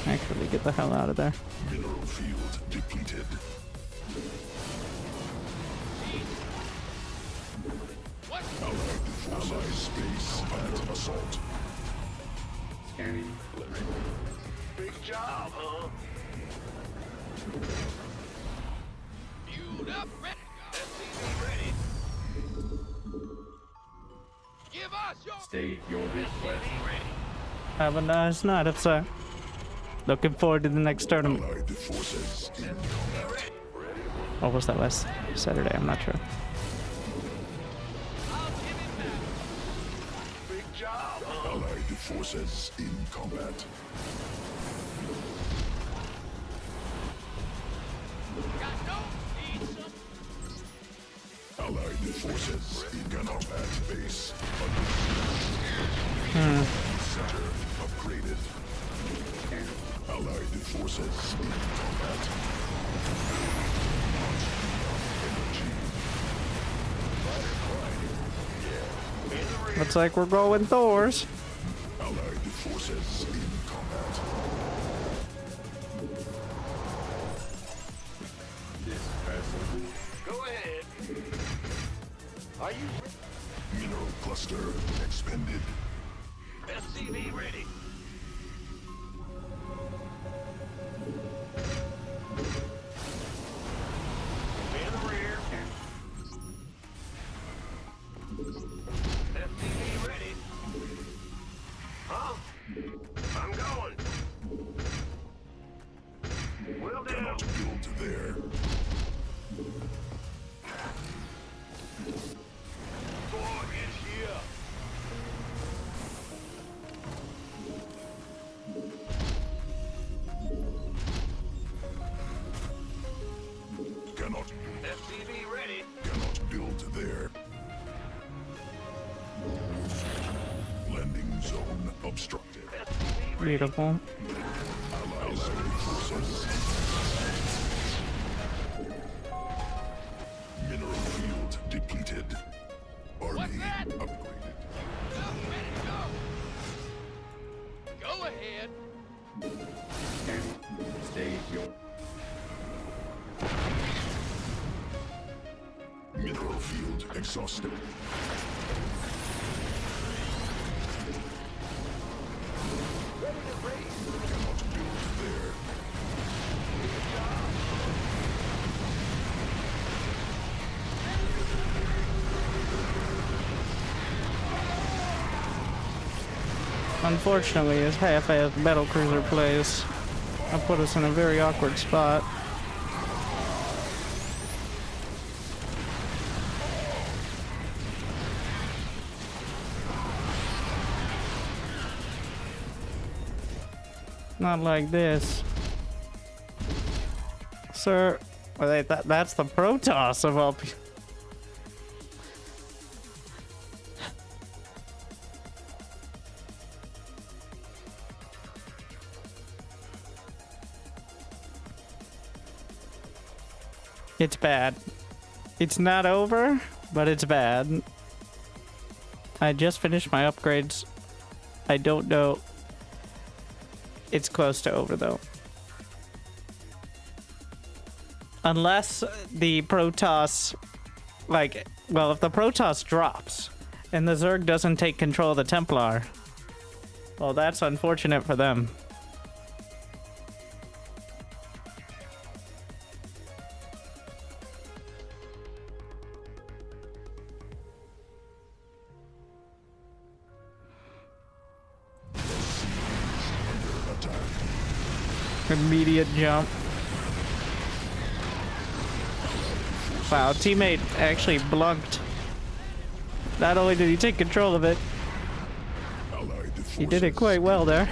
Actually, get the hell out of there. Mineral field depleted. What? Allied space under assault. scanning. Big job, huh? Fueled up, ready to SCV ready. go. Give us your State your request. SCV ready. Have a nice night, sir. Looking forward to the next tournament. Allied forces in SCV ready. Or was that last Saturday? I'm not sure. I'll give him back. Big job, huh? Allied forces in combat. Got no need some. Allied forces in combat base. Center upgraded. Allied forces in combat. Energy. Looks like we're going Thors. Allied forces in combat. This vessel will Go ahead. Are you Mineral cluster expended. SCV ready? In the rear. SCV ready? Huh? I'm going. Will do. Cannot build there. Thor is here. Cannot. SCV ready? Cannot build there. Landing zone obstructed. SCV ready? Beautiful. Allied forces. Mineral field depleted. Army What's that? upgraded. Up, ready to go. Go ahead. Scanning. Stay your. Mineral field exhausted. Cannot build there. Unfortunately, as half-assed battlecruiser plays, have put us in a very awkward spot. Not like this. Sir, wait, that's the Protoss of all people. It's bad. It's not over, but it's bad. I just finished my upgrades. I don't know. It's close to over, though. Unless the Protoss, like, well, if the Protoss drops and the Zerg doesn't take control of the Templar, well, that's unfortunate for them. Immediate jump. Wow, teammate actually blunked. Not only did he take control of it, he did it quite well there.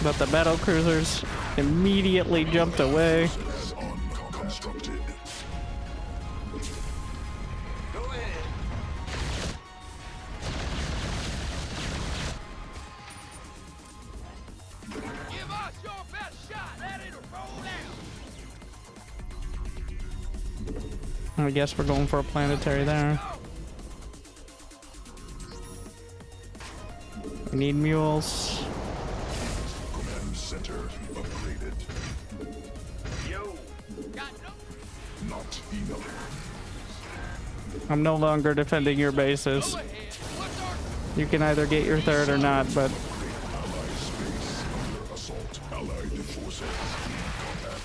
But the battle cruisers immediately jumped away. I guess we're going for a planetary there. We need mules. Command center upgraded. Yo. Not enough. I'm no longer defending your bases. You can either get your third or not, but Allied space under assault. Allied forces in combat.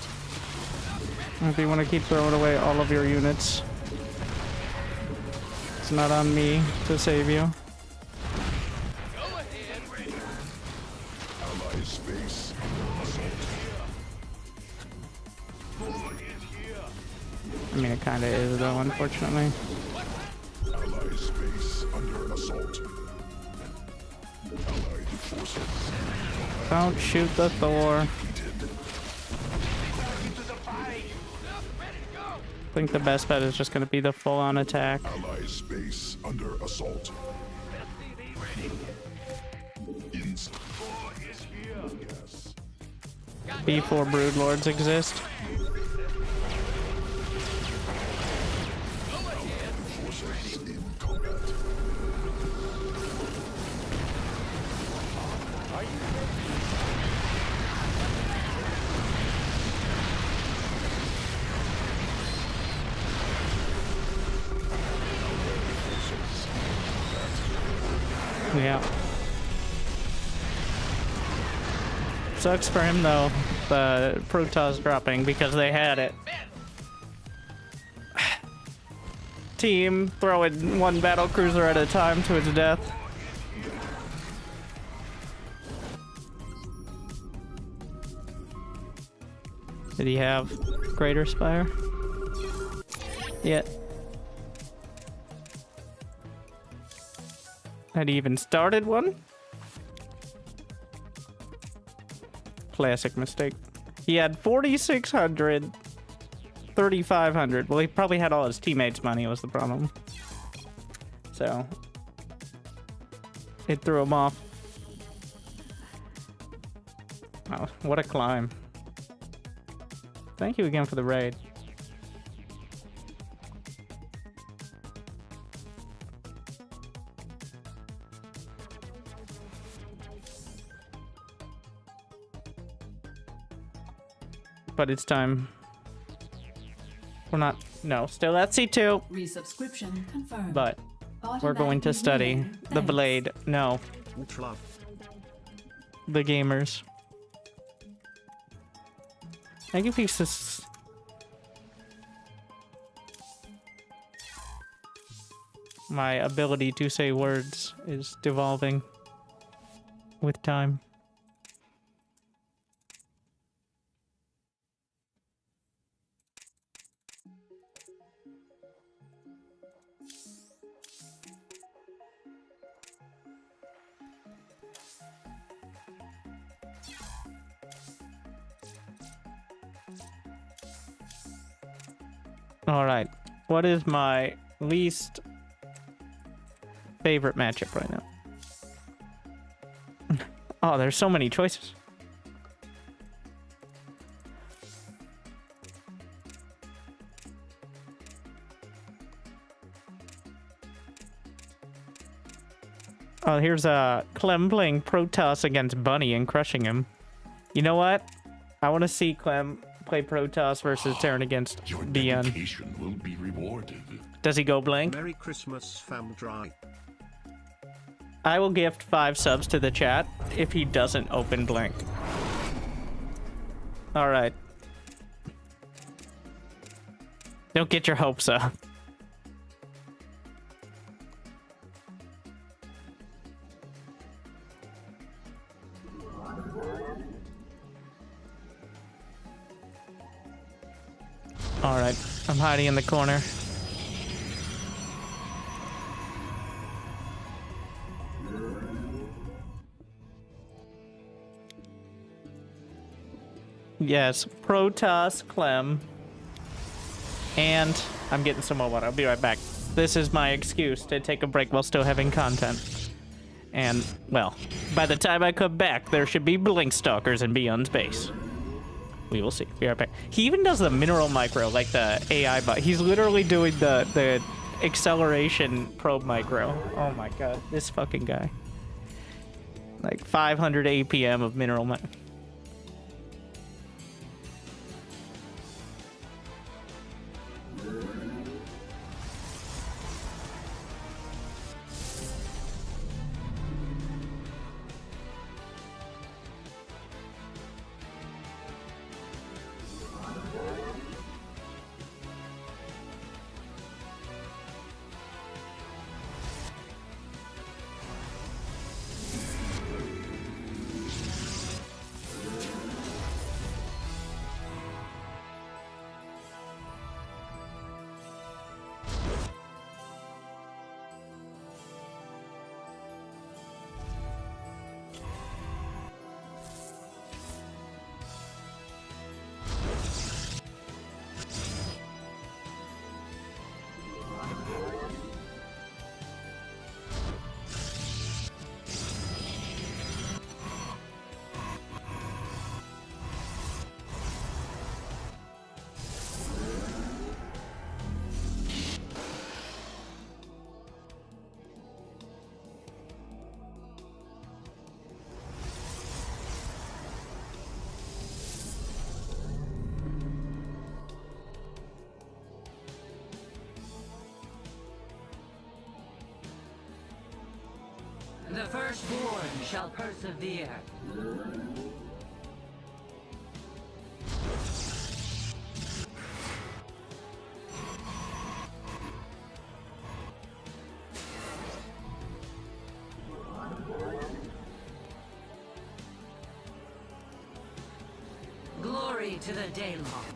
if you want to keep throwing away all of your units, it's not on me to save you. Allied space under assault. I mean, it kind of is, though, unfortunately. Allied space under assault. Allied forces Don't shoot the Thor. I think the best bet is just going to be the full-on attack. Allied space under assault. Inst. Yes. Before Broodlords exist. Forces in combat. Yeah. Sucks for him, though, the Protoss dropping, because they had it. Team throwing one battle cruiser at a time to its death. Did he have Greater Spire? Yeah. Had he even started one? Classic mistake. He had 4,600, 3,500. Well, he probably had all his teammates' money was the problem. So, it threw him off. Oh, what a climb. Thank you again for the raid. but it's time. We're not. No, still at C2, Resubscription confirmed. but we're going to study Automatically the relaying. blade. No, Much love. the gamers. Thank you, pieces. My ability to say words is devolving with time. All right. What is my least favorite matchup right now? Oh, there's so many choices. Oh, here's Clem playing Protoss against Bunny and crushing him. You know what? I want to see Clem play Protoss versus Terran against Your Bian. dedication will be rewarded. Does he go blank? Merry Christmas, fam dry. I will gift 5 subs to the chat if he doesn't open blank. All right. Don't get your hopes up. All right, I'm hiding in the corner. Yes, Protoss, Clem. And I'm getting some more water. I'll be right back. This is my excuse to take a break while still having content. And, well, by the time I come back, there should be blink stalkers in Beyond's base. We will see. Be right back. He even does the mineral micro, like the AI bot. He's literally doing the acceleration probe micro. Oh my god, this fucking guy. Like 500 APM of mineral micro. The firstborn shall persevere. Glory to the Daylon.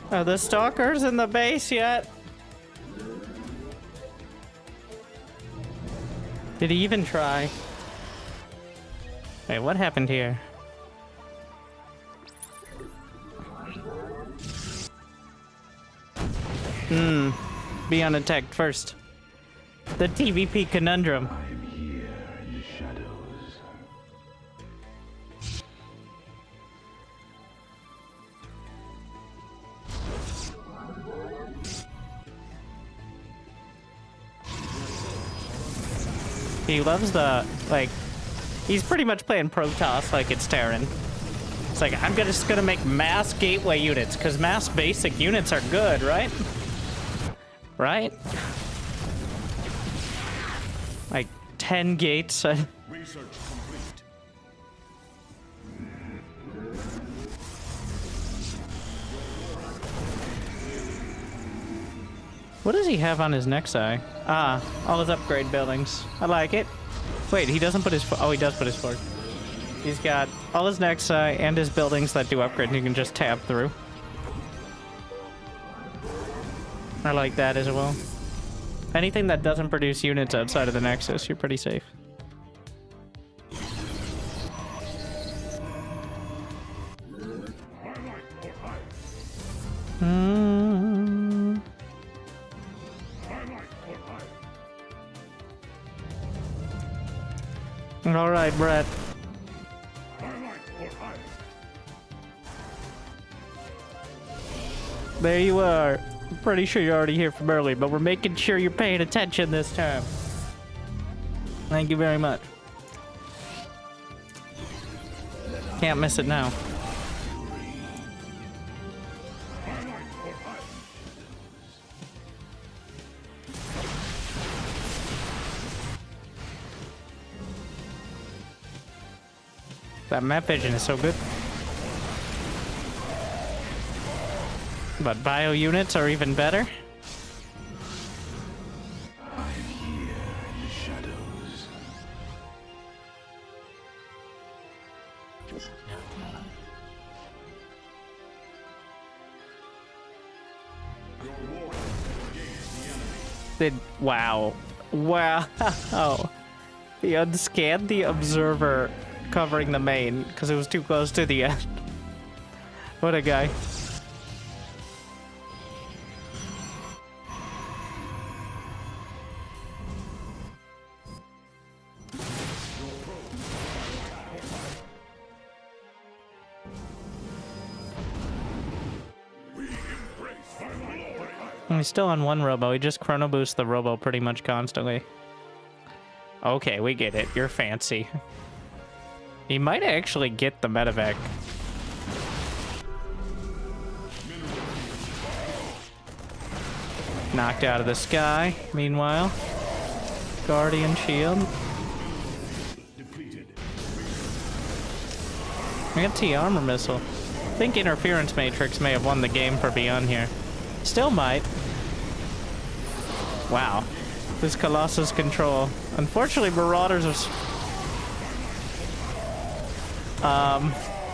Are the stalkers in the base yet? Did he even try? Wait, what happened here? Be unattacked first. The TVP conundrum. I'm here in the shadows. He loves the, like, he's pretty much playing Protoss like it's Terran. It's like, I'm just gonna make mass gateway units, because mass basic units are good, right? Right? Like, 10 gates. Research complete. What does he have on his next eye? Ah, all his upgrade buildings. I like it. Wait, he doesn't put his... Oh, he does put his fork. He's got all his next eye and his buildings that do upgrade, and you can just tab through. I like that as well. Anything that doesn't produce units outside of the Nexus, you're pretty safe. All right, Brett. There you are. I'm pretty sure you're already here from early, but we're making sure you're paying attention this time. Thank you very much. Can't miss it now. That map vision is so good. But bio units are even better. I'm here in the shadows. Wow. He unscanned the observer covering the main because it was too close to the end. What a guy. He's still on one robo. He just chrono boosts the robo pretty much constantly. Okay, we get it. You're fancy. He might actually get the medevac. Knocked out of the sky. Meanwhile, Guardian Shield. We got T-Armor Missile. I think Interference Matrix may have won the game for Beyond here. Still might. Wow. This Colossus control. Unfortunately, Marauders are...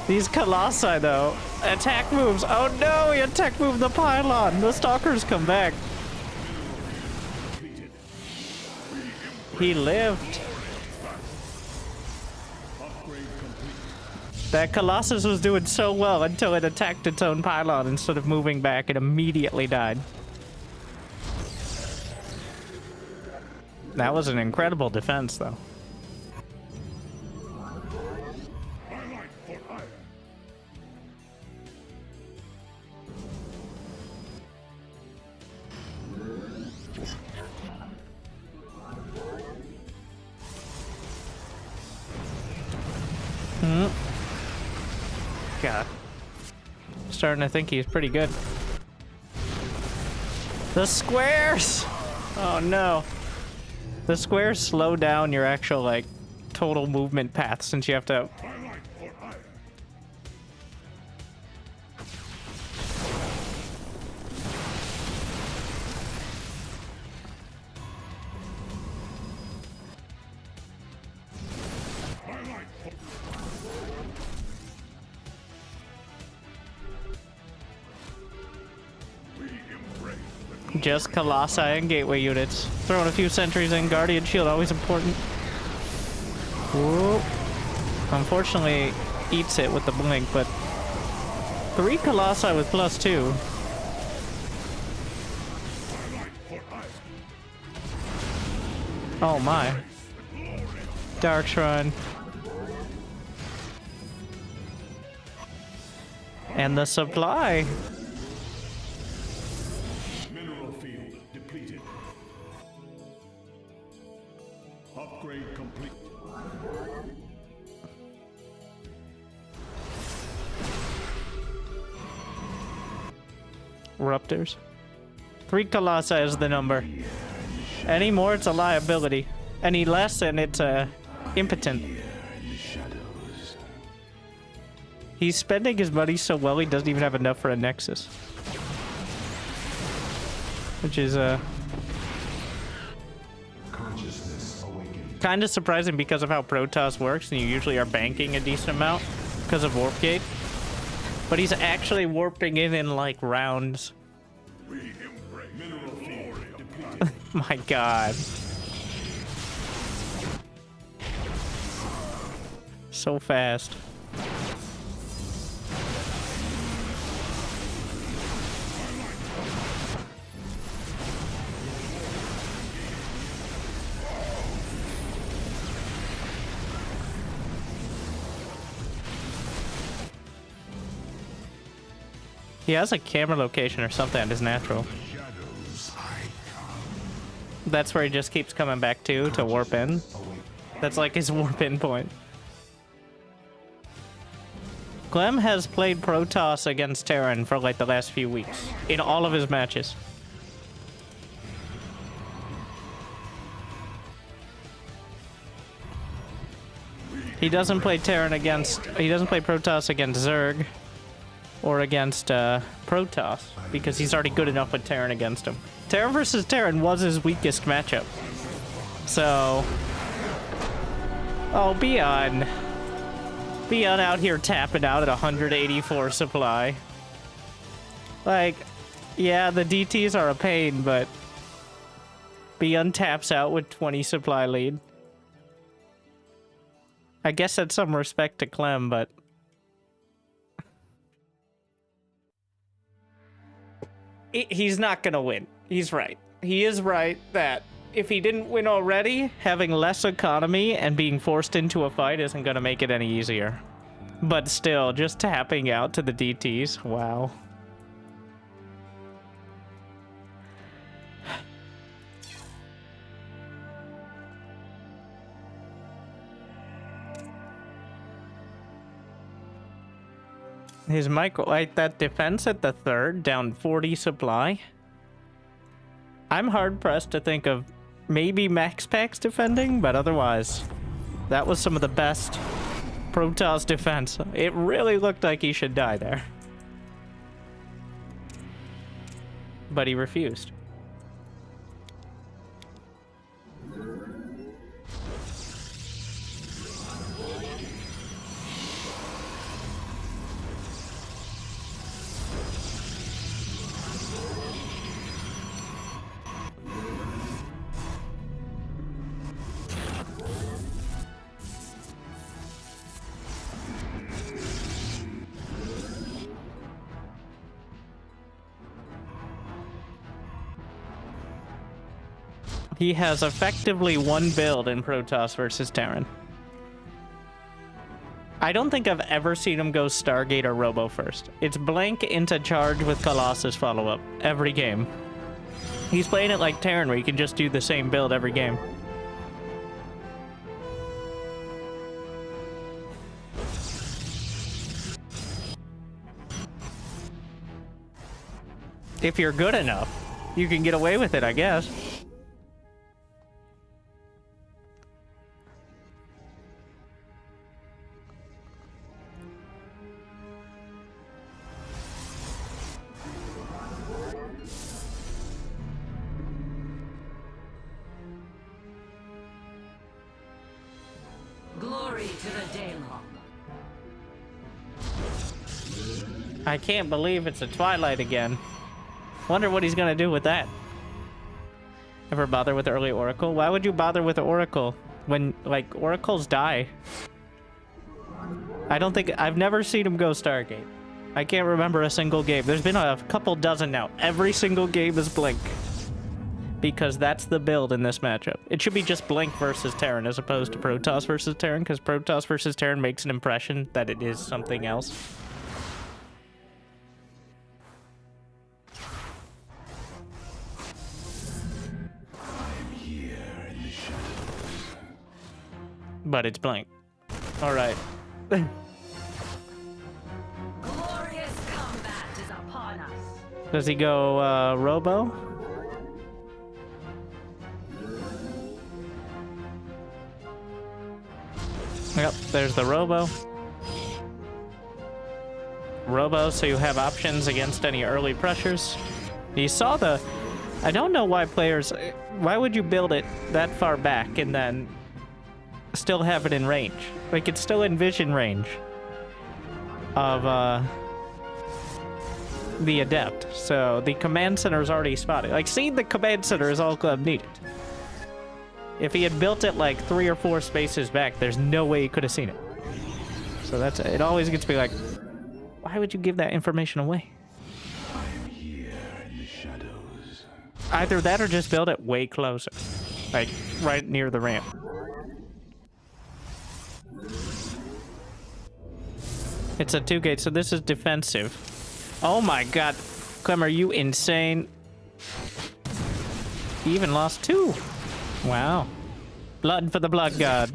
These Colossi, though. Attack moves. Oh no, he attack moved the pylon. The Stalkers come back. He lived. That Colossus was doing so well until it attacked its own pylon instead of moving back. It immediately died. That was an incredible defense, though. God. Starting to think he's pretty good. The squares! Oh no. The squares slow down your actual, like, total movement path since you have to... just Colossi and Gateway units. Throwing a few sentries in. Guardian Shield, always important. Whoa. Unfortunately, eats it with the blink, but 3 Colossi with +2. Oh my. Dark Shrine. And the supply. Mineral field depleted. Upgrade complete. Raptors. 3 Colossi is the number. Any more, it's a liability. Any less, and it's impotent. He's spending his money so well, he doesn't even have enough for a Nexus. Which is, kind of surprising because of how Protoss works, and you usually are banking a decent amount because of Warp Gate. But he's actually warping in like rounds. My god. So fast. He has a camera location or something at his natural. That's where he just keeps coming back to warp in. That's like his warp in point. Clem has played Protoss against Terran for like the last few weeks. In all of his matches. He doesn't play Protoss against Zerg. Or against Protoss, because he's already good enough with Terran against him. Terran versus Terran was his weakest matchup. So... Oh, Beyond. Beyond out here tapping out at 184 supply. Like, yeah, the DTs are a pain, but... Beyond taps out with 20 supply lead. I guess that's some respect to Clem, but... He's not gonna win. He's right. He is right that if he didn't win already, having less economy and being forced into a fight isn't gonna make it any easier. But still, just tapping out to the DTs, wow. His micro, like that defense at the third, down 40 supply. I'm hard pressed to think of maybe Max Packs defending, but otherwise, that was some of the best Protoss defense. It really looked like he should die there. But he refused. He has effectively one build in Protoss versus Terran. I don't think I've ever seen him go Stargate or Robo first. It's blank into charge with Colossus follow-up every game. He's playing it like Terran, where you can just do the same build every game. If you're good enough, you can get away with it, I guess. Glory to the Daylong. I can't believe it's a Twilight again. Wonder what he's gonna do with that. Ever bother with early Oracle? Why would you bother with Oracle when, like, Oracles die? I don't think... I've never seen him go Stargate. I can't remember a single game. There's been a couple dozen now. Every single game is Blink. Because that's the build in this matchup. It should be just Blink versus Terran as opposed to Protoss versus Terran, because Protoss versus Terran makes an impression that it is something else. But it's Blink. Alright. Glorious combat is upon us. Does he go, Robo? Yep, there's the Robo. Robo, so you have options against any early pressures. You saw the... I don't know why players... Why would you build it that far back and then still have it in range? Like, it's still in vision range of, the Adept. So, the command center is already spotted. Like, seeing the command center is all Club needed. If he had built it like 3 or 4 spaces back, there's no way he could have seen it. So that's it. Always gets me like, why would you give that information away? I'm here in the shadows. Either that or just build it way closer. Like, right near the ramp. It's a 2-gate, so this is defensive. Oh my god. Clem, are you insane? He even lost 2. Wow. Blood for the blood god.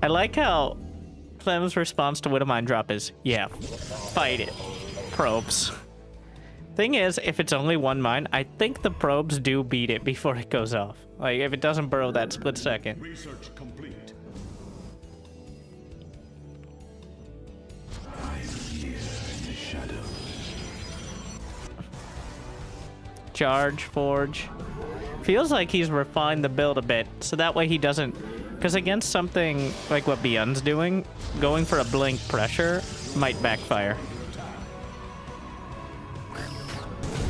I like how Clem's response to Widowmine drop is, yeah, fight it. Probes. Thing is, if it's only 1 mine, I think the probes do beat it before it goes off. Like, if it doesn't burrow that split second. Research complete. I'm here in the shadows. Charge, forge. Feels like he's refined the build a bit, so that way he doesn't... Because against something like what Beyond's doing, going for a blink pressure might backfire.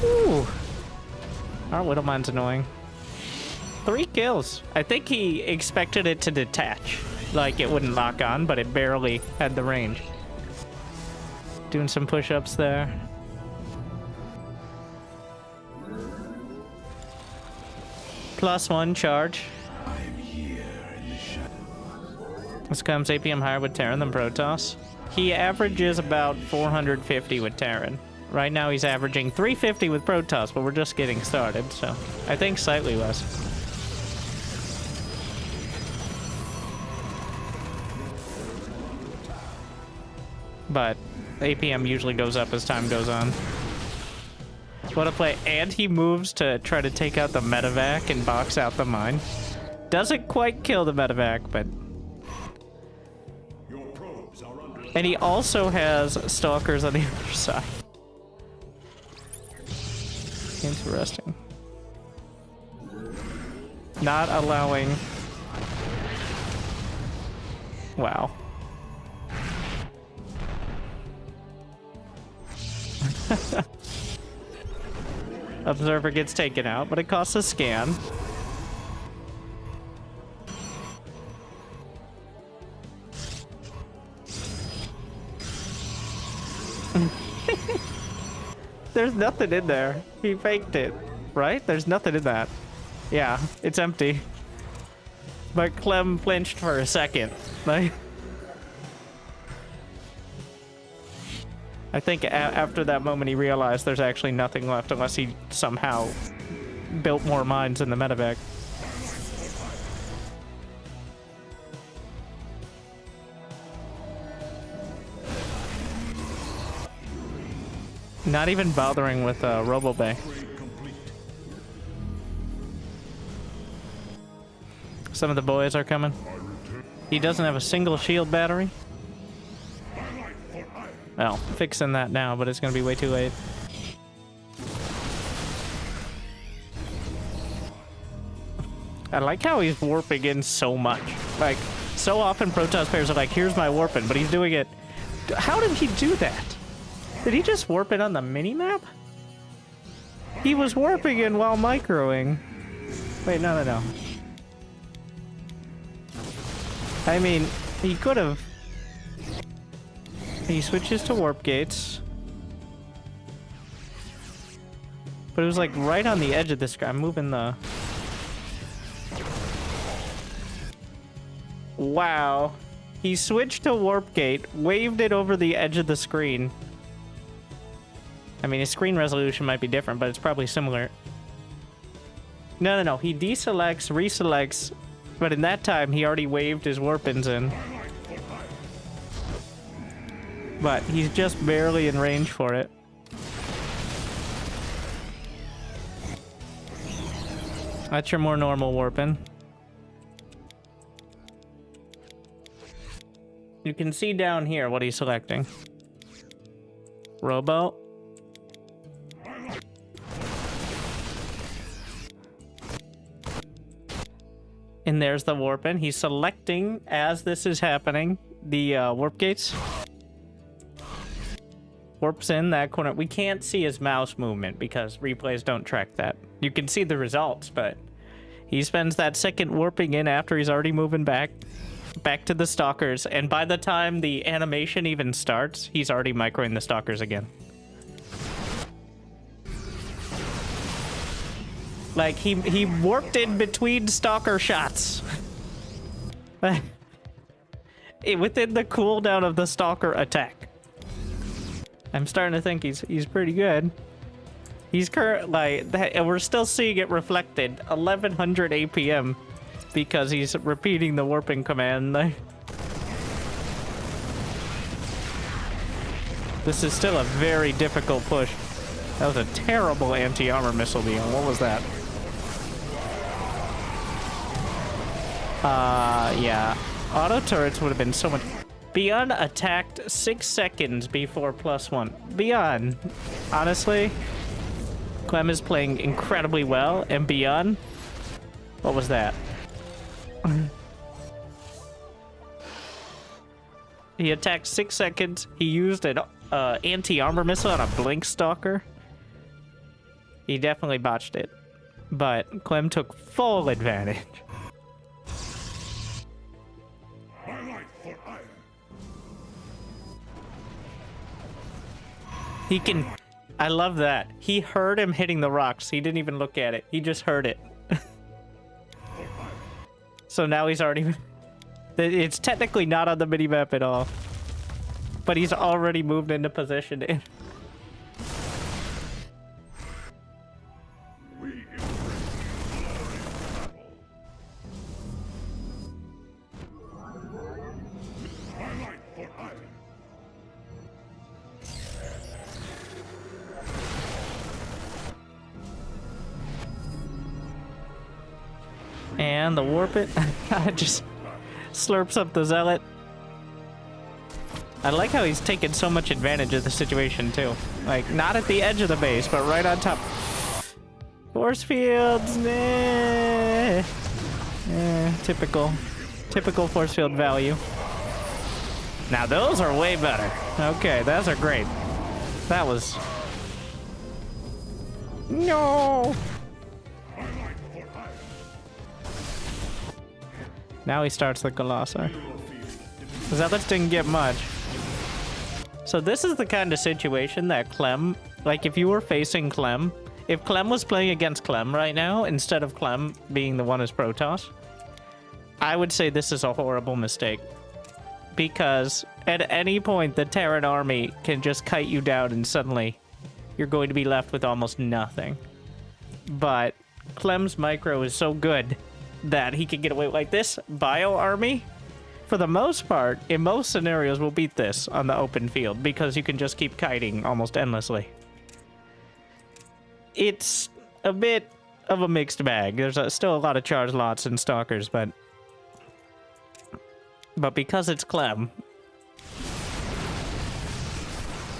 Ooh. Our Widowmine's annoying. 3 kills. I think he expected it to detach. Like it wouldn't lock on, but it barely had the range. Doing some push-ups there. +1 charge. I'm here in the shadows. This comes APM higher with Terran than Protoss. He averages about 450 with Terran. Right now he's averaging 350 with Protoss, but we're just getting started, so I think slightly less. But APM usually goes up as time goes on. What a play. And he moves to try to take out the medevac and box out the mine. Doesn't quite kill the medevac, but... Your probes are under And he also has stalkers on the other side. Interesting. Not allowing... Wow. Observer gets taken out, but it costs a scan. There's nothing in there. He faked it, right? There's nothing in that. Yeah, it's empty. But Clem flinched for a second. Like, I think after that moment he realized there's actually nothing left unless he somehow built more mines in the medevac. Not even bothering with Robobay. Some of the boys are coming. He doesn't have a single shield battery. Well, fixing that now, but it's gonna be way too late. I like how he's warping in so much. Like, so often Protoss players are like, here's my warping, but he's doing it... How did he do that? Did he just warp it on the mini-map? He was warping in while microing. Wait, no. I mean, he could have. He switches to warp gates. But it was like right on the edge of this guy. I'm moving the... Wow. He switched to warp gate, waved it over the edge of the screen. I mean, his screen resolution might be different, but it's probably similar. No. He deselects, reselects, but in that time, he already waved his warp-ins in. But he's just barely in range for it. That's your more normal warp-in. You can see down here what he's selecting. Robo. And there's the warp-in. He's selecting, as this is happening, the warp gates. Warps in that corner. We can't see his mouse movement because replays don't track that. You can see the results, but he spends that second warping in after he's already moving back to the stalkers, and by the time the animation even starts, he's already microing the stalkers again. Like, he warped in between stalker shots. Within the cooldown of the stalker attack. I'm starting to think he's pretty good. He's and we're still seeing it reflected 1100 APM because he's repeating the warping command. This is still a very difficult push. That was a terrible anti-armor missile, Leon. What was that? Yeah. Auto turrets would have been so much... Beyond attacked 6 seconds before +1. Beyond, honestly, Clem is playing incredibly well, and Beyond, what was that? He attacked 6 seconds. He used an anti-armor missile on a blink stalker. He definitely botched it, but Clem took full advantage. He can... I love that. He heard him hitting the rocks. He didn't even look at it. He just heard it. So now he's already... It's technically not on the minimap at all. But he's already moved into position. And the warp it just slurps up the zealot. I like how he's taking so much advantage of the situation too. Like, not at the edge of the base, but right on top. Force fields, nah. Typical force field value. Now those are way better. Okay, those are great. That was... No! Now he starts the Colossi. Zealots didn't get much. So this is the kind of situation that Clem, like if you were facing Clem, if Clem was playing against Clem right now, instead of Clem being the one as Protoss, I would say this is a horrible mistake. Because at any point, the Terran army can just kite you down and suddenly you're going to be left with almost nothing. But Clem's micro is so good that he can get away like this. Bio army, for the most part, in most scenarios, will beat this on the open field because you can just keep kiting almost endlessly. It's a bit of a mixed bag. There's still a lot of charge lots and stalkers, but because it's Clem,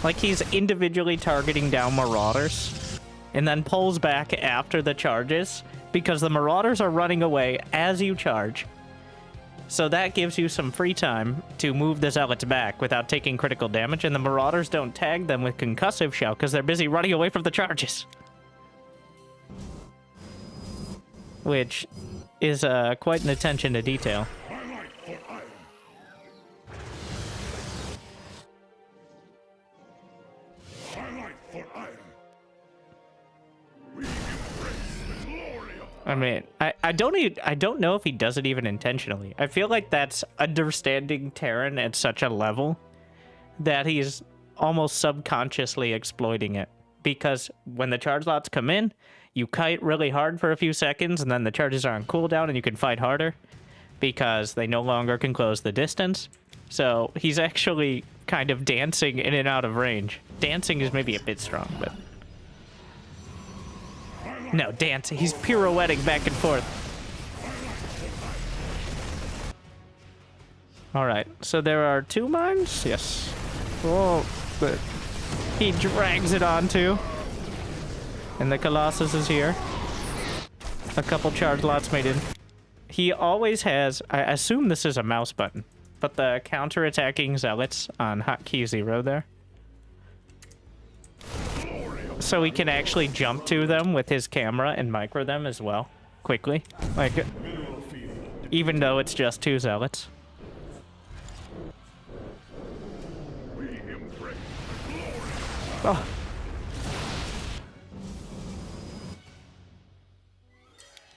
like he's individually targeting down marauders and then pulls back after the charges because the marauders are running away as you charge. So that gives you some free time to move the zealots back without taking critical damage, and the marauders don't tag them with concussive shell because they're busy running away from the charges. which is quite an attention to detail. I mean, I don't know if he does it even intentionally. I feel like that's understanding Terran at such a level that he's almost subconsciously exploiting it. Because when the charge lots come in, you kite really hard for a few seconds, and then the charges are on cooldown and you can fight harder because they no longer can close the distance. So he's actually kind of dancing in and out of range. Dancing is maybe a bit strong, but... No, dancing. He's pirouetting back and forth. Alright, so there are 2 mines? Yes. Oh, but he drags it on too. And the Colossus is here. A couple charge lots made in. He always has... I assume this is a mouse button. But the counter-attacking zealots on hotkey 0 there. So he can actually jump to them with his camera and micro them as well, quickly. Like, even though it's just 2 zealots. Oh.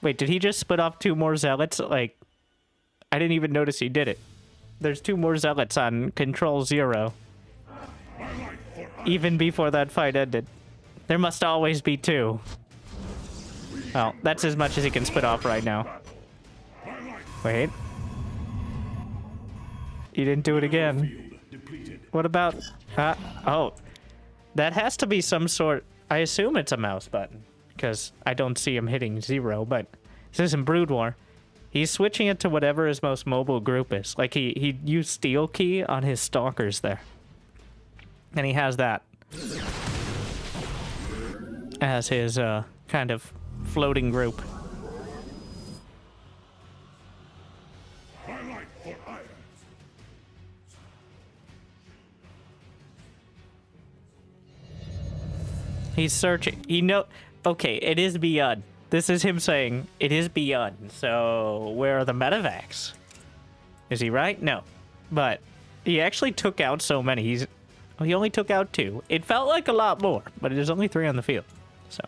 Wait, did he just split off 2 more zealots? Like, I didn't even notice he did it. There's 2 more zealots on Control 0. Even before that fight ended. There must always be 2. Well, that's as much as he can split off right now. Wait. He didn't do it again. What about... oh. That has to be some sort... I assume it's a mouse button. Because I don't see him hitting 0, but... This isn't Brood War. He's switching it to whatever his most mobile group is. Like, he used Steel Key on his Stalkers there. And he has that as his kind of floating group. He's searching. Okay, it is beyond. This is him saying it is beyond. So where are the medevacs? Is he right? No, but he actually took out so many. He only took out 2. It felt like a lot more, but there's only 3 on the field. So,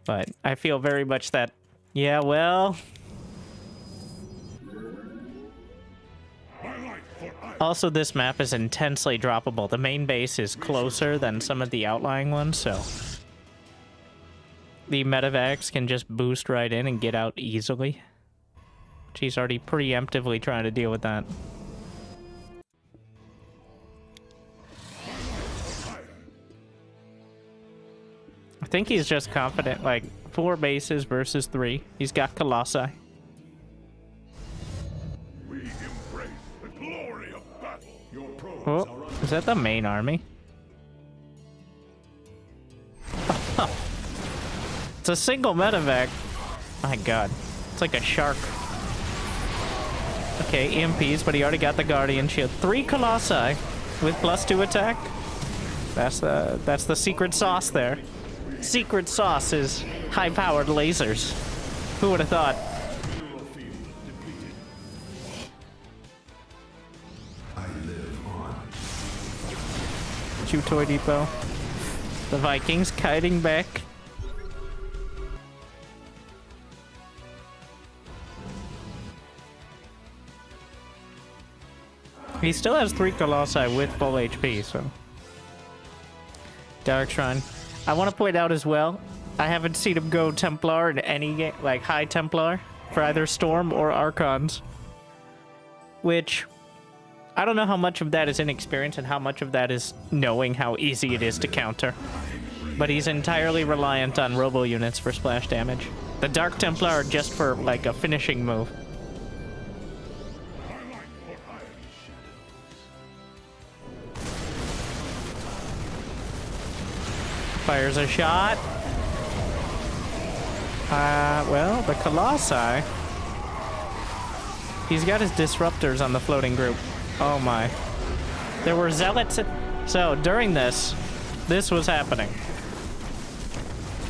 but I feel very much that, yeah, well. Also, this map is intensely droppable. The main base is closer than some of the outlying ones, so the medevacs can just boost right in and get out easily. She's already preemptively trying to deal with that. I think he's just confident, like, 4 bases versus 3. He's got Colossi. Oh, is that the main army? It's a single medevac. My god. It's like a shark. Okay, EMPs, but he already got the Guardian Shield. 3 Colossi with +2 attack. That's the secret sauce there. Secret sauce is high-powered lasers. Who would have thought? Chew Toy Depot. The Vikings kiting back. He still has 3 Colossi with full HP, so. Dark Shrine. I want to point out as well, I haven't seen him go Templar in any game, like High Templar, for either Storm or Archons. Which, I don't know how much of that is inexperience and how much of that is knowing how easy it is to counter. But he's entirely reliant on robo units for splash damage. The Dark Templar just for, like, a finishing move. Fires a shot. Well, the Colossi. He's got his disruptors on the floating group. Oh my. There were zealots. So during this was happening.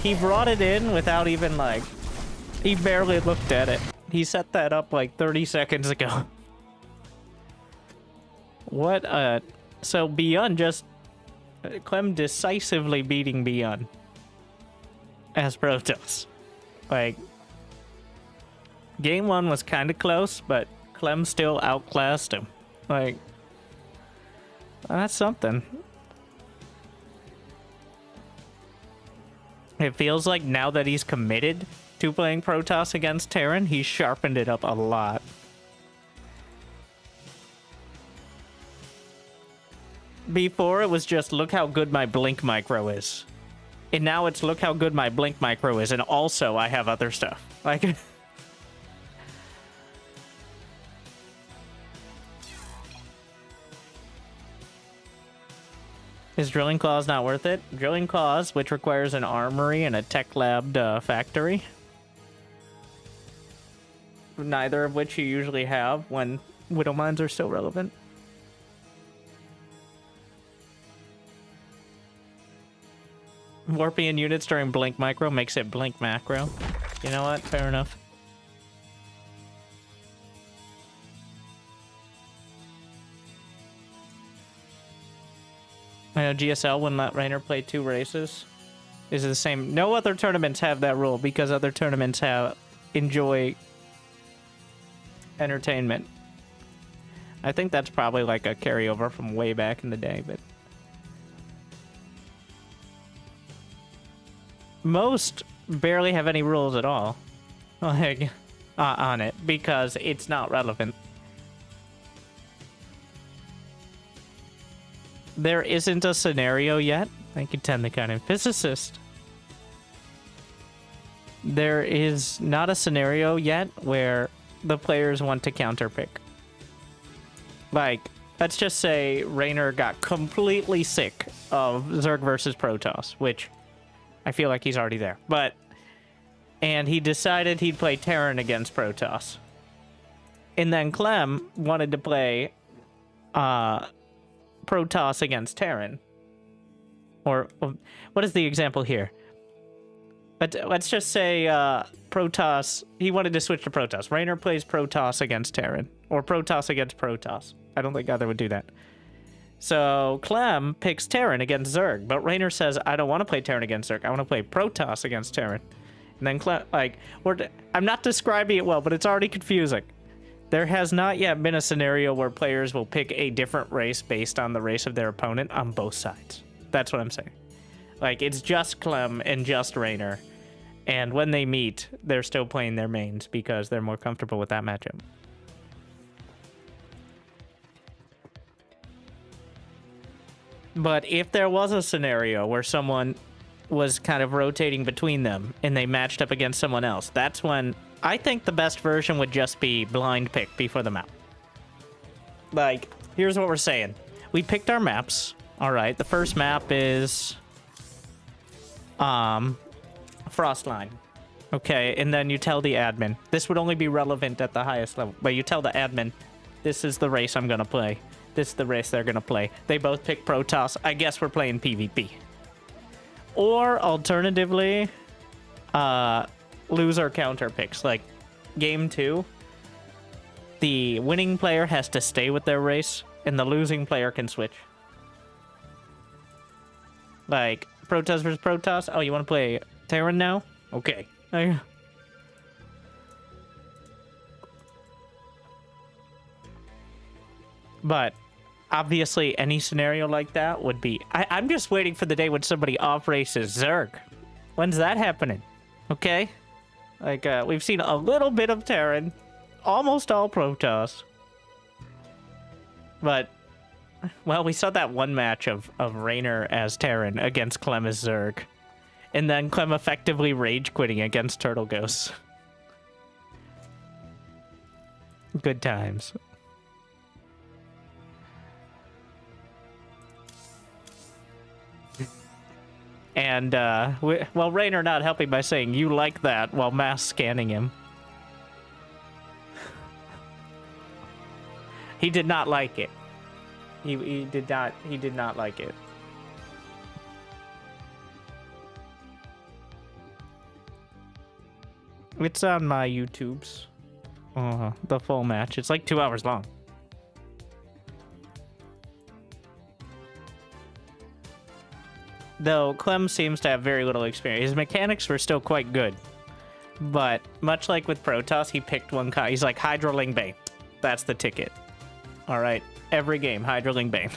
He brought it in without even, like, He barely looked at it. He set that up like 30 seconds ago. What so Beyond just Clem decisively beating Beyond as Protoss. Like, game 1 was kind of close, but Clem still outclassed him. Like, that's something. It feels like now that he's committed to playing Protoss against Terran, he's sharpened it up a lot. Before, it was just, look how good my blink micro is. And now it's, look how good my blink micro is, and also I have other stuff. Like... Is Drilling Claws not worth it? Drilling Claws, which requires an armory and a tech lab factory. Neither of which you usually have when Widow Mines are still relevant. Warping units during blink micro makes it blink macro. You know what? Fair enough. I know GSL wouldn't let Raynor play 2 races. Is it the same? No other tournaments have that rule because other tournaments enjoy entertainment. I think that's probably like a carryover from way back in the day, but most barely have any rules at all, like, on it, because it's not relevant. There isn't a scenario yet. Thank you, Ten, the kind of physicist. There is not a scenario yet where the players want to counterpick. Like, let's just say Raynor got completely sick of Zerg versus Protoss, which I feel like he's already there. And he decided he'd play Terran against Protoss. And then Clem wanted to play Protoss against Terran. Or what is the example here? But let's just say Protoss, he wanted to switch to Protoss. Raynor plays Protoss against Terran. Or Protoss against Protoss. I don't think either would do that. So Clem picks Terran against Zerg. But Raynor says, I don't want to play Terran against Zerg. I want to play Protoss against Terran. And then Clem, like, I'm not describing it well, but it's already confusing. There has not yet been a scenario where players will pick a different race based on the race of their opponent on both sides. That's what I'm saying. Like, it's just Clem and just Raynor. And when they meet, they're still playing their mains because they're more comfortable with that matchup. But if there was a scenario where someone was kind of rotating between them and they matched up against someone else, that's when I think the best version would just be blind pick before the map. Like, here's what we're saying. We picked our maps. All right, the first map is Frostline. Okay, and then you tell the admin. This would only be relevant at the highest level, but you tell the admin, this is the race I'm gonna play. This is the race they're gonna play. They both pick Protoss. I guess we're playing PvP. Or alternatively, loser counter picks. Like, game 2, the winning player has to stay with their race, and the losing player can switch. Like, Protoss versus Protoss. Oh, you want to play Terran now? Okay. But obviously, any scenario like that would be... I'm just waiting for the day when somebody off-races Zerg. When's that happening? Okay? Like, we've seen a little bit of Terran. Almost all Protoss. But, well, we saw that one match of Raynor as Terran against Clem as Zerg. And then Clem effectively rage-quitting against Turtle Ghosts. Good times. And, well, Raynor not helping by saying, you like that, while mass scanning him. He did not like it. He did not like it. It's on my YouTube's. The full match. It's like 2 hours long. Though Clem seems to have very little experience. His mechanics were still quite good. But much like with Protoss, he picked one card. He's like, Hydroling Bane. That's the ticket. Alright, every game, Hydroling Bane.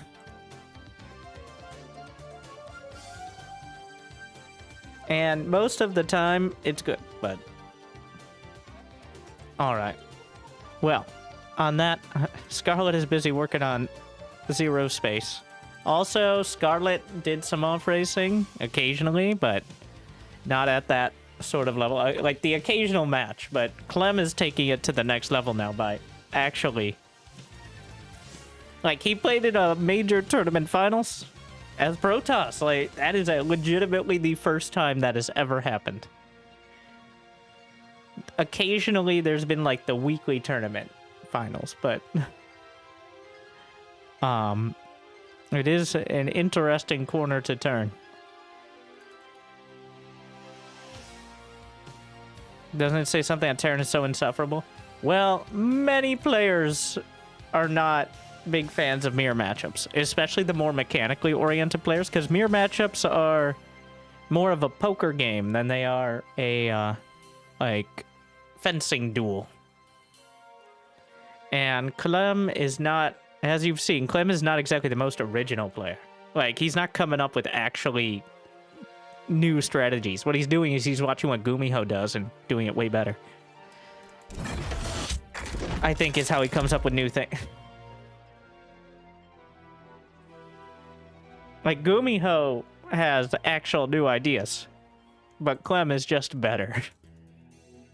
And most of the time, it's good, but... Alright. Well, on that, Scarlet is busy working on Zero Space. Also, Scarlet did some off-racing occasionally, but not at that sort of level. Like the occasional match, but Clem is taking it to the next level now by actually... Like, he played in a major tournament finals as Protoss. Like, that is legitimately the first time that has ever happened. Occasionally, there's been, like, the weekly tournament finals, but... It is an interesting corner to turn. Doesn't it say something that Terran is so insufferable? Well, many players are not big fans of mirror matchups, especially the more mechanically oriented players, because mirror matchups are more of a poker game than they are a, like, fencing duel. And Clem is not... As you've seen, Clem is not exactly the most original player. Like, he's not coming up with actually new strategies. What he's doing is he's watching what Gumiho does and doing it way better. I think is how he comes up with new things. Like, Gumiho has actual new ideas, but Clem is just better.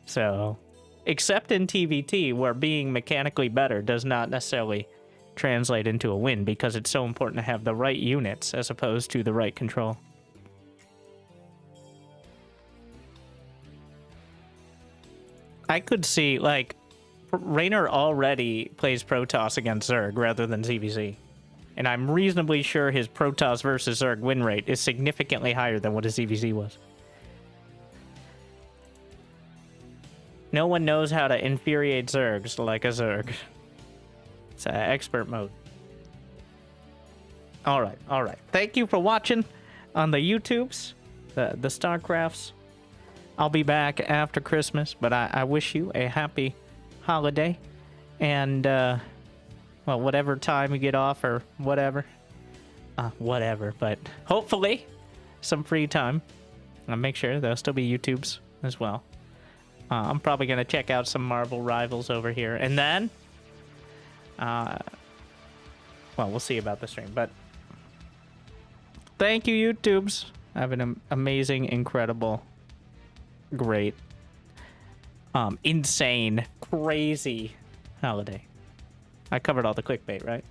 So, except in TVT, where being mechanically better does not necessarily translate into a win, because it's so important to have the right units as opposed to the right control. I could see, like, Raynor already plays Protoss against Zerg rather than ZVZ. And I'm reasonably sure his Protoss versus Zerg win rate is significantly higher than what his ZVZ was. No one knows how to infuriate Zergs like a Zerg. It's expert mode. Alright, alright. Thank you for watching on the YouTubes, the Starcrafts. I'll be back after Christmas, but I wish you a happy holiday. And, well, whatever time you get off or whatever. Whatever, but hopefully some free time. I'll make sure there'll still be YouTubes as well. I'm probably going to check out some Marvel Rivals over here. And then... well, we'll see about the stream, but thank you, YouTubes. Have an amazing, incredible, great, insane, crazy holiday. I covered all the clickbait, right?